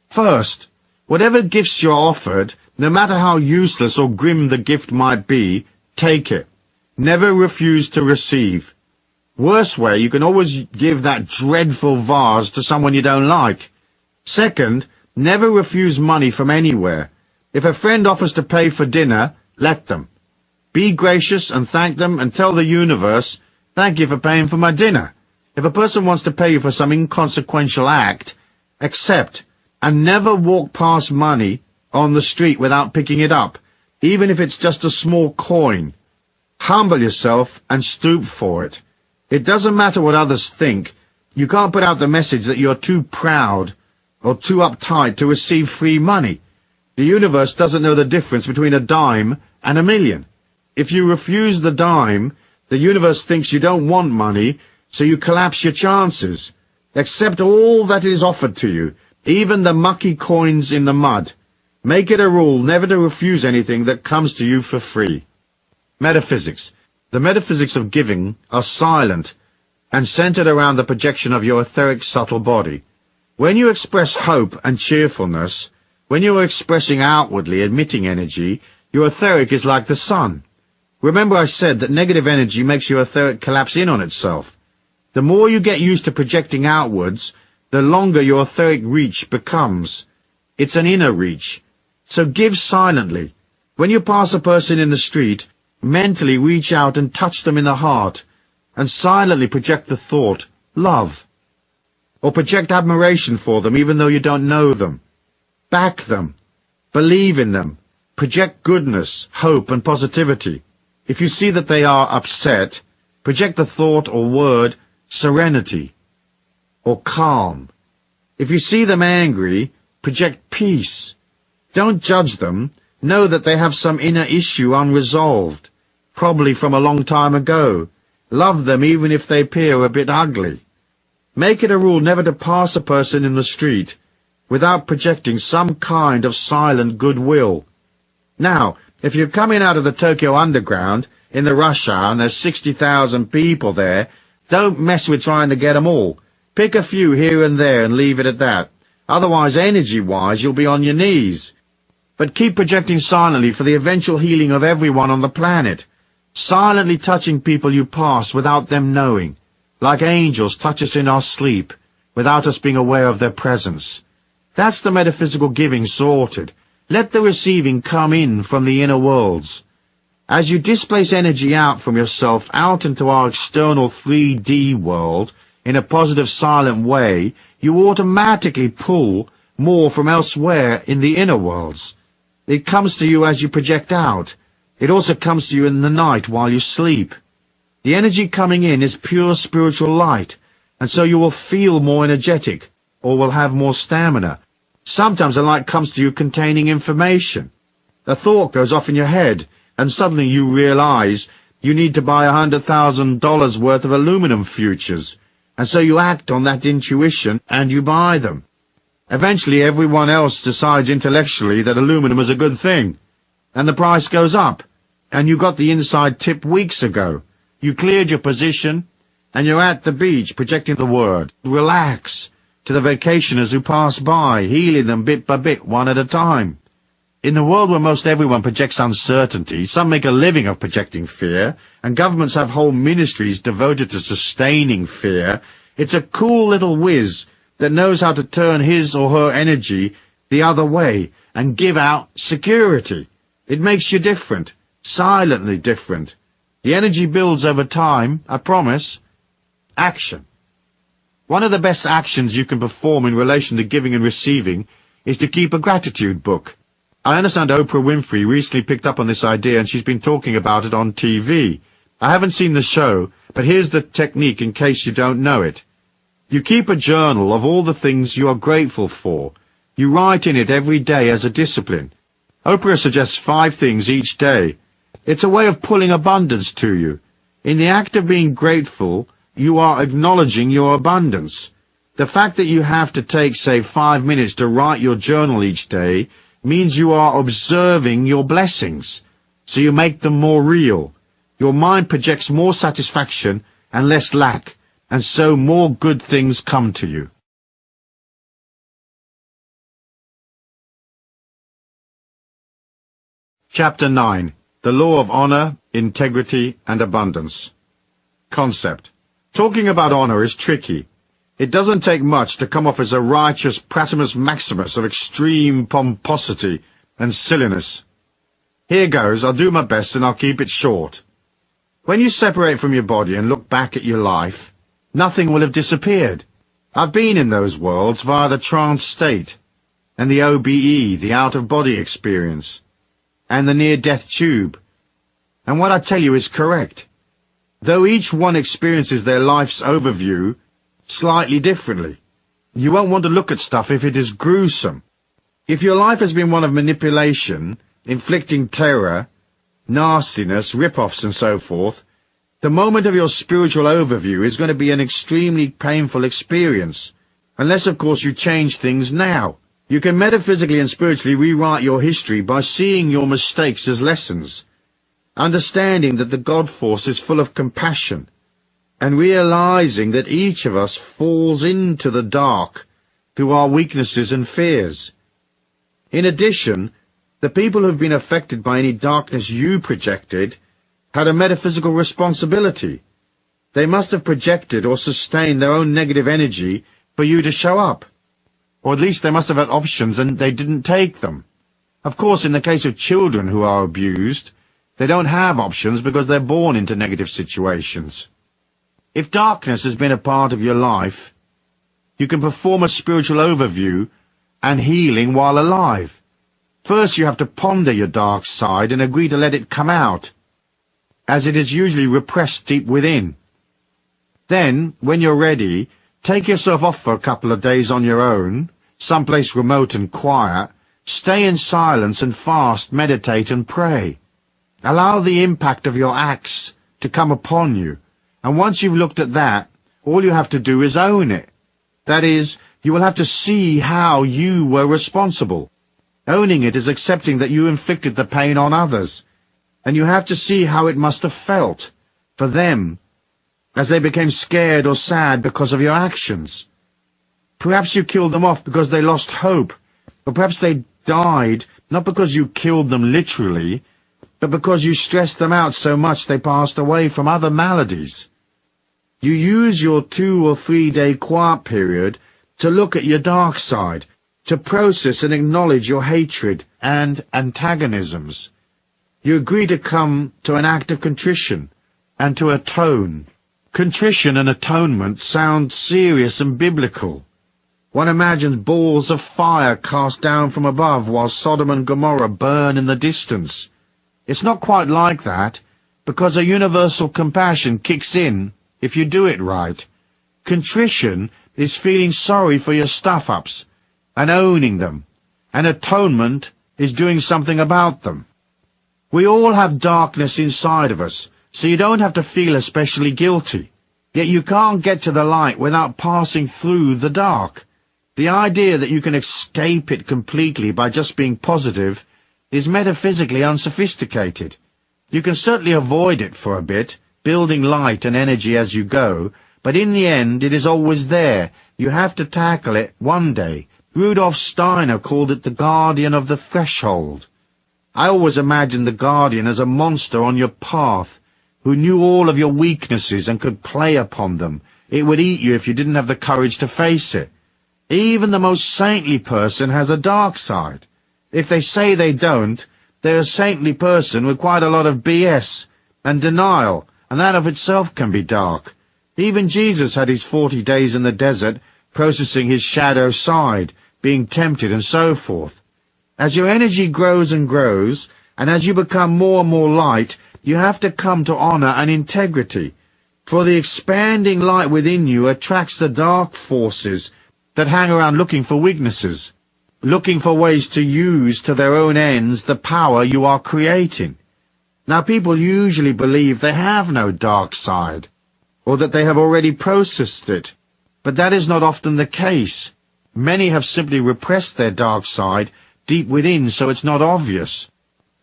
Speaker 2: First, whatever gifts you're offered, no matter how useless or grim the gift might be, take it. Never refuse to receive. Worst way, you can always give that dreadful vase to someone you don't like. Second, never refuse money from anywhere. If a friend offers to pay for dinner, let them. Be gracious and thank them and tell the universe, thank you for paying for my dinner. If a person wants to pay you for some inconsequential act, accept, and never walk past money on the street without picking it up, even if it's just a small coin. Humble yourself and stoop for it. It doesn't matter what others think. You can't put out the message that you're too proud or too uptight to receive free money. The universe doesn't know the difference between a dime and $1,000,000. If you refuse the dime, the universe thinks you don't want money, so you collapse your chances. Accept all that is offered to you, even the mucky coins in the mud. Make it a rule never to refuse anything that comes to you for free. Metaphysics. The metaphysics of giving are silent and centered around the projection of your etheric subtle body. When you express hope and cheerfulness, when you are expressing outwardly emitting energy, your etheric is like the sun. Remember I said that negative energy makes your etheric collapse in on itself. The more you get used to projecting outwards, the longer your etheric reach becomes. It's an inner reach. So give silently. When you pass a person in the street, mentally reach out and touch them in the heart, and silently project the thought, love. Or project admiration for them even though you don't know them. Back them. Believe in them. Project goodness, hope, and positivity. If you see that they are upset, project the thought or word serenity or calm. If you see them angry, project peace. Don't judge them. Know that they have some inner issue unresolved, probably from a long time ago. Love them even if they appear a bit ugly. Make it a rule never to pass a person in the street without projecting some kind of silent goodwill. Now, if you're coming out of the Tokyo Underground in the rush hour and there's 60,000 people there, don't mess with trying to get 'em all. Pick a few here and there and leave it at that. Otherwise, energy-wise, you'll be on your knees. But keep projecting silently for the eventual healing of everyone on the planet, silently touching people you pass without them knowing, like angels touch us in our sleep, without us being aware of their presence. That's the metaphysical giving sorted. Let the receiving come in from the inner worlds. As you displace energy out from yourself out into our external 3D world in a positive silent way, you automatically pull more from elsewhere in the inner worlds. It comes to you as you project out. It also comes to you in the night while you sleep. The energy coming in is pure spiritual light, and so you will feel more energetic, or will have more stamina. Sometimes the light comes to you containing information. A thought goes off in your head, and suddenly you realize you need to buy $100,000 worth of aluminum futures, and so you act on that intuition and you buy them. Eventually everyone else decides intellectually that aluminum is a good thing, and the price goes up, and you got the inside tip weeks ago. You cleared your position, and you're at the beach projecting the word relax to the vacationers who pass by, healing them bit by bit, one at a time. In the world where most everyone projects uncertainty, some make a living of projecting fear, and governments have whole ministries devoted to sustaining fear, it's a cool little whiz that knows how to turn his or her energy the other way and give out security. It makes you different, silently different. The energy builds over time, I promise. Action. One of the best actions you can perform in relation to giving and receiving is to keep a gratitude book. I understand Oprah Winfrey recently picked up on this idea and she's been talking about it on TV. I haven't seen the show, but here's the technique in case you don't know it. You keep a journal of all the things you are grateful for. You write in it every day as a discipline. Oprah suggests 5 things each day. It's a way of pulling abundance to you. In the act of being grateful, you are acknowledging your abundance. The fact that you have to take, say, 5 minutes to write your journal each day means you are observing your blessings, so you make them more real. Your mind projects more satisfaction and less lack, and so more good things come to you. Chapter 9. The Law of Honor, Integrity, and Abundance. Concept. Talking about honor is tricky. It doesn't take much to come off as a righteous Pratimus Maximus of extreme pomposity and silliness. Here goes, I'll do my best and I'll keep it short. When you separate from your body and look back at your life, nothing will have disappeared. I've been in those worlds via the trance state, and the OBE, the out-of-body experience, and the near-death tube. And what I tell you is correct. Though each one experiences their life's overview slightly differently. You won't want to look at stuff if it is gruesome. If your life has been one of manipulation, inflicting terror, nastiness, rip-offs and so forth, the moment of your spiritual overview is going to be an extremely painful experience, unless of course you change things now. You can metaphysically and spiritually rewrite your history by seeing your mistakes as lessons, understanding that the God force is full of compassion, and realizing that each of us falls into the dark through our weaknesses and fears. In addition, the people who have been affected by any darkness you projected had a metaphysical responsibility. They must have projected or sustained their own negative energy for you to show up. Or at least they must have had options and they didn't take them. Of course, in the case of children who are abused, they don't have options because they're born into negative situations. If darkness has been a part of your life, you can perform a spiritual overview and healing while alive. First you have to ponder your dark side and agree to let it come out. as it is usually repressed deep within. Then, when you're ready, take yourself off for a couple of days on your own, someplace remote and quiet, stay in silence and fast, meditate and pray. Allow the impact of your acts to come upon you, and once you've looked at that, all you have to do is own it. That is, you will have to see how you were responsible. Owning it is accepting that you inflicted the pain on others, and you have to see how it must have felt for them as they became scared or sad because of your actions. Perhaps you killed them off because they lost hope, or perhaps they died not because you killed them literally, but because you stressed them out so much they passed away from other maladies. You use your 2 or 3 day quiet period to look at your dark side, to process and acknowledge your hatred and antagonisms. You agree to come to an act of contrition and to atone. Contrition and atonement sound serious and biblical. One imagines balls of fire cast down from above while Sodom and Gomorrah burn in the distance. It's not quite like that, because a universal compassion kicks in if you do it right. Contrition is feeling sorry for your stuff-ups and owning them, and atonement is doing something about them. We all have darkness inside of us, so you don't have to feel especially guilty. Yet you can't get to the light without passing through the dark. The idea that you can escape it completely by just being positive is metaphysically unsophisticated. You can certainly avoid it for a bit, building light and energy as you go, but in the end it is always there. You have to tackle it one day. Rudolf Steiner called it the guardian of the threshold. I always imagined the guardian as a monster on your path, who knew all of your weaknesses and could play upon them. It would eat you if you didn't have the courage to face it. Even the most saintly person has a dark side. If they say they don't, they're a saintly person with quite a lot of BS and denial, and that of itself can be dark. Even Jesus had his 40 days in the desert, processing his shadow side, being tempted and so forth. As your energy grows and grows, and as you become more and more light, you have to come to honor and integrity. For the expanding light within you attracts the dark forces that hang around looking for weaknesses, looking for ways to use to their own ends the power you are creating. Now, people usually believe they have no dark side, or that they have already processed it, but that is not often the case. Many have simply repressed their dark side deep within, so it's not obvious.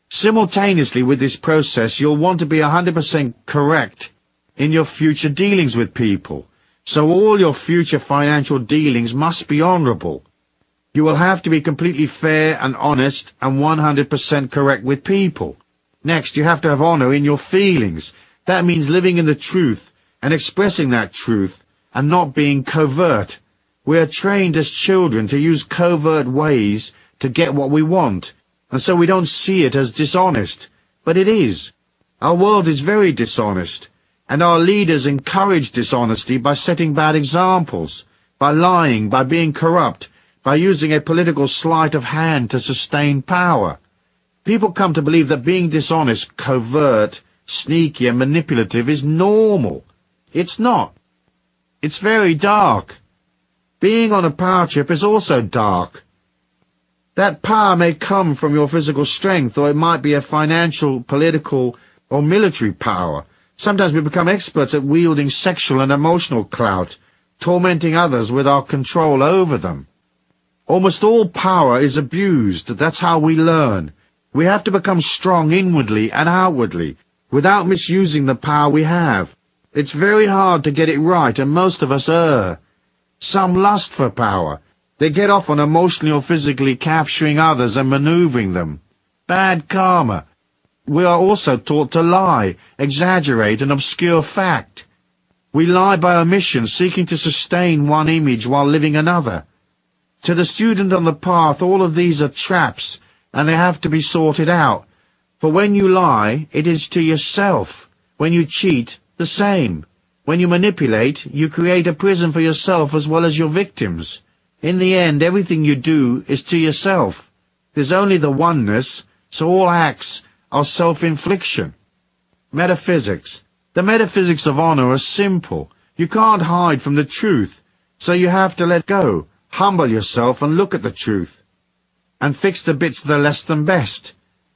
Speaker 2: Simultaneously with this process, you'll want to be 100% correct in your future dealings with people, so all your future financial dealings must be honorable. You will have to be completely fair and honest and 100% correct with people. Next, you have to have honor in your feelings. That means living in the truth and expressing that truth and not being covert. We are trained as children to use covert ways to get what we want, and so we don't see it as dishonest. But it is. Our world is very dishonest, and our leaders encourage dishonesty by setting bad examples, by lying, by being corrupt, by using a political sleight of hand to sustain power. People come to believe that being dishonest, covert, sneaky and manipulative is normal. It's not. It's very dark. Being on a power trip is also dark. That power may come from your physical strength, or it might be a financial, political, or military power. Sometimes we become experts at wielding sexual and emotional clout, tormenting others with our control over them. Almost all power is abused. That's how we learn. We have to become strong inwardly and outwardly, without misusing the power we have. It's very hard to get it right, and most of us err. Some lust for power. They get off on emotionally or physically capturing others and maneuvering them. Bad karma. We are also taught to lie, exaggerate, and obscure fact. We lie by omission, seeking to sustain one image while living another. To the student on the path, all of these are traps, and they have to be sorted out. For when you lie, it is to yourself. When you cheat, the same. When you manipulate, you create a prison for yourself as well as your victims. In the end, everything you do is to yourself. There's only the oneness, so all acts are self-infliction. Metaphysics. The metaphysics of honor are simple. You can't hide from the truth, so you have to let go, humble yourself and look at the truth, and fix the bits that are less than best.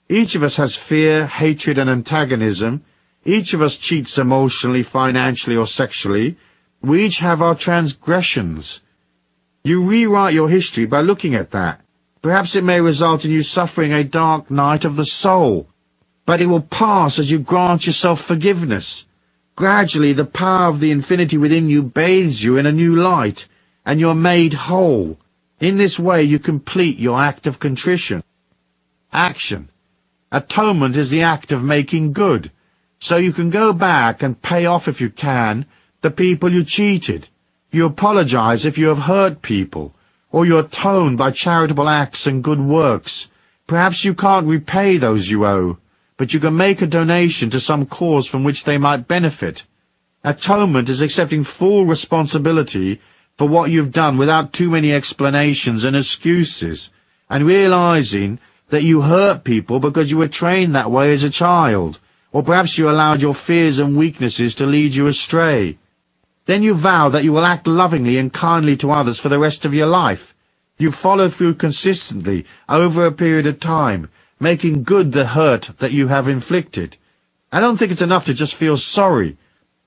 Speaker 2: Each of us has fear, hatred and antagonism. Each of us cheats emotionally, financially or sexually. We each have our transgressions. You rewrite your history by looking at that. Perhaps it may result in you suffering a dark night of the soul, but it will pass as you grant yourself forgiveness. Gradually, the power of the infinity within you bathes you in a new light, and you are made whole. In this way, you complete your act of contrition. Action. Atonement is the act of making good, so you can go back and pay off, if you can, the people you cheated. You apologize if you have hurt people, or you atone by charitable acts and good works. Perhaps you can't repay those you owe, but you can make a donation to some cause from which they might benefit. Atonement is accepting full responsibility for what you've done without too many explanations and excuses, and realizing that you hurt people because you were trained that way as a child, or perhaps you allowed your fears and weaknesses to lead you astray. Then you vow that you will act lovingly and kindly to others for the rest of your life. You follow through consistently over a period of time, making good the hurt that you have inflicted. I don't think it's enough to just feel sorry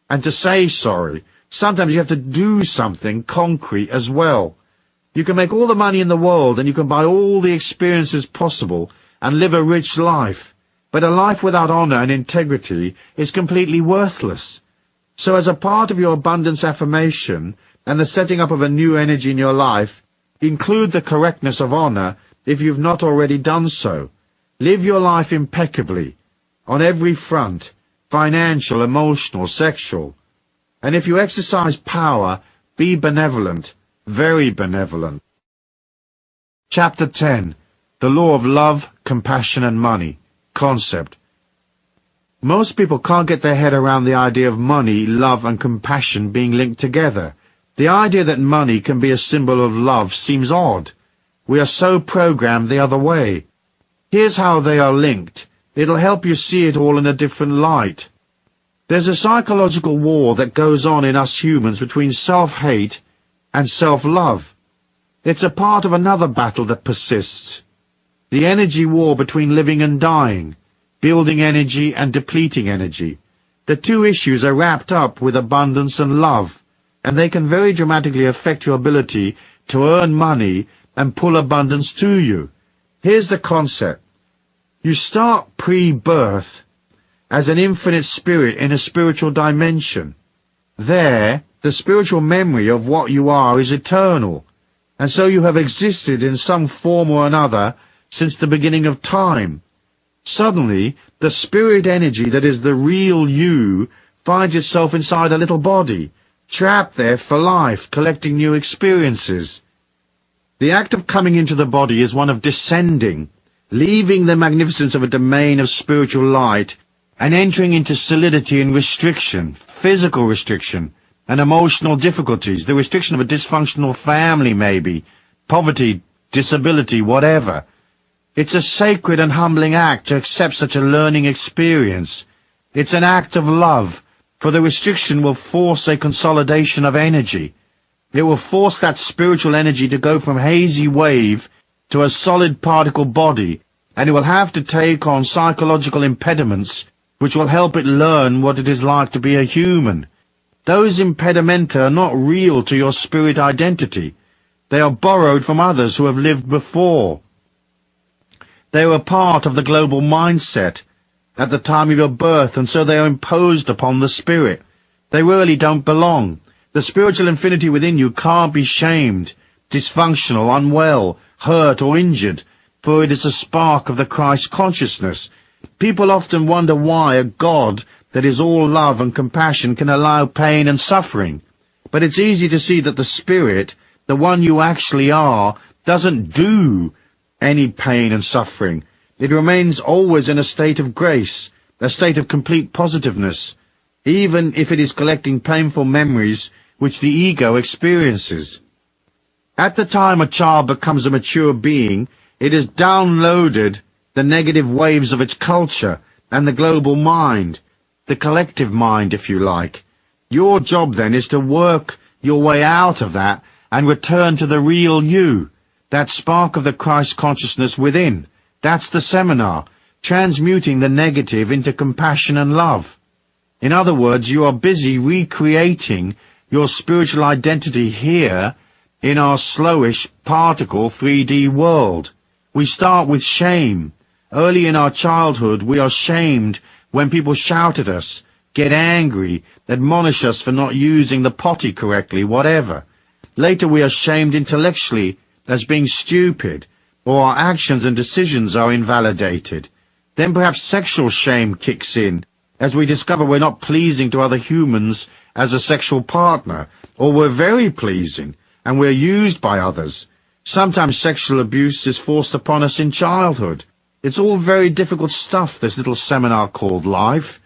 Speaker 2: and to say sorry. Sometimes you have to do something concrete as well. You can make all the money in the world and you can buy all the experiences possible and live a rich life, but a life without honor and integrity is completely worthless. So as a part of your abundance affirmation and the setting up of a new energy in your life, include the correctness of honor if you've not already done so. Live your life impeccably, on every front, financial, emotional, sexual. And if you exercise power, be benevolent, very benevolent. Chapter 10. The Law of Love, Compassion and Money. Concept. Most people can't get their head around the idea of money, love and compassion being linked together. The idea that money can be a symbol of love seems odd. We are so programmed the other way. Here's how they are linked. It'll help you see it all in a different light. There's a psychological war that goes on in us humans between self-hate and self-love. It's a part of another battle that persists. The energy war between living and dying, building energy and depleting energy. The two issues are wrapped up with abundance and love, and they can very dramatically affect your ability to earn money and pull abundance to you. Here's the concept. You start pre-birth as an infinite spirit in a spiritual dimension. There, the spiritual memory of what you are is eternal, and so you have existed in some form or another since the beginning of time. Suddenly, the spirit energy that is the real you finds itself inside a little body, trapped there for life, collecting new experiences. The act of coming into the body is one of descending, leaving the magnificence of a domain of spiritual light and entering into solidity and restriction, physical restriction, and emotional difficulties, the restriction of a dysfunctional family maybe, poverty, disability, whatever. It's a sacred and humbling act to accept such a learning experience. It's an act of love, for the restriction will force a consolidation of energy. It will force that spiritual energy to go from hazy wave to a solid particle body, and it will have to take on psychological impediments which will help it learn what it is like to be a human. Those impedimenta are not real to your spirit identity. They are borrowed from others who have lived before. They were part of the global mindset at the time of your birth, and so they are imposed upon the spirit. They really don't belong. The spiritual infinity within you can't be shamed, dysfunctional, unwell, hurt or injured, for it is a spark of the Christ consciousness. People often wonder why a God that is all love and compassion can allow pain and suffering. But it's easy to see that the spirit, the one you actually are, doesn't do any pain and suffering. It remains always in a state of grace, a state of complete positiveness, even if it is collecting painful memories which the ego experiences. At the time a child becomes a mature being, it has downloaded the negative waves of its culture and the global mind. the collective mind, if you like. Your job then is to work your way out of that and return to the real you, that spark of the Christ consciousness within. That's the seminar, transmuting the negative into compassion and love. In other words, you are busy recreating your spiritual identity here in our slowish particle 3D world. We start with shame. Early in our childhood, we are shamed when people shout at us, get angry, admonish us for not using the potty correctly, whatever. Later we are shamed intellectually as being stupid, or our actions and decisions are invalidated. Then perhaps sexual shame kicks in, as we discover we're not pleasing to other humans as a sexual partner, or we're very pleasing, and we're used by others. Sometimes sexual abuse is forced upon us in childhood. It's all very difficult stuff, this little seminar called life.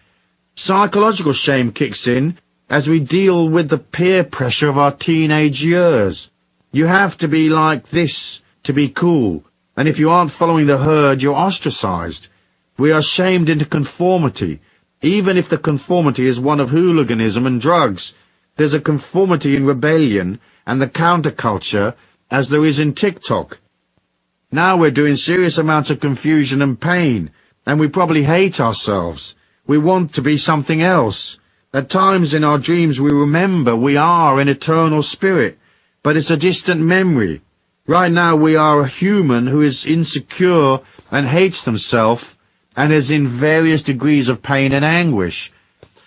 Speaker 2: Psychological shame kicks in as we deal with the peer pressure of our teenage years. You have to be like this to be cool, and if you aren't following the herd, you're ostracized. We are shamed into conformity, even if the conformity is one of hooliganism and drugs. There's a conformity in rebellion and the counterculture as there is in TikTok. Now we're doing serious amounts of confusion and pain, and we probably hate ourselves. We want to be something else. At times in our dreams we remember we are an eternal spirit, but it's a distant memory. Right now we are a human who is insecure and hates themselves and is in various degrees of pain and anguish.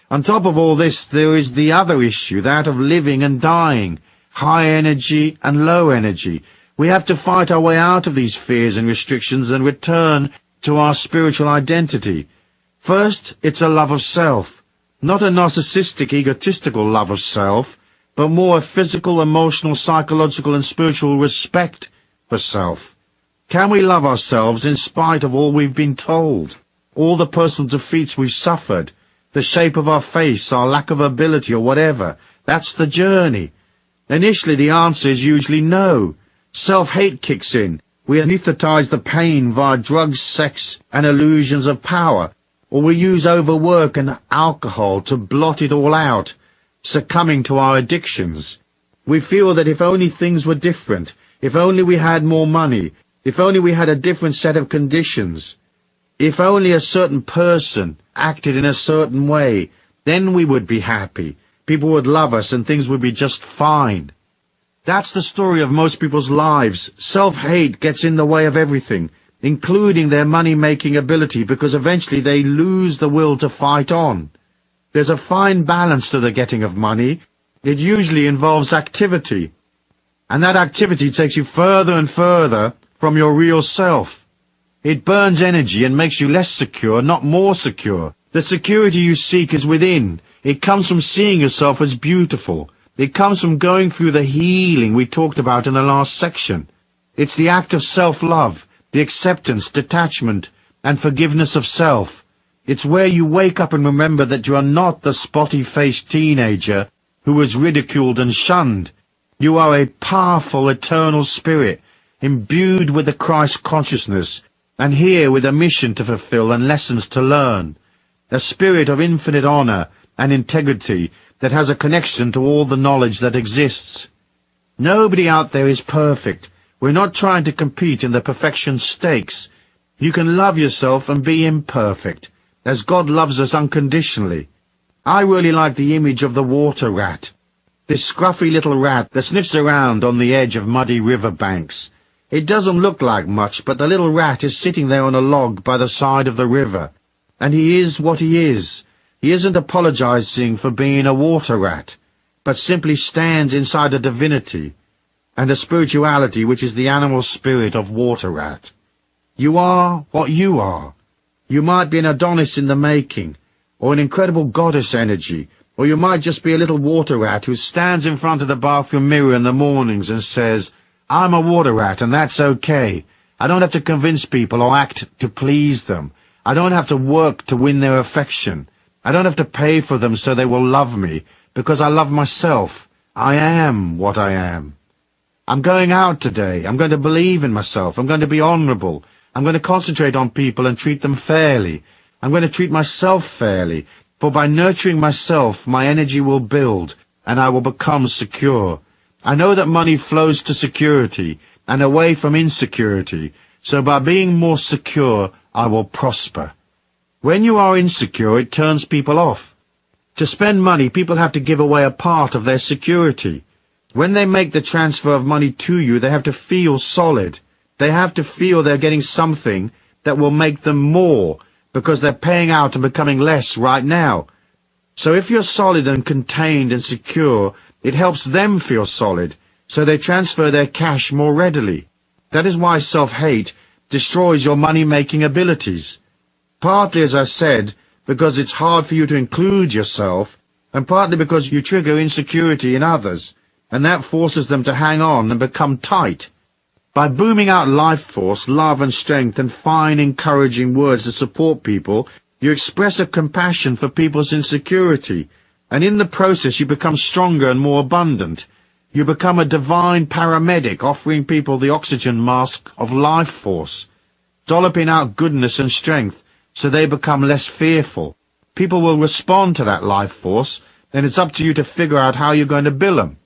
Speaker 2: On top of all this, there is the other issue, that of living and dying, high energy and low energy. We have to fight our way out of these fears and restrictions and return to our spiritual identity. First, it's a love of self. Not a narcissistic, egotistical love of self, but more a physical, emotional, psychological and spiritual respect for self. Can we love ourselves in spite of all we've been told, all the personal defeats we've suffered, the shape of our face, our lack of ability or whatever? That's the journey. Initially the answer is usually no. Self-hate kicks in. We anesthetize the pain via drugs, sex and illusions of power. Or we use overwork and alcohol to blot it all out, succumbing to our addictions. We feel that if only things were different, if only we had more money, if only we had a different set of conditions, if only a certain person acted in a certain way, then we would be happy. People would love us and things would be just fine. That's the story of most people's lives. Self-hate gets in the way of everything, including their money-making ability, because eventually they lose the will to fight on. There's a fine balance to the getting of money. It usually involves activity, and that activity takes you further and further from your real self. It burns energy and makes you less secure, not more secure. The security you seek is within. It comes from seeing yourself as beautiful. It comes from going through the healing we talked about in the last section. It's the act of self-love, the acceptance, detachment, and forgiveness of self. It's where you wake up and remember that you are not the spotty-faced teenager who was ridiculed and shunned. You are a powerful, eternal spirit, imbued with the Christ consciousness, and here with a mission to fulfill and lessons to learn. A spirit of infinite honor and integrity that has a connection to all the knowledge that exists. Nobody out there is perfect. We're not trying to compete in the perfection stakes. You can love yourself and be imperfect, as God loves us unconditionally. I really like the image of the water rat, this scruffy little rat that sniffs around on the edge of muddy river banks. It doesn't look like much, but the little rat is sitting there on a log by the side of the river, and he is what he is. He isn't apologizing for being a water rat, but simply stands inside a divinity and a spirituality which is the animal spirit of water rat. You are what you are. You might be an Adonis in the making, or an incredible goddess energy, or you might just be a little water rat who stands in front of the bathroom mirror in the mornings and says, I'm a water rat and that's okay. I don't have to convince people or act to please them. I don't have to work to win their affection. I don't have to pay for them so they will love me, because I love myself. I am what I am. I'm going out today. I'm going to believe in myself. I'm going to be honorable. I'm going to concentrate on people and treat them fairly. I'm going to treat myself fairly. For by nurturing myself, my energy will build, and I will become secure. I know that money flows to security, and away from insecurity, so by being more secure, I will prosper. When you are insecure, it turns people off. To spend money, people have to give away a part of their security. When they make the transfer of money to you, they have to feel solid. They have to feel they're getting something that will make them more, because they're paying out and becoming less right now. So if you're solid and contained and secure, it helps them feel solid, so they transfer their cash more readily. That is why self-hate destroys your money-making abilities. Partly, as I said, because it's hard for you to include yourself, and partly because you trigger insecurity in others, and that forces them to hang on and become tight. By booming out life force, love and strength and fine encouraging words to support people, you express a compassion for people's insecurity, and in the process you become stronger and more abundant. You become a divine paramedic offering people the oxygen mask of life force, dolloping out goodness and strength so they become less fearful. People will respond to that life force, and it's up to you to figure out how you're going to bill them.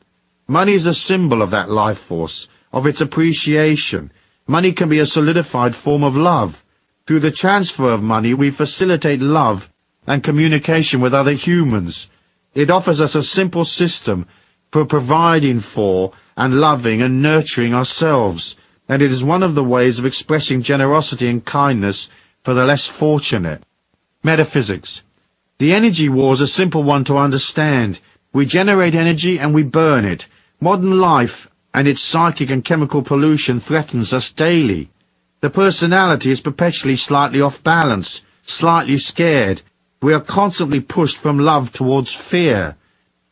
Speaker 2: Money is a symbol of that life force, of its appreciation. Money can be a solidified form of love. Through the transfer of money, we facilitate love and communication with other humans. It offers us a simple system for providing for and loving and nurturing ourselves, and it is one of the ways of expressing generosity and kindness for the less fortunate. Metaphysics. The energy war is a simple one to understand. We generate energy and we burn it. Modern life and its psychic and chemical pollution threatens us daily. The personality is perpetually slightly off balance, slightly scared. We are constantly pushed from love towards fear.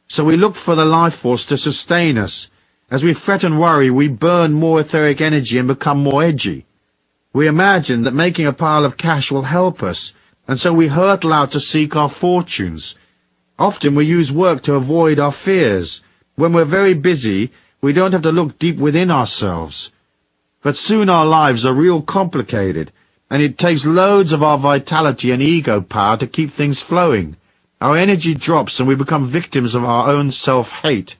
Speaker 2: So we look for the life force to sustain us. As we fret and worry, we burn more etheric energy and become more edgy. We imagine that making a pile of cash will help us, and so we hurtle out to seek our fortunes. Often we use work to avoid our fears. When we're very busy, we don't have to look deep within ourselves. But soon our lives are real complicated, and it takes loads of our vitality and ego power to keep things flowing. Our energy drops and we become victims of our own self-hate.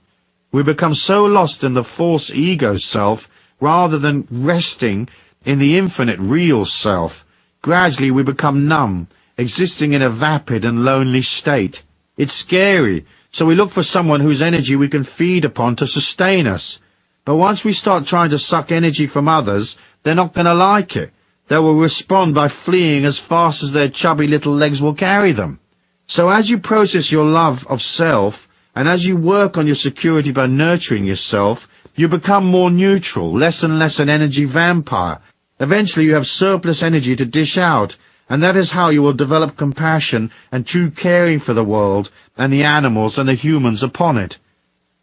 Speaker 2: We become so lost in the false ego self rather than resting in the infinite real self. Gradually we become numb, existing in a vapid and lonely state. It's scary, so we look for someone whose energy we can feed upon to sustain us. But once we start trying to suck energy from others, they're not going to like it. They will respond by fleeing as fast as their chubby little legs will carry them. So as you process your love of self, and as you work on your security by nurturing yourself, you become more neutral, less and less an energy vampire. Eventually you have surplus energy to dish out, and that is how you will develop compassion and true caring for the world and the animals and the humans upon it.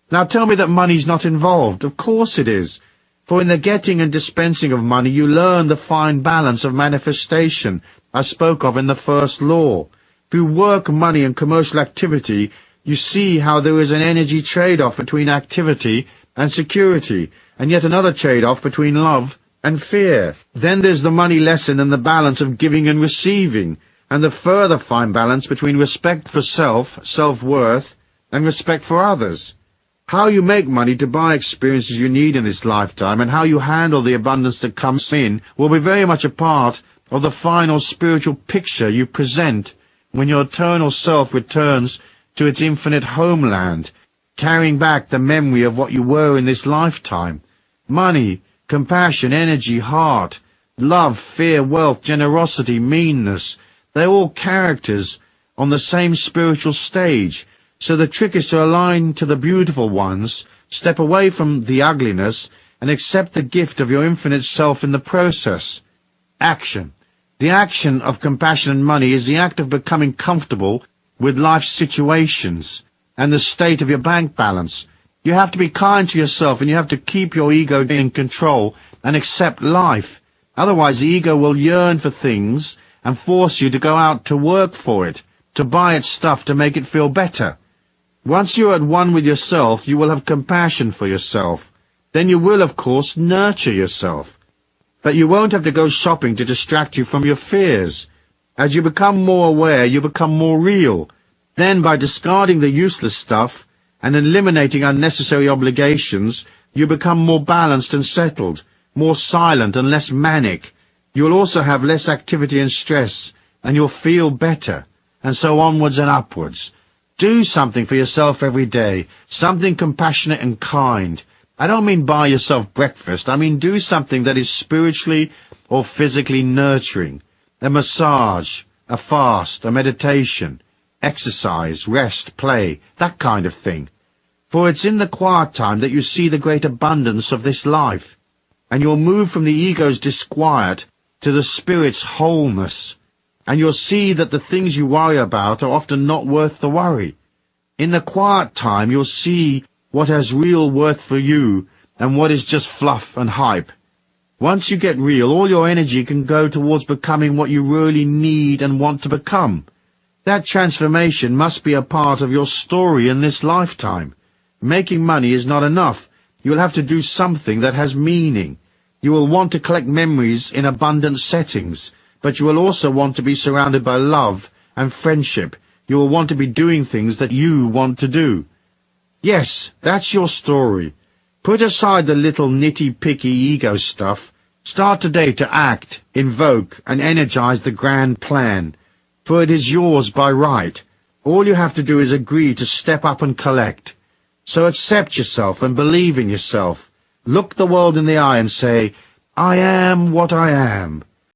Speaker 2: Now tell me that money's not involved. Of course it is. For in the getting and dispensing of money you learn the fine balance of manifestation I spoke of in the first law. Through work, money and commercial activity, you see how there is an energy trade-off between activity and security, and yet another trade-off between love and fear. Then there's the money lesson and the balance of giving and receiving, and the further fine balance between respect for self, self-worth, and respect for others. How you make money to buy experiences you need in this lifetime, and how you handle the abundance that comes in, will be very much a part of the final spiritual picture you present when your eternal self returns to its infinite homeland, carrying back the memory of what you were in this lifetime. Money, compassion, energy, heart, love, fear, wealth, generosity, meanness, they're all characters on the same spiritual stage. So the trick is to align to the beautiful ones, step away from the ugliness, and accept the gift of your infinite self in the process. Action. The action of compassion and money is the act of becoming comfortable with life's situations and the state of your bank balance. You have to be kind to yourself, and you have to keep your ego in control and accept life. Otherwise the ego will yearn for things and force you to go out to work for it, to buy its stuff to make it feel better. Once you're at one with yourself, you will have compassion for yourself. Then you will, of course, nurture yourself. But you won't have to go shopping to distract you from your fears. As you become more aware, you become more real. Then, by discarding the useless stuff and eliminating unnecessary obligations, you become more balanced and settled, more silent and less manic. You'll also have less activity and stress, and you'll feel better, and so onwards and upwards. Do something for yourself every day, something compassionate and kind. I don't mean buy yourself breakfast, I mean do something that is spiritually or physically nurturing. A massage, a fast, a meditation, exercise, rest, play, that kind of thing. For it's in the quiet time that you see the great abundance of this life, and you'll move from the ego's disquiet to the spirit's wholeness, and you'll see that the things you worry about are often not worth the worry. In the quiet time you'll see what has real worth for you and what is just fluff and hype. Once you get real, all your energy can go towards becoming what you really need and want to become. That transformation must be a part of your story in this lifetime. Making money is not enough. You will have to do something that has meaning. You will want to collect memories in abundant settings, but you will also want to be surrounded by love and friendship. You will want to be doing things that you want to do. Yes, that's your story. Put aside the little nitty-picky ego stuff. Start today to act, invoke, and energize the grand plan, for it is yours by right. All you have to do is agree to step up and collect. So accept yourself and believe in yourself. Look the world in the eye and say, I am what I am.